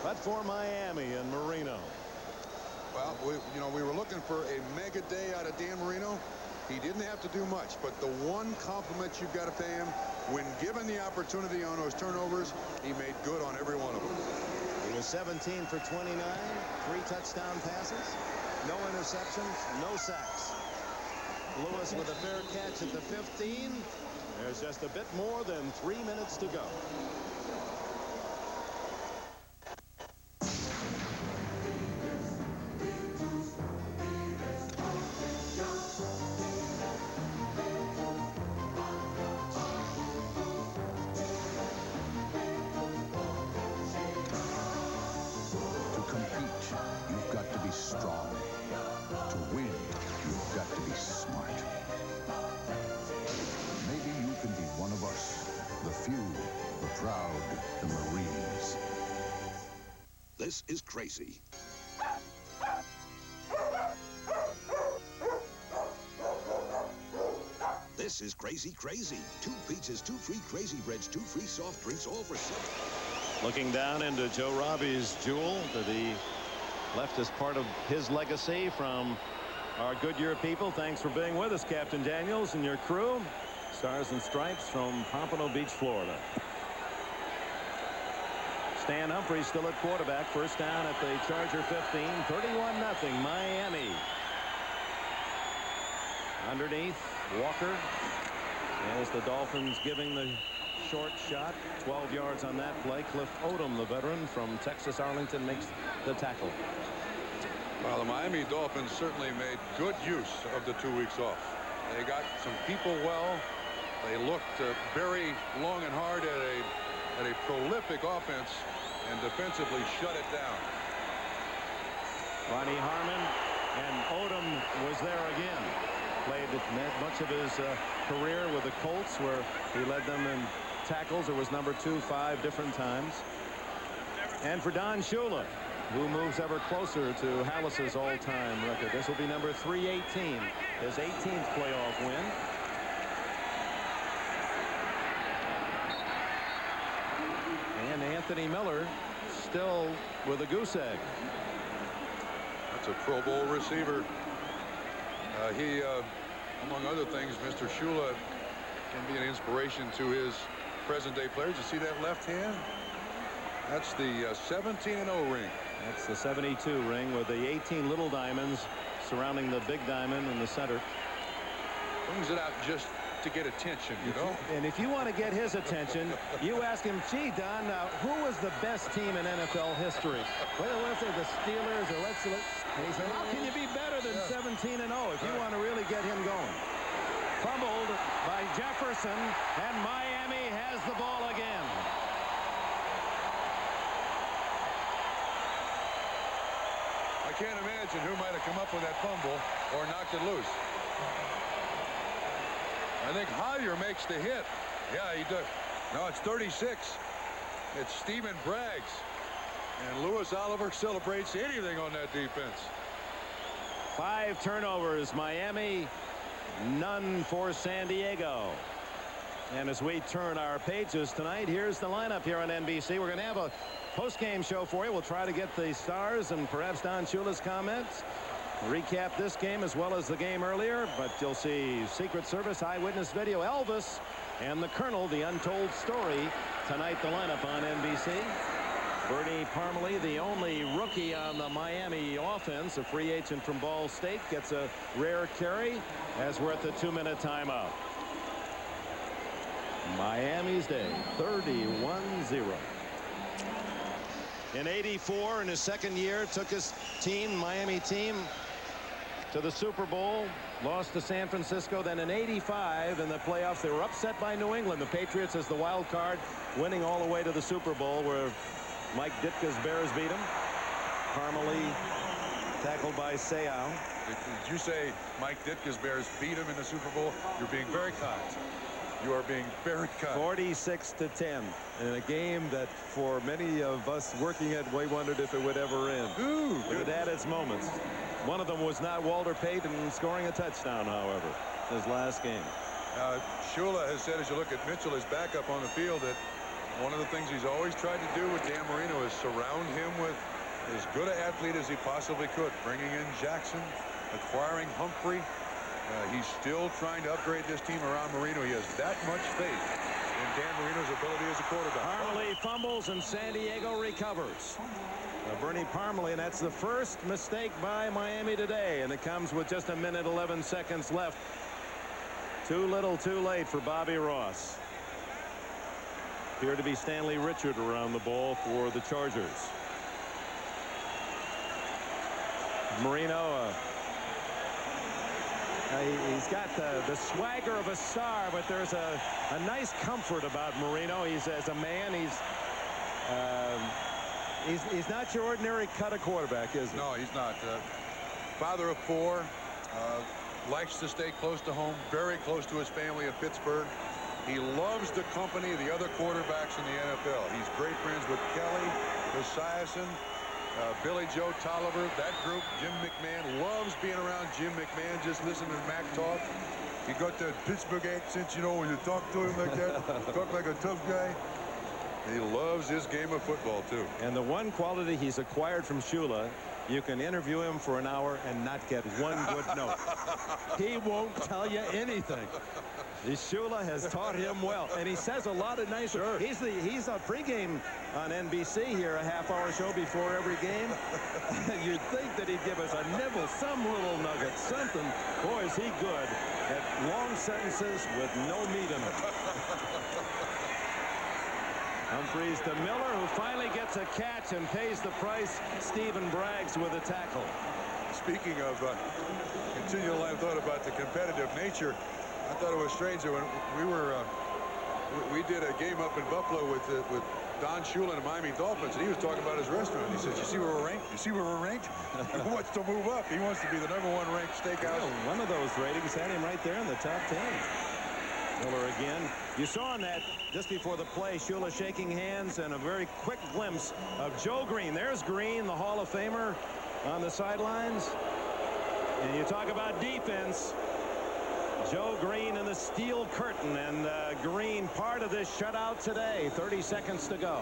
But for Miami and Marino. Well, we were looking for a mega day out of Dan Marino. He didn't have to do much, but the one compliment you've got to pay him, when given the opportunity on those turnovers, he made good on every one of them. He was 17 for 29, 3 touchdown passes, no interceptions, no sacks. Lewis with a fair catch at the 15. There's just a bit more than 3 minutes to go. This is crazy. This is crazy. 2 pizzas, 2 free Crazy Breads, 2 free soft drinks, all for $7. Looking down into Joe Robbie's jewel that he left as part of his legacy from our Goodyear people. Thanks for being with us, Captain Daniels and your crew. Stars and Stripes from Pompano Beach, Florida. Stan Humphries still at quarterback. First down at the Charger 15. 31-0 Miami. Underneath, Walker. As the Dolphins giving the short shot. 12 yards on that play. Cliff Odom, the veteran from Texas Arlington, makes the tackle. Well, the Miami Dolphins certainly made good use of the 2 weeks off. They got some people well. They looked very long and hard at a prolific offense and defensively shut it down. Ronnie Harmon and Odom was there again. Played much of his career with the Colts, where he led them in tackles. It was number 2 5 different times. And for Don Shula, who moves ever closer to Hallis's all-time record. This will be number 318, his 18th playoff win. And Anthony Miller still with a goose egg. That's a Pro Bowl receiver. He, among other things, Mr. Shula can be an inspiration to his present-day players. You see that left hand? That's the 17-0 ring. That's the 72 ring with the 18 little diamonds surrounding the big diamond in the center. Brings it out just to get attention, you know. And if you want to get his attention, you ask him, gee, Don, who was the best team in NFL history? Well, let's say the Steelers, or let's look. And he said, how can you be better than 17-0 if you want to really get him going? Fumbled by Jefferson, and Miami has the ball again. I can't imagine who might have come up with that fumble or knocked it loose. I think Hoyer makes the hit. Yeah, he does. No, it's 36. It's Stephen Braggs. And Lewis Oliver celebrates anything on that defense. 5 turnovers, Miami. None for San Diego. And as we turn our pages tonight, here's the lineup here on NBC. We're going to have a post-game show for you. We'll try to get the stars and perhaps Don Shula's comments. Recap this game as well as the game earlier, but you'll see Secret Service eyewitness video, Elvis and the Colonel, the untold story. Tonight, the lineup on NBC. Bernie Parmalee, the only rookie on the Miami offense, a free agent from Ball State, gets a rare carry as we're at the 2-minute timeout. Miami's day, 31-0. In '84, in his second year, took his team, Miami team, to the Super Bowl, lost to San Francisco. Then in '85 in the playoffs, they were upset by New England. The Patriots as the wild card, winning all the way to the Super Bowl, where Mike Ditka's Bears beat him. Parmalee tackled by Seau. Did you say Mike Ditka's Bears beat him in the Super Bowl? You're being very kind. You are being very kind. 46-10 in a game that for many of us working it, we wondered if it would ever end. Ooh, it had its moments. One of them was not Walter Payton scoring a touchdown, however, his last game. Shula has said, as you look at Mitchell, his backup on the field, that one of the things he's always tried to do with Dan Marino is surround him with as good an athlete as he possibly could. Bringing in Jackson, acquiring Humphrey. He's still trying to upgrade this team around Marino. He has that much faith in Dan Marino's ability as a quarterback. Parmalee fumbles and San Diego recovers. Bernie Parmalee, and that's the first mistake by Miami today, and it comes with just 1:11 left. Too little, too late for Bobby Ross. Appeared to be Stanley Richard around the ball for the Chargers. Marino, he's got the swagger of a star, but there's a nice comfort about Marino. He's, as a man, he's not your ordinary cut of quarterback, is he? No, he's not. Father of 4, likes to stay close to home, very close to his family in Pittsburgh. He loves the company of the other quarterbacks in the NFL. He's great friends with Kelly, Esiason, Billy Joe Tolliver, that group. Jim McMahon loves being around Jim McMahon. Just listen to Mac talk. He got that Pittsburgh accent, you know, when you talk to him like that. Talk like a tough guy. He loves this game of football, too. And the one quality he's acquired from Shula, you can interview him for an hour and not get one good note. He won't tell you anything. Shula has taught him well, and he says a lot of nice. Sure. He's a pregame on NBC here, a half-hour show before every game. You'd think that he'd give us a nibble, some little nugget, something. Boy, is he good at long sentences with no meat in it. Humphreys to Miller, who finally gets a catch and pays the price. Stephen Braggs with a tackle. Speaking of continual, I thought about the competitive nature. I thought it was strange that when we did a game up in Buffalo with Don Shula and the Miami Dolphins, and he was talking about his restaurant. He said, "You see where we're ranked? You see where we're ranked?" He wants to move up. He wants to be the #1 ranked steakhouse. Well, one of those ratings had him right there in the top 10. Miller again. You saw in that just before the play, Shula shaking hands and a very quick glimpse of Joe Green. There's Green, the Hall of Famer, on the sidelines. And you talk about defense. Joe Green in the steel curtain, and Green part of this shutout today. 30 seconds to go.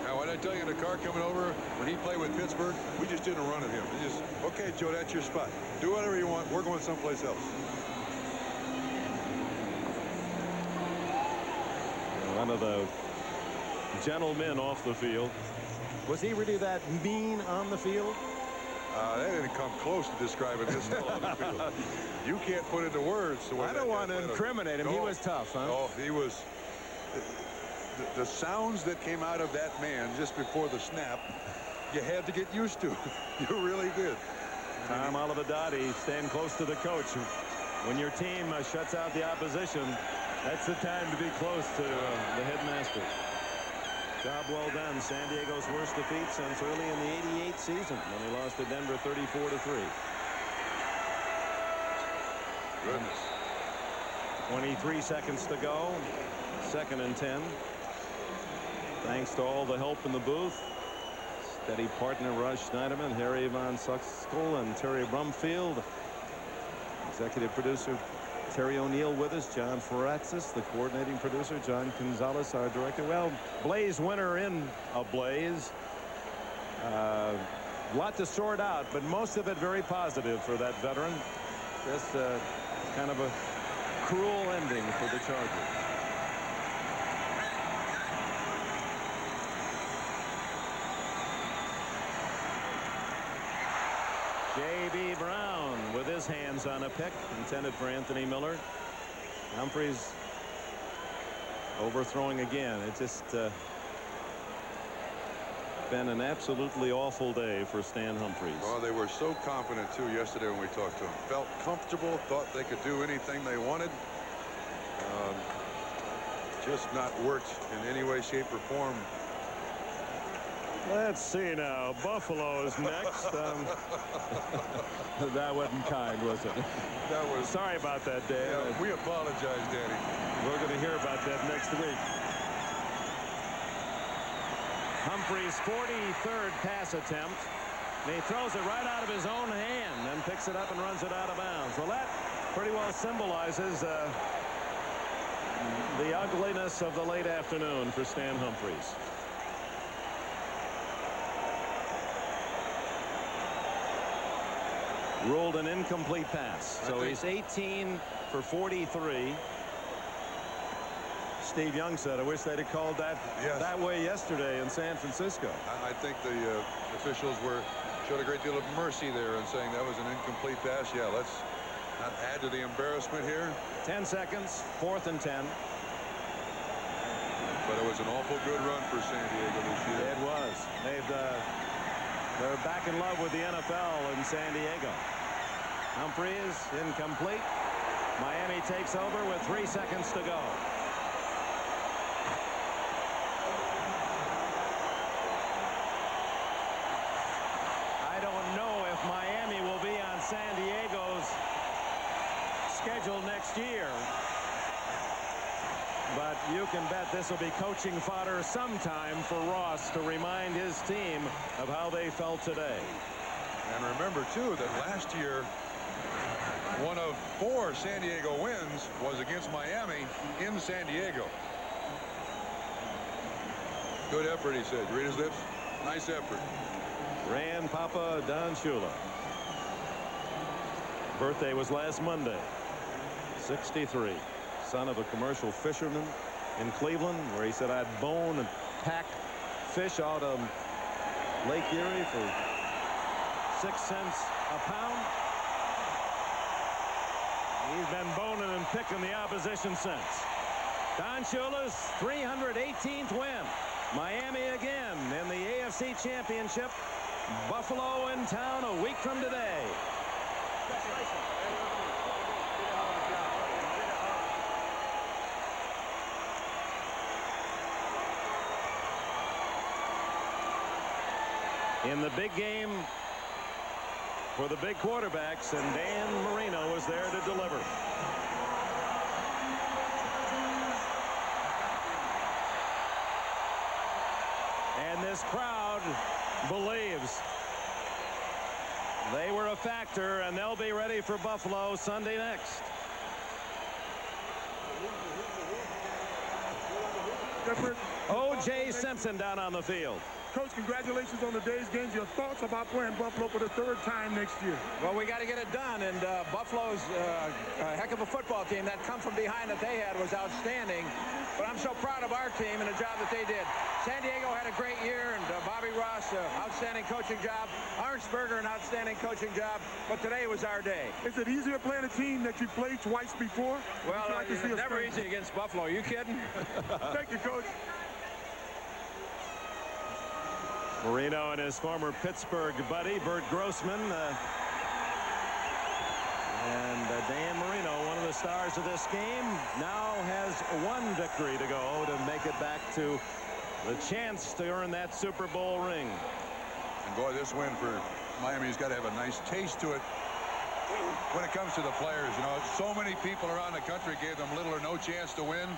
Now, what I tell you in the car coming over, when he played with Pittsburgh, we just didn't run at him. We just, okay, Joe, that's your spot. Do whatever you want. We're going someplace else. One of the gentlemen off the field. Was he really that mean on the field? That didn't come close to describing this on the field. You can't put into words. I don't want to incriminate him. He was tough, huh? Oh, he was. The sounds that came out of that man just before the snap, you had to get used to. You really did. Tom Olivadotti staying close to the coach. When your team shuts out the opposition, that's the time to be close to the headmaster. Job well done. San Diego's worst defeat since early in the '88 season when he lost to Denver 34-3. Goodness. 23 seconds to go. 2nd and 10. Thanks to all the help in the booth. Steady partner Rush Schneiderman, Harry Von Suxkel, and Terry Brumfield. Executive producer Terry O'Neill with us. John Faratzis, the coordinating producer. John Gonzalez, our director. Well, Blaze winner in a blaze. A lot to sort out, but most of it very positive for that veteran. Just kind of a cruel ending for the Chargers. J.B. Brown with his hands on a pick intended for Anthony Miller. Humphreys overthrowing again. It's just been an absolutely awful day for Stan Humphreys. Well, they were so confident, too, yesterday when we talked to them. Felt comfortable, thought they could do anything they wanted. Just not worked in any way, shape, or form. Let's see now. Buffalo is next. That wasn't kind, was it? That was. Sorry about that, Dan. Yeah, we apologize, Danny. We're going to hear about that next week. Humphreys' 43rd pass attempt. And he throws it right out of his own hand and picks it up and runs it out of bounds. Well, that pretty well symbolizes the ugliness of the late afternoon for Stan Humphreys. Ruled an incomplete pass. So he's 18 for 43. Steve Young said, I wish they'd have called that that way yesterday in San Francisco. I think the officials showed a great deal of mercy there in saying that was an incomplete pass. Yeah, let's not add to the embarrassment here. 10 seconds, 4th and 10. But it was an awful good run for San Diego this year. It was. They're back in love with the NFL in San Diego. Humphreys incomplete. Miami takes over with 3 seconds to go. I don't know if Miami will be on San Diego's schedule next year. But you can bet this will be coaching fodder sometime for Ross to remind his team of how they felt today. And remember, too, that last year, one of 4 San Diego wins was against Miami in San Diego. Good effort, he said. Read his lips. Nice effort. Ran Papa Don Shula. Birthday was last Monday. 63. Son of a commercial fisherman in Cleveland, where he said, I'd bone and pack fish out of Lake Erie for 6 cents a pound. He's been boning and picking the opposition since. Don Shula's 318th win. Miami again in the AFC Championship. Buffalo in town a week from today. In the big game for the big quarterbacks, and Dan Marino was there to deliver. And this crowd believes they were a factor, and they'll be ready for Buffalo Sunday next. O.J. Simpson down on the field. Coach, congratulations on the day's games. Your thoughts about playing Buffalo for the 3rd time next year? Well, we got to get it done, and Buffalo's a heck of a football team. That come from behind that they had was outstanding. But I'm so proud of our team and the job that they did. San Diego had a great year, and Bobby Ross, outstanding coaching job. Arnsberger, an outstanding coaching job. But today was our day. Is it easier playing a team that you played twice before? Well, it's never easy against Buffalo. Are you kidding? Thank you, Coach. Marino and his former Pittsburgh buddy, Bert Grossman. And Dan Marino, one of the stars of this game, now has 1 victory to go to make it back to the chance to earn that Super Bowl ring. And boy, this win for Miami's got to have a nice taste to it. When it comes to the players, you know, so many people around the country gave them little or no chance to win.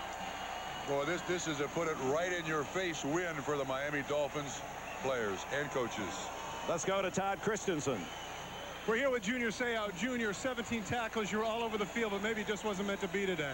Boy, this is a put it right in your face win for the Miami Dolphins players and coaches. Let's go to Todd Christensen. We're here with Junior Seau. Junior, 17 tackles. You're all over the field, but maybe it just wasn't meant to be today.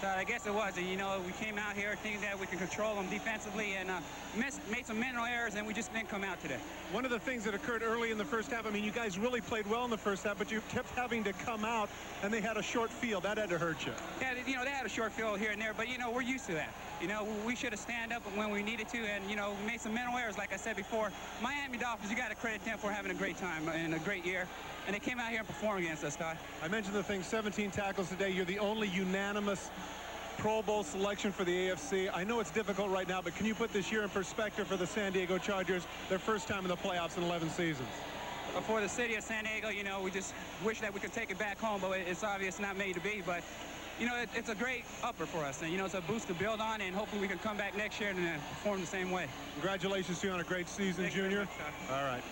I guess it was. You know, we came out here thinking that we could control them defensively and made some mental errors, and we just didn't come out today. One of the things that occurred early in the first half, I mean, you guys really played well in the first half, but you kept having to come out, and they had a short field. That had to hurt you. Yeah, you know, they had a short field here and there, but, you know, we're used to that. You know, we should have stand up when we needed to, and, you know, we made some mental errors, like I said before. Miami Dolphins, you got to credit them for having a great time and a great year, and they came out here and performed against us, Scott. I mentioned the thing, 17 tackles today. You're the only unanimous Pro Bowl selection for the AFC. I know it's difficult right now, but can you put this year in perspective for the San Diego Chargers, their first time in the playoffs in 11 seasons? For the city of San Diego, you know, we just wish that we could take it back home, but it's obvious not made to be. But, you know, it's a great upper for us, and, you know, it's a boost to build on, and hopefully we can come back next year and perform the same way. Congratulations to you on a great season, Junior. All right.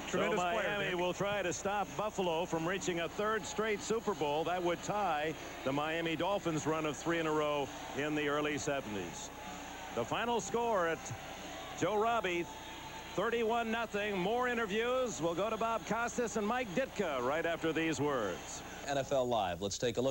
So Miami will try to stop Buffalo from reaching a 3rd straight Super Bowl. That would tie the Miami Dolphins' run of 3 in a row in the early 70s. The final score at Joe Robbie, 31-0. More interviews. We'll go to Bob Costas and Mike Ditka right after these words. NFL Live. Let's take a look.